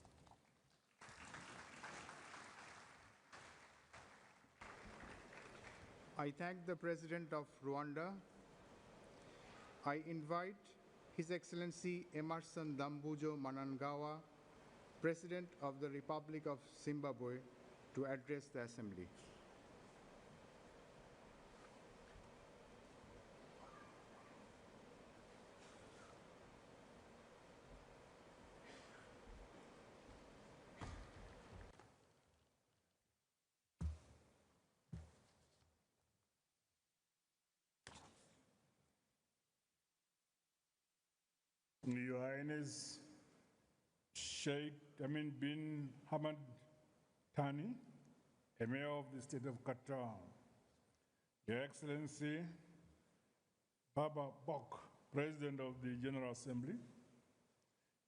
M: I thank the President of Rwanda. I invite His Excellency Emerson Dambujo Mnangagwa, President of the Republic of Zimbabwe, to address the Assembly.
J: Your Highness Sheikh Tamim bin Hamad Thani, Emir of the State of Qatar, Your Excellency Baba Bok, President of the General Assembly,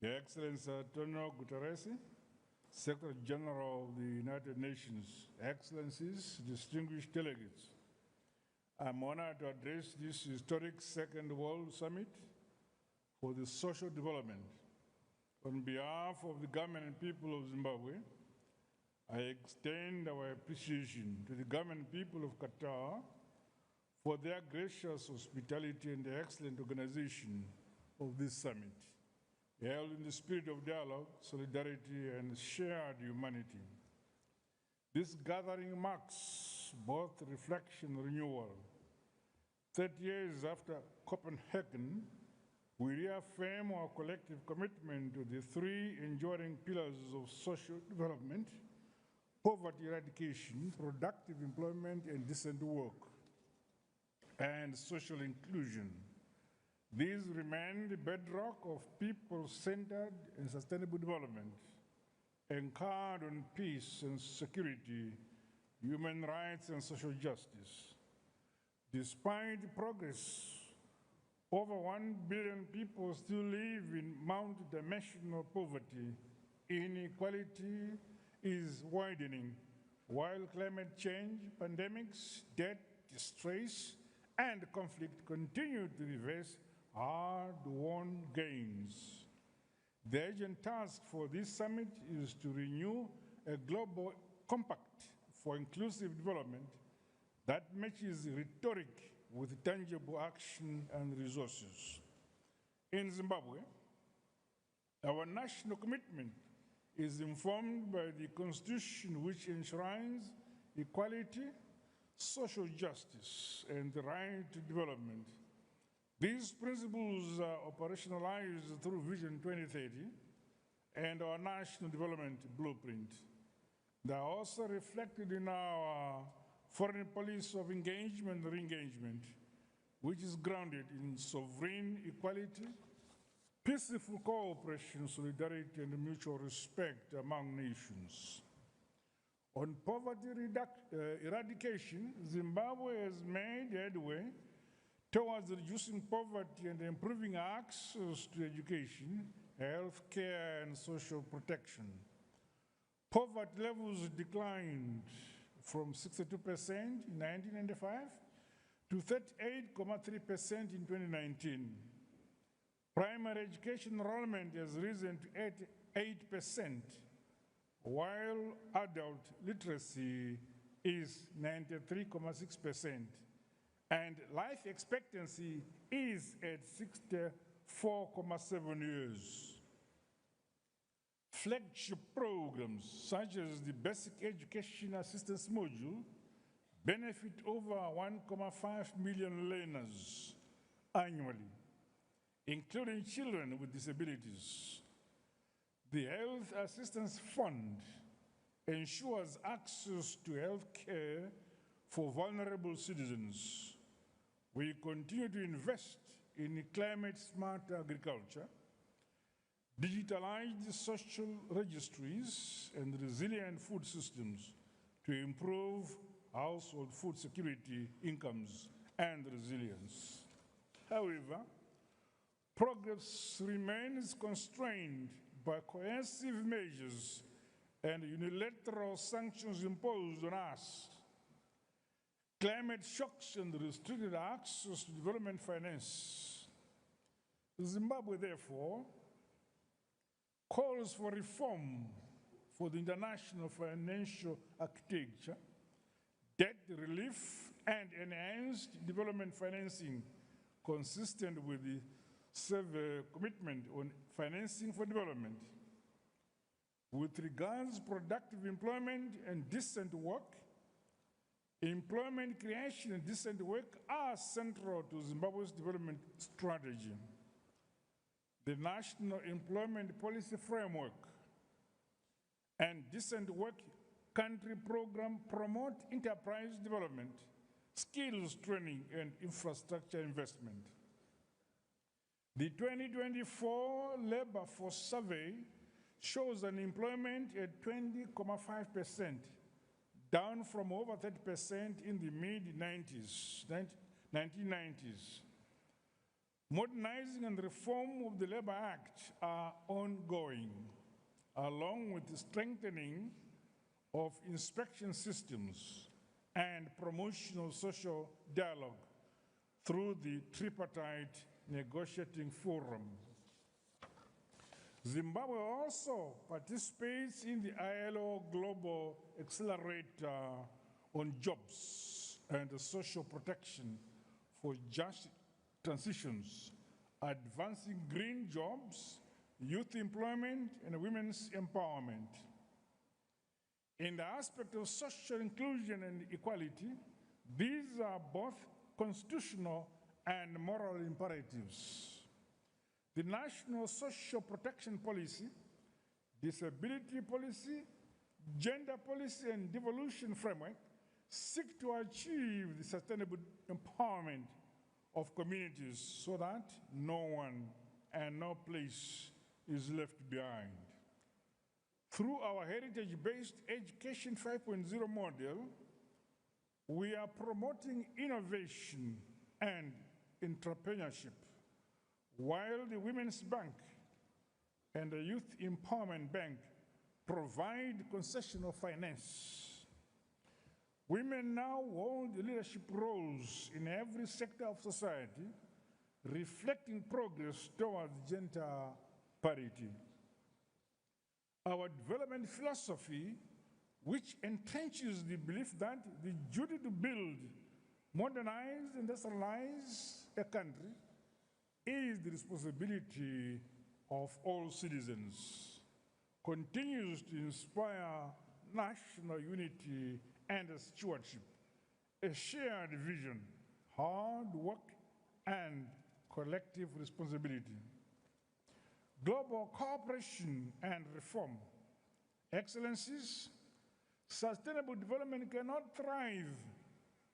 J: Your Excellency Antonio Guterres, Secretary General of the United Nations, Excellencies, distinguished delegates, I'm honored to address this historic Second World Summit for the social development. On behalf of the government and people of Zimbabwe, I extend our appreciation to the government and people of Qatar for their gracious hospitality and the excellent organization of this summit, held in the spirit of dialogue, solidarity, and shared humanity. This gathering marks both reflection and renewal. 30 years after Copenhagen, we reaffirm our collective commitment to the three enduring pillars of social development: poverty eradication, productive employment, and decent work, and social inclusion. These remain the bedrock of people-centered and sustainable development, anchored on peace and security, human rights, and social justice. Despite progress
N: Over 1 billion people still live in multidimensional poverty. Inequality is widening, while climate change, pandemics, debt, distress, and conflict continue to reverse hard-won gains. The urgent task for this summit is to renew a global compact for inclusive development that matches rhetoric with tangible action and resources. In Zimbabwe, our national commitment is informed by the Constitution, which enshrines equality, social justice, and the right to development. These principles are operationalized through Vision 2030 and our National Development Blueprint. They are also reflected in our foreign policy of engagement and re-engagement, which is grounded in sovereign equality, peaceful cooperation, solidarity, and mutual respect among nations. On poverty eradication, Zimbabwe has made headway towards reducing poverty and improving access to education, health care, and social protection. Poverty levels declined from 62% in 1995 to 38.3% in 2019. Primary education enrollment has risen to 8%, while adult literacy is 93.6%, and life expectancy is at 64.7 years. Flagship programs such as the Basic Education Assistance Module benefit over 1.5 million learners annually, including children with disabilities. The Health Assistance Fund ensures access to health care for vulnerable citizens. We continue to invest in climate-smart agriculture, digitalized social registries, and resilient food systems to improve household food security, incomes, and resilience. However, progress remains constrained by coercive measures and unilateral sanctions imposed on us. Climate shocks and restricted access to development finance. Zimbabwe, therefore, calls for reform for the international financial architecture, debt relief, and enhanced development financing consistent with the commitment on financing for development. With regards to productive employment and decent work, employment creation and decent work are central to Zimbabwe's development strategy. The National Employment Policy Framework and Decent Work Country Program promote enterprise development, skills training, and infrastructure investment. The 2024 Labor Force Survey shows unemployment at 20.5%, down from over 30% in the mid-1990s. Modernizing and reform of the Labor Act are ongoing, along with the strengthening of inspection systems and promotional social dialogue through the tripartite negotiating forum. Zimbabwe also participates in the ILO Global Accelerator on Jobs and Social Protection for Just Transitions, advancing green jobs, youth employment, and women's empowerment. In the aspect of social inclusion and equality, these are both constitutional and moral imperatives. The National Social Protection Policy, Disability Policy, Gender Policy, and Devolution Framework seek to achieve the sustainable empowerment of communities so that no one and no place is left behind. Through our heritage-based Education 5.0 model, we are promoting innovation and entrepreneurship, while the Women's Bank and the Youth Empowerment Bank provide concessional finance. Women now hold leadership roles in every sector of society, reflecting progress towards gender parity. Our development philosophy, which entrenches the belief that the duty to build, modernize, industrialize a country is the responsibility of all citizens, continues to inspire national unity and stewardship, a shared vision, hard work, and collective responsibility. Global cooperation and reform. Excellencies, sustainable development cannot thrive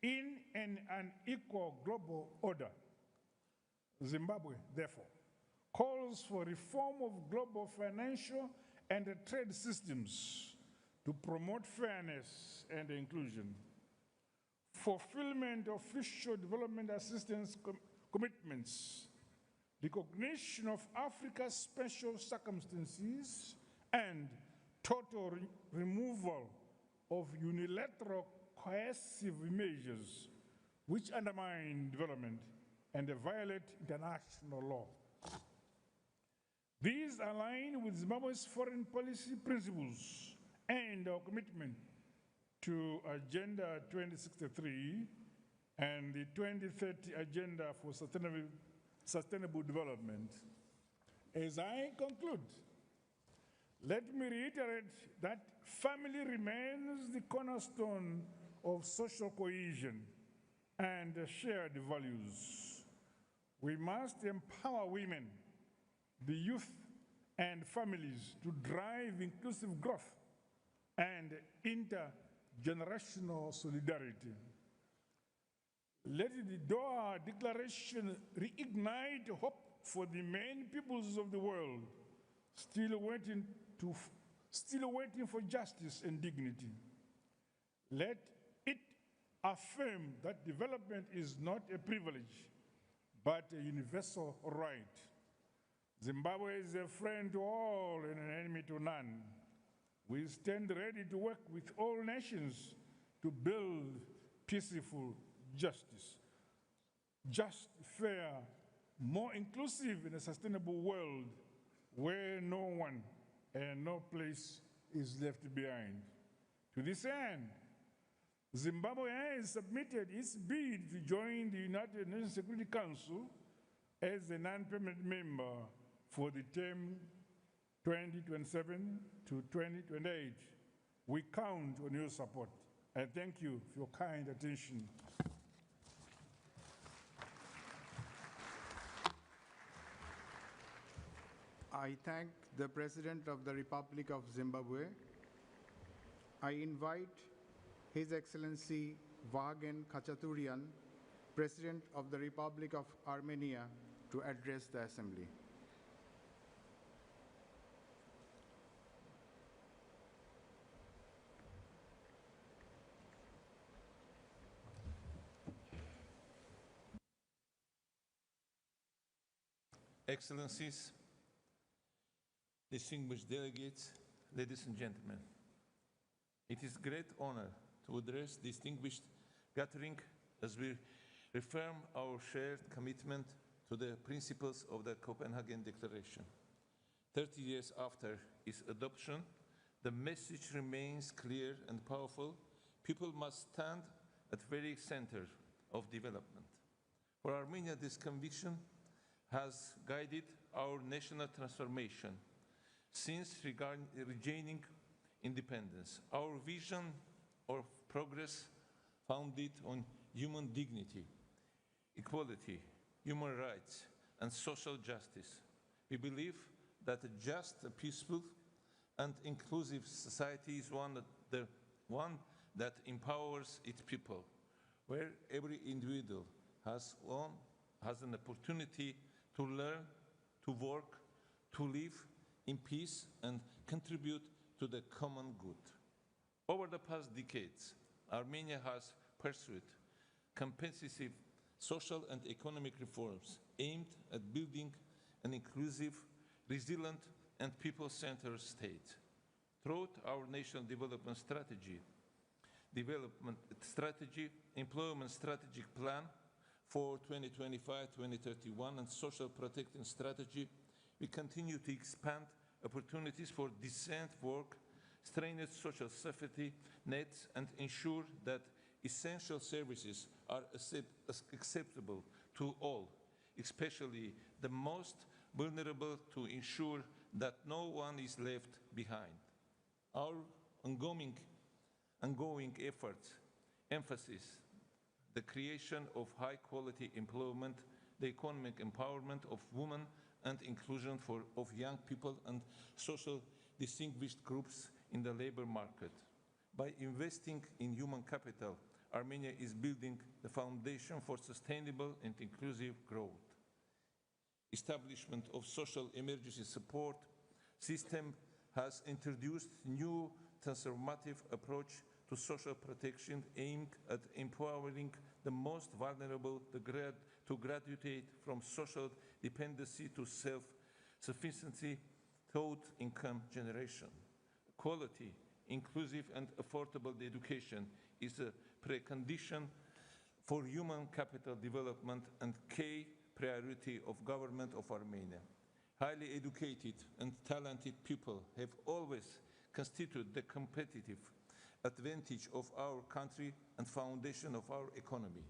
N: in an unequal global order. Zimbabwe, therefore, calls for reform of global financial and trade systems to promote fairness and inclusion, fulfillment of official development assistance commitments, recognition of Africa's special circumstances, and total removal of unilateral coercive measures which undermine development and violate international law. These align with Zimbabwe's foreign policy principles and our commitment to Agenda 2063 and the 2030 Agenda for Sustainable Development. As I conclude, let me reiterate that family remains the cornerstone of social cohesion and shared values. We must empower women, the youth, and families to drive inclusive growth and intergenerational solidarity. Let the Doha Declaration reignite hope for the main peoples of the world, still waiting for justice and dignity. Let it affirm that development is not a privilege, but a universal right. Zimbabwe is a friend to all and an enemy to none. We stand ready to work with all nations to build peaceful justice, just, fair, more inclusive and a sustainable world where no one and no place is left behind. To this end, Zimbabwe has submitted its bid to join the United Nations Security Council as a non-permanent member for the term 2027 to 2028. We count on your support. I thank you for your kind attention.
M: I thank the President of the Republic of Zimbabwe. I invite His Excellency Vagen Khachaturian, President of the Republic of Armenia, to address the Assembly.
K: Excellencies, distinguished delegates, ladies and gentlemen, it is a great honor to address this distinguished gathering as we reaffirm our shared commitment to the principles of the Copenhagen Declaration. 30 years after its adoption, the message remains clear and powerful. People must stand at the very center of development. For Armenia, this conviction has guided our national transformation since regaining independence. Our vision of progress founded on human dignity, equality, human rights, and social justice. We believe that a just, peaceful, and inclusive society is one that empowers its people, where every individual has an opportunity to learn, to work, to live in peace and contribute to the common good. Over the past decades, Armenia has pursued comprehensive social and economic reforms aimed at building
O: an inclusive, resilient, and people-centered state. Throughout our national development strategy, employment strategic plan for 2025-2031, and social protection strategy, we continue to expand opportunities for decent work, strengthen social safety nets, and ensure that essential services are acceptable to all, especially the most vulnerable, to ensure that no one is left behind. Our ongoing efforts emphasize the creation of high-quality employment, the economic empowerment of women, and inclusion of young people and social distinguished groups in the labor market. By investing in human capital, Armenia is building the foundation for sustainable and inclusive growth. Establishment of social emergency support system has introduced new transformative approach to social protection aimed at empowering the most vulnerable to graduate from social dependency to self-sufficiency through income generation. Quality, inclusive, and affordable education is a precondition for human capital development and key priority of government of Armenia. Highly educated and talented people have always constituted the competitive advantage of our country and foundation of our economy.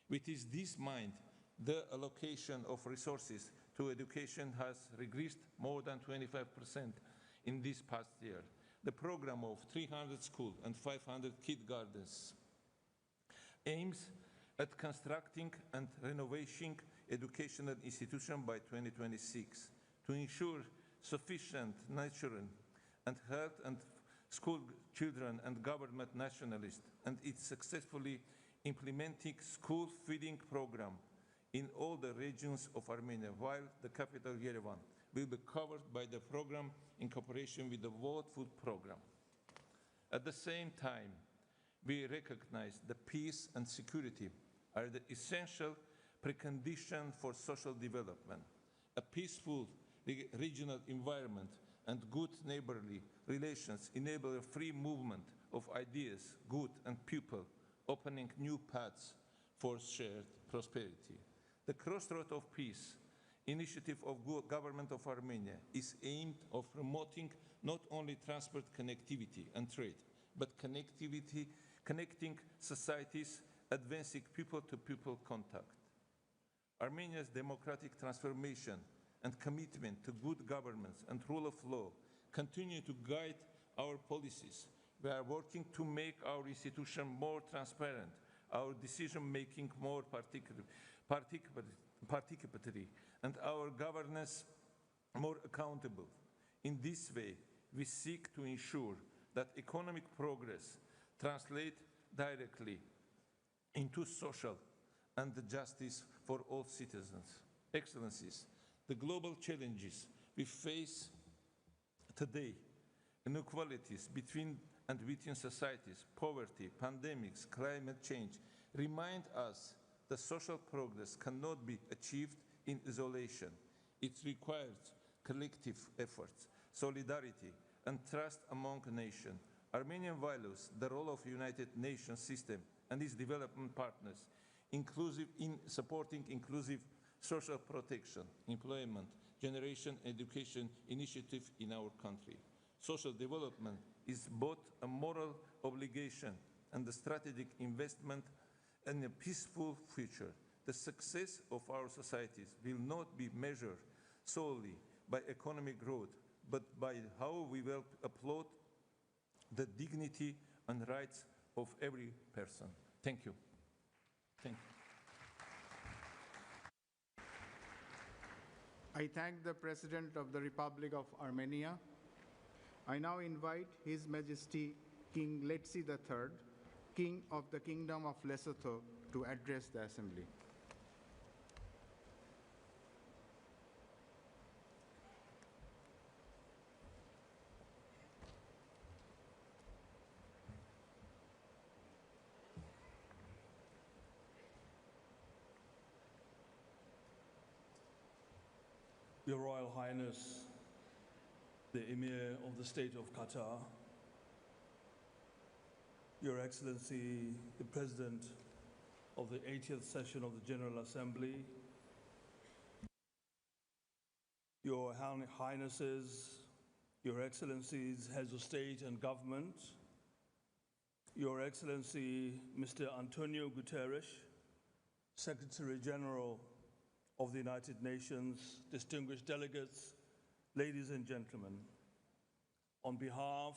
O: With this mind, the allocation of resources to education has regressed more than 25% in this past year. The program of 300 schools and 500 kindergartens aims at constructing and renovating educational institutions by 2026 to ensure sufficient nurturing and health and school children and government nationalists, and it's successfully implementing school feeding program in all the regions of Armenia, while the capital Yerevan will be covered by the program in cooperation with the World Food Program. At the same time, we recognize that peace and security are the essential precondition for social development. A peaceful regional environment and good neighborly relations enable a free movement of ideas, goods, and people, opening new paths for shared prosperity. The Crossroad of Peace initiative of government of Armenia is aimed at promoting not only transport connectivity and trade, but connecting societies, advancing people-to-people contact. Armenia's democratic transformation and commitment to good governance and rule of law continue to guide our policies. We are working to make our institution more transparent, our decision-making more participatory, and our governance more accountable. In this way, we seek to ensure that economic progress translates directly into social and justice for all citizens. Excellencies, the global challenges we face today, inequalities between and within societies, poverty, pandemics, climate change, remind us that social progress cannot be achieved in isolation. It requires collective efforts, solidarity, and trust among nations. Armenia values the role of the United Nations system and its development partners, in supporting inclusive social protection, employment, generation, education initiative in our country. Social development is both a moral obligation and a strategic investment in a peaceful future. The success of our societies will not be measured solely by economic growth, but by how we will uphold the dignity and rights of every person. Thank you. Thank you.
M: I thank the President of the Republic of Armenia. I now invite His Majesty King Letsi III, King of the Kingdom of Lesotho, to address the Assembly.
P: Your Royal Highness, the Emir of the State of Qatar, Your Excellency, the President of the 80th session of the General Assembly, Your Highnesses, Your Excellencies, Heads of State and Government, Your Excellency, Mr. Antonio Guterres, Secretary General of the United Nations, distinguished delegates, ladies and gentlemen, on behalf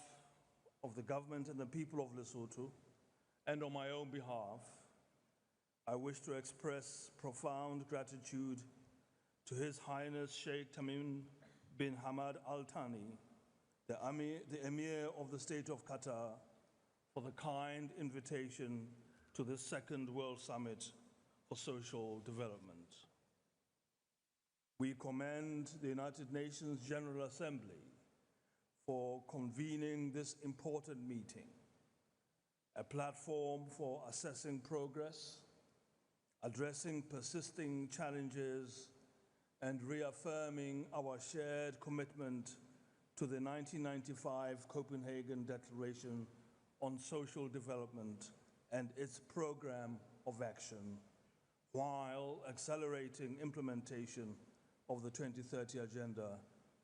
P: of the government and the people of Lesotho, and on my own behalf, I wish to express profound gratitude to His Highness Sheikh Tamim bin Hamad Al Thani, the Emir of the State of Qatar, for the kind invitation to this second World Summit for Social Development. We commend the United Nations General Assembly for convening this important meeting, a platform for assessing progress, addressing persisting challenges, and reaffirming our shared commitment to the 1995 Copenhagen Declaration on Social Development and its program of action, while accelerating implementation of the 2030 Agenda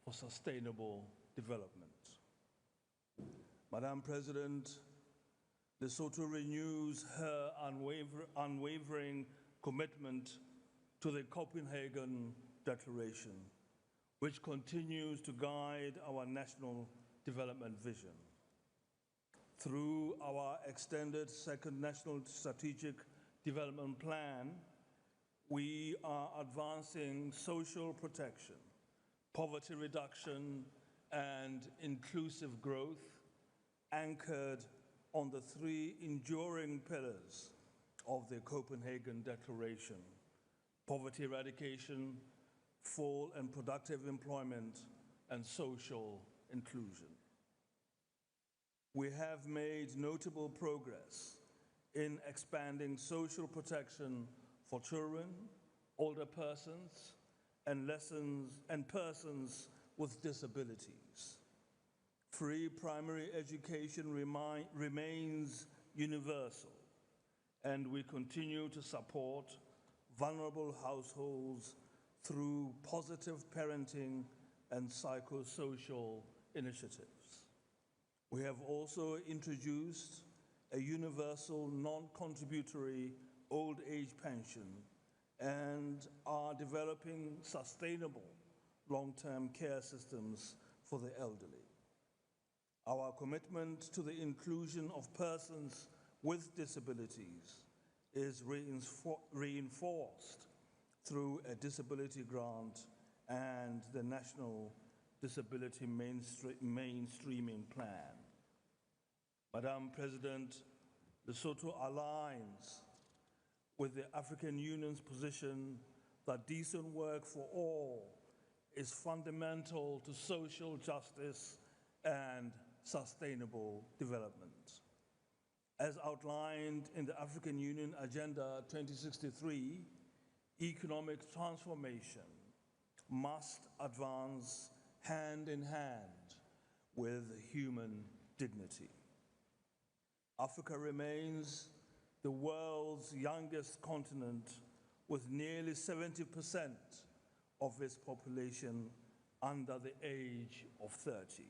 P: for Sustainable Development. Madam President, Lesotho renews her unwavering commitment to the Copenhagen Declaration, which continues to guide our national development vision. Through our extended second National Strategic Development Plan, we are advancing social protection, poverty reduction, and inclusive growth, anchored on the three enduring pillars of the Copenhagen Declaration: poverty eradication, full and productive employment, and social inclusion. We have made notable progress in expanding social protection for children, older persons, and persons with disabilities. Free primary education remains universal, and we continue to support vulnerable households through positive parenting and psychosocial initiatives. We have also introduced a universal non-contributory old age pension and are developing sustainable long-term care systems for the elderly. Our commitment to the inclusion of persons with disabilities is reinforced through a disability grant and the National Disability Mainstreaming Plan. Madam President, Lesotho aligns with the African Union's position that decent work for all is fundamental to social justice and sustainable development. As outlined in the African Union Agenda 2063, economic transformation must advance hand in hand with human dignity. Africa remains the world's youngest continent, with nearly 70% of its population under the age of 30.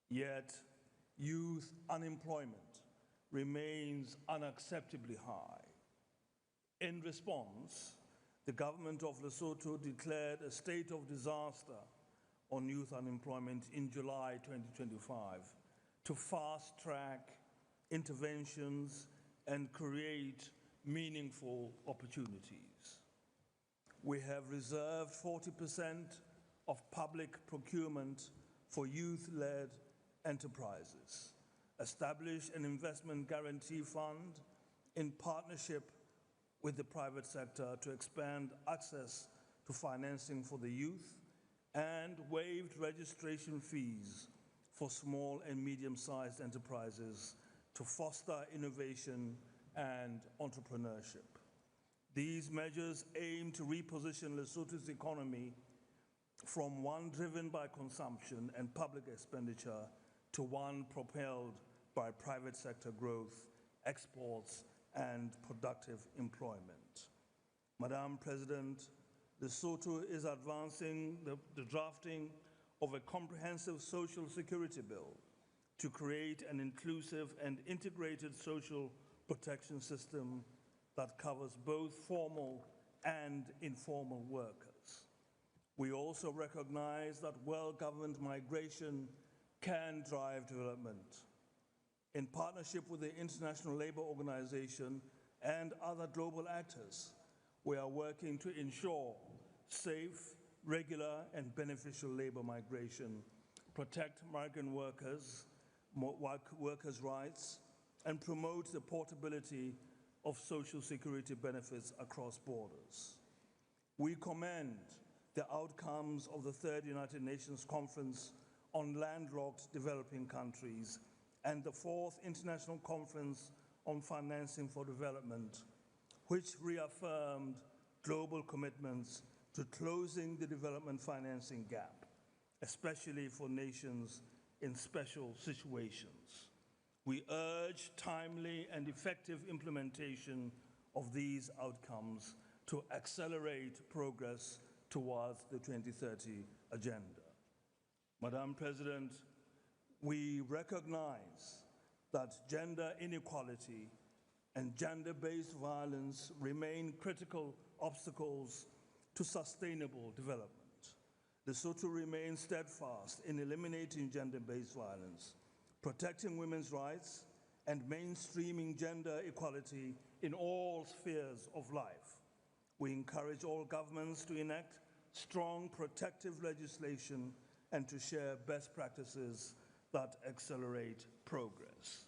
P: Yet, youth unemployment remains unacceptably high. In response, the government of Lesotho declared a state of disaster on youth unemployment in July 2025 to fast-track interventions and create meaningful opportunities. We have reserved 40% of public procurement for youth-led enterprises, established an investment guarantee fund in partnership with the private sector to expand access to financing for the youth, and waived registration fees for small and medium-sized enterprises to foster innovation and entrepreneurship. These measures aim to reposition Lesotho's economy from one driven by consumption and public expenditure to one propelled by private sector growth, exports, and productive employment. Madam President, Lesotho is advancing the drafting of a comprehensive social security bill to create an inclusive and integrated social protection system that covers both formal and informal workers. We also recognize that well-governed migration can drive development. In partnership with the International Labour Organization and other global actors, we are working to ensure safe, regular, and beneficial labor migration, protect migrant workers' rights, and promote the portability of social security benefits across borders. We commend the outcomes of the Third United Nations Conference on Landlocked Developing Countries and the Fourth International Conference on Financing for Development, which reaffirmed global commitments to closing the development financing gap, especially for nations in special situations. We urge timely and effective implementation of these outcomes to accelerate progress towards the 2030 agenda. Madam President, we recognize that gender inequality and gender-based violence remain critical obstacles to sustainable development. Lesotho remains steadfast in eliminating gender-based violence, protecting women's rights, and mainstreaming gender equality in all spheres of life. We encourage all governments to enact strong protective legislation and to share best practices that accelerate progress.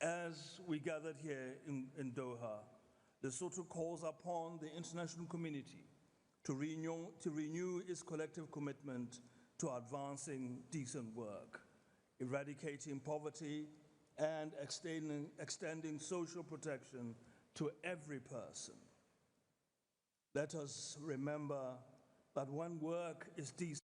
P: As we gathered here in Doha, Lesotho calls upon the international community to renew its collective commitment to advancing decent work, eradicating poverty, and extending social protection to every person. Let us remember that when work is decent,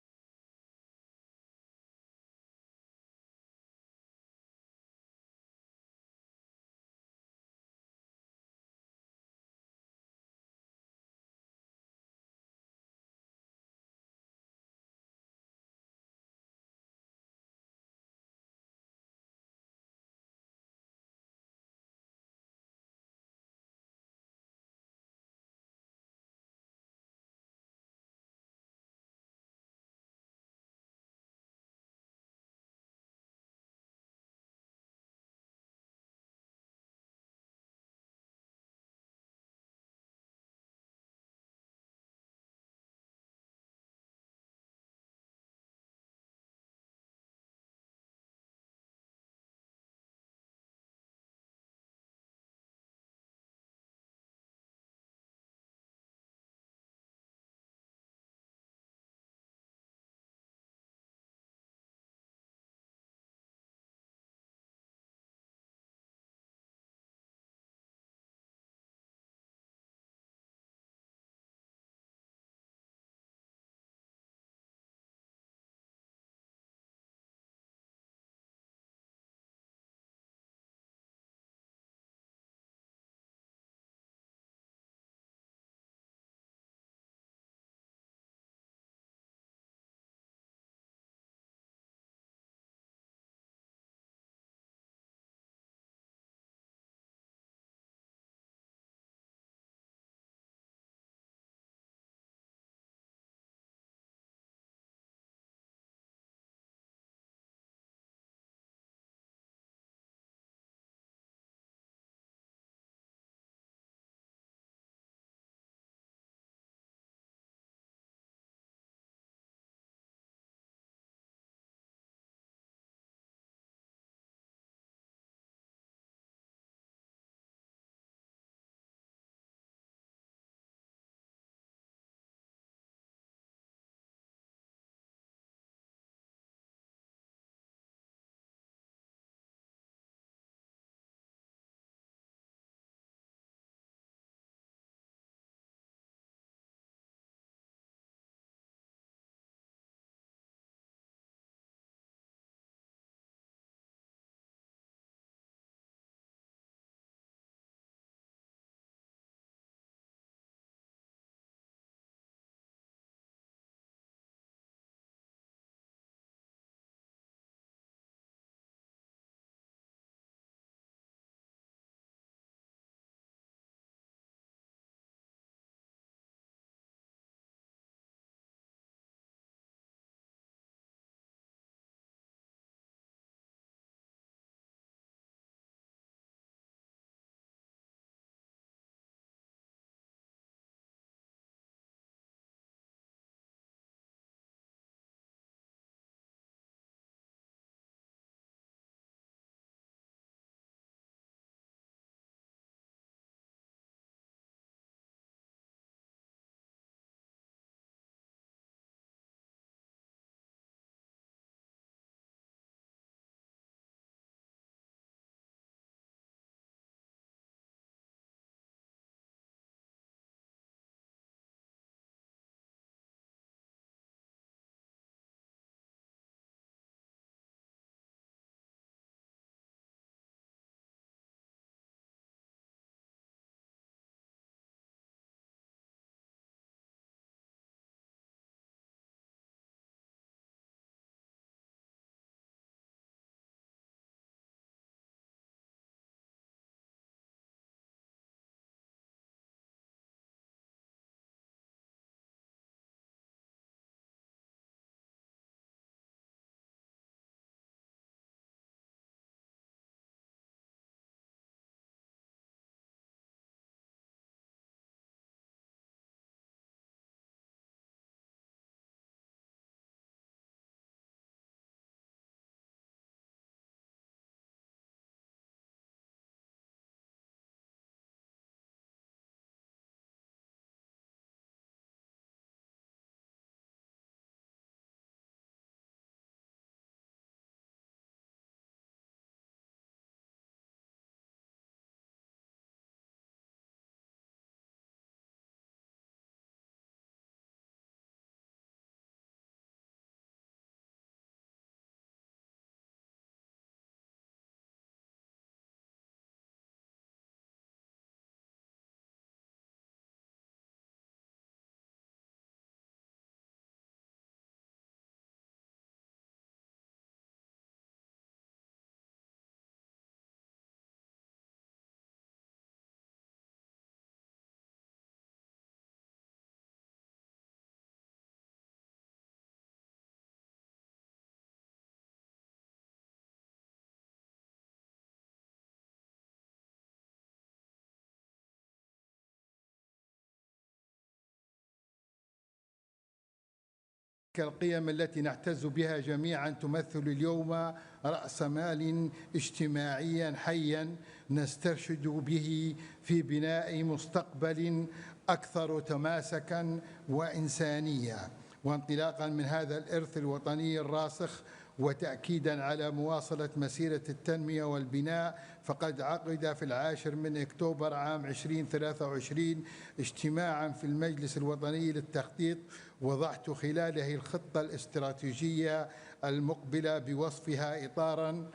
Q: القيم التي نعتز بها جميعا تمثل اليوم رأس مال اجتماعيا حيا نسترشد به في بناء مستقبل أكثر تماسكا وإنسانية. وانطلاقا من هذا الإرث الوطني الراسخ وتأكيدا على مواصلة مسيرة التنمية والبناء، فقد عقد في 10 من أكتوبر عام 2023 اجتماعا في المجلس الوطني للتخطيط، وضعت خلاله الخطة الاستراتيجية المقبلة بوصفها إطارا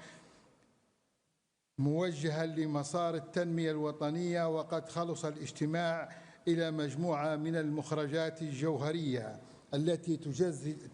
Q: موجها لمسار التنمية الوطنية. وقد خلص الاجتماع إلى مجموعة من المخرجات الجوهرية التي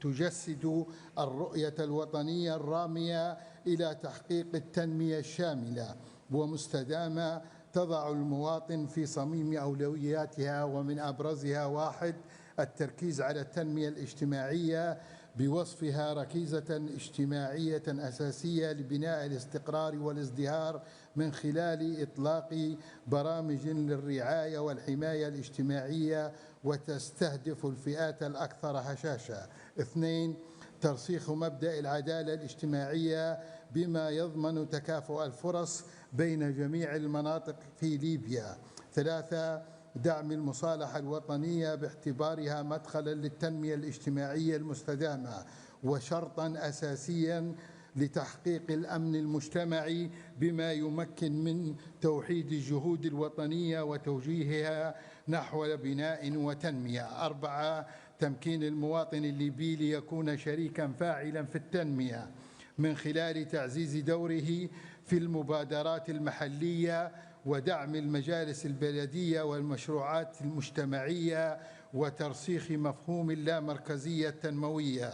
Q: تجسد الرؤية الوطنية الرامية إلى تحقيق التنمية الشاملة ومستدامة تضع المواطن في صميم أولوياتها، ومن أبرزها 1. التركيز على التنمية الاجتماعية بوصفها ركيزة اجتماعية أساسية لبناء الاستقرار والازدهار من خلال إطلاق برامج للرعاية والحماية الاجتماعية وتستهدف الفئات الأكثر هشاشة. 2. ترسيخ مبدأ العدالة الاجتماعية بما يضمن تكافؤ الفرص بين جميع المناطق في ليبيا. 3. دعم المصالحة الوطنية باعتبارها مدخلا للتنمية الاجتماعية المستدامة وشرطا أساسيا لتحقيق الأمن المجتمعي، بما يمكن من توحيد الجهود الوطنية وتوجيهها نحو بناء وتنمية. 4. تمكين المواطن الليبي ليكون شريكا فاعلا في التنمية من خلال تعزيز دوره في المبادرات المحلية ودعم المجالس البلدية والمشروعات المجتمعية وترسيخ مفهوم اللامركزية التنموية.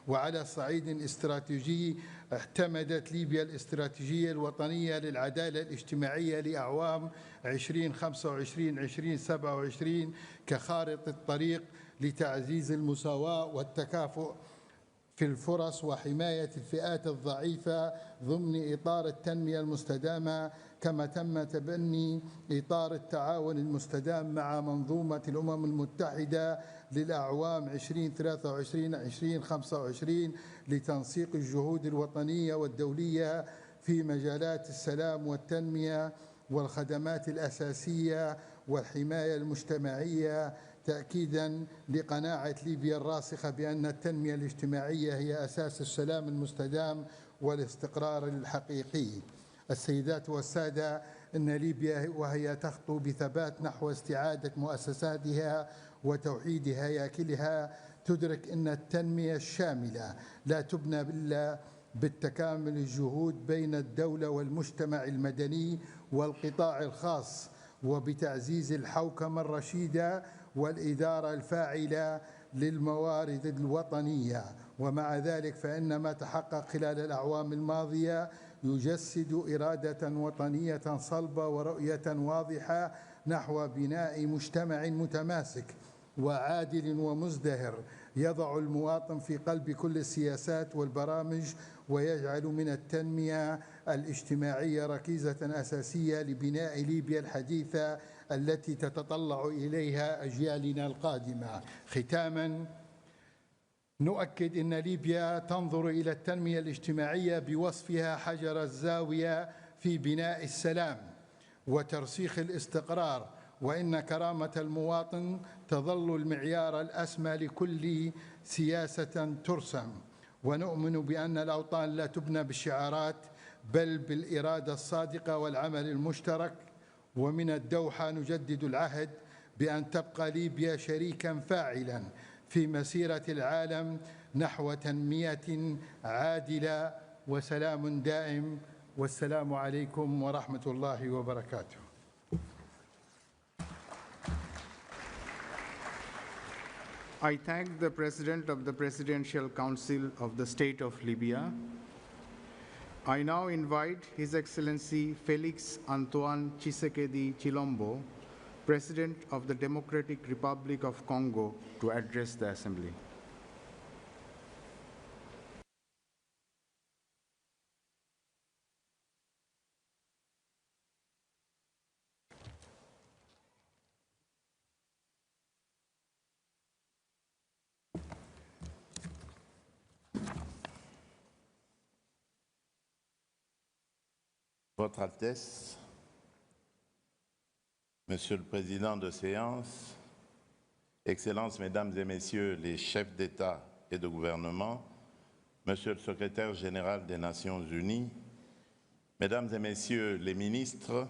Q: وعلى صعيد استراتيجي، اعتمدت ليبيا الاستراتيجية الوطنية للعدالة الاجتماعية لأعوام 2025-2027 كخارطة طريق لتعزيز المساواة والتكافؤ في الفرص وحماية الفئات الضعيفة ضمن إطار التنمية المستدامة، كما تم تبني إطار التعاون المستدام مع منظومة الأمم المتحدة للأعوام 2023-2025 لتنسيق الجهود الوطنية والدولية في مجالات السلام والتنمية والخدمات الأساسية والحماية المجتمعية، تأكيدا لقناعة ليبيا الراسخة بأن التنمية الاجتماعية هي أساس السلام المستدام والاستقرار الحقيقي. السيدات والسادة، إن ليبيا وهي تخطو بثبات نحو استعادة مؤسساتها وتوحيد هياكلها تدرك أن التنمية الشاملة لا تبنى إلا بالتكامل الجهود بين الدولة والمجتمع المدني والقطاع الخاص، وبتعزيز الحوكمة الرشيدة والإدارة الفاعلة للموارد الوطنية. ومع ذلك فإن ما تحقق خلال الأعوام الماضية يجسد إرادة وطنية صلبة ورؤية واضحة نحو بناء مجتمع متماسك وعادل ومزدهر يضع المواطن في قلب كل السياسات والبرامج ويجعل من التنمية الاجتماعية ركيزة أساسية لبناء ليبيا الحديثة التي تتطلع إليها أجيالنا القادمة. ختاماً، نؤكد أن ليبيا تنظر إلى التنمية الاجتماعية بوصفها حجر الزاوية في بناء السلام وترسيخ الاستقرار، وإن كرامة المواطن تظل المعيار الأسمى لكل سياسة ترسم. ونؤمن بأن الأوطان لا تبنى بالشعارات بل بالإرادة الصادقة والعمل المشترك. ومن الدوحة نجدد العهد بأن تبقى ليبيا شريكا فاعلا في مسيرة العالم نحو تنمية عادلة وسلام دائم. والسلام عليكم ورحمة الله وبركاته.
M: I thank the President of the Presidential Council of the State of Libya. I now invite His Excellency Felix Antoine Tshisekedi Chilombo, President of the Democratic Republic of Congo, to address the Assembly.
R: Votre Altesse, Monsieur le Président de séance, Excellences, Mesdames et Messieurs les chefs d'État et de gouvernement, Monsieur le Secrétaire général des Nations Unies, Mesdames et Messieurs les ministres,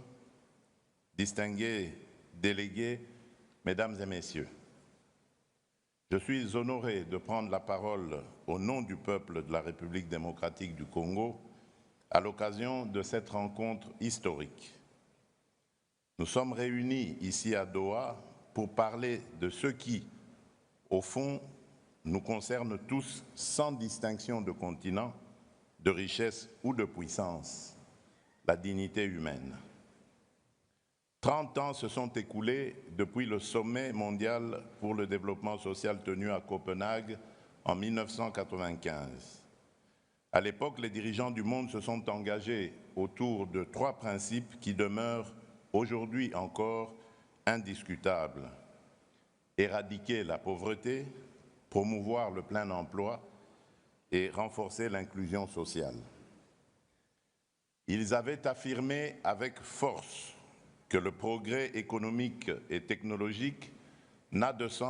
R: distingués délégués, Mesdames et Messieurs, je suis honoré de prendre la parole au nom du peuple de la République démocratique du Congo à l'occasion de cette rencontre historique. Nous sommes réunis ici à Doha pour parler de ce qui, au fond, nous concerne tous sans distinction de continent, de richesse ou de puissance, la dignité humaine. 30 ans se sont écoulés depuis le sommet mondial pour le développement social tenu à Copenhague en 1995. À l'époque, les dirigeants du monde se sont engagés autour de 3 principes qui demeurent aujourd'hui encore indiscutables. Éradiquer la pauvreté, promouvoir le plein emploi et renforcer l'inclusion sociale. Ils avaient affirmé avec force que le progrès économique et technologique n'a de sens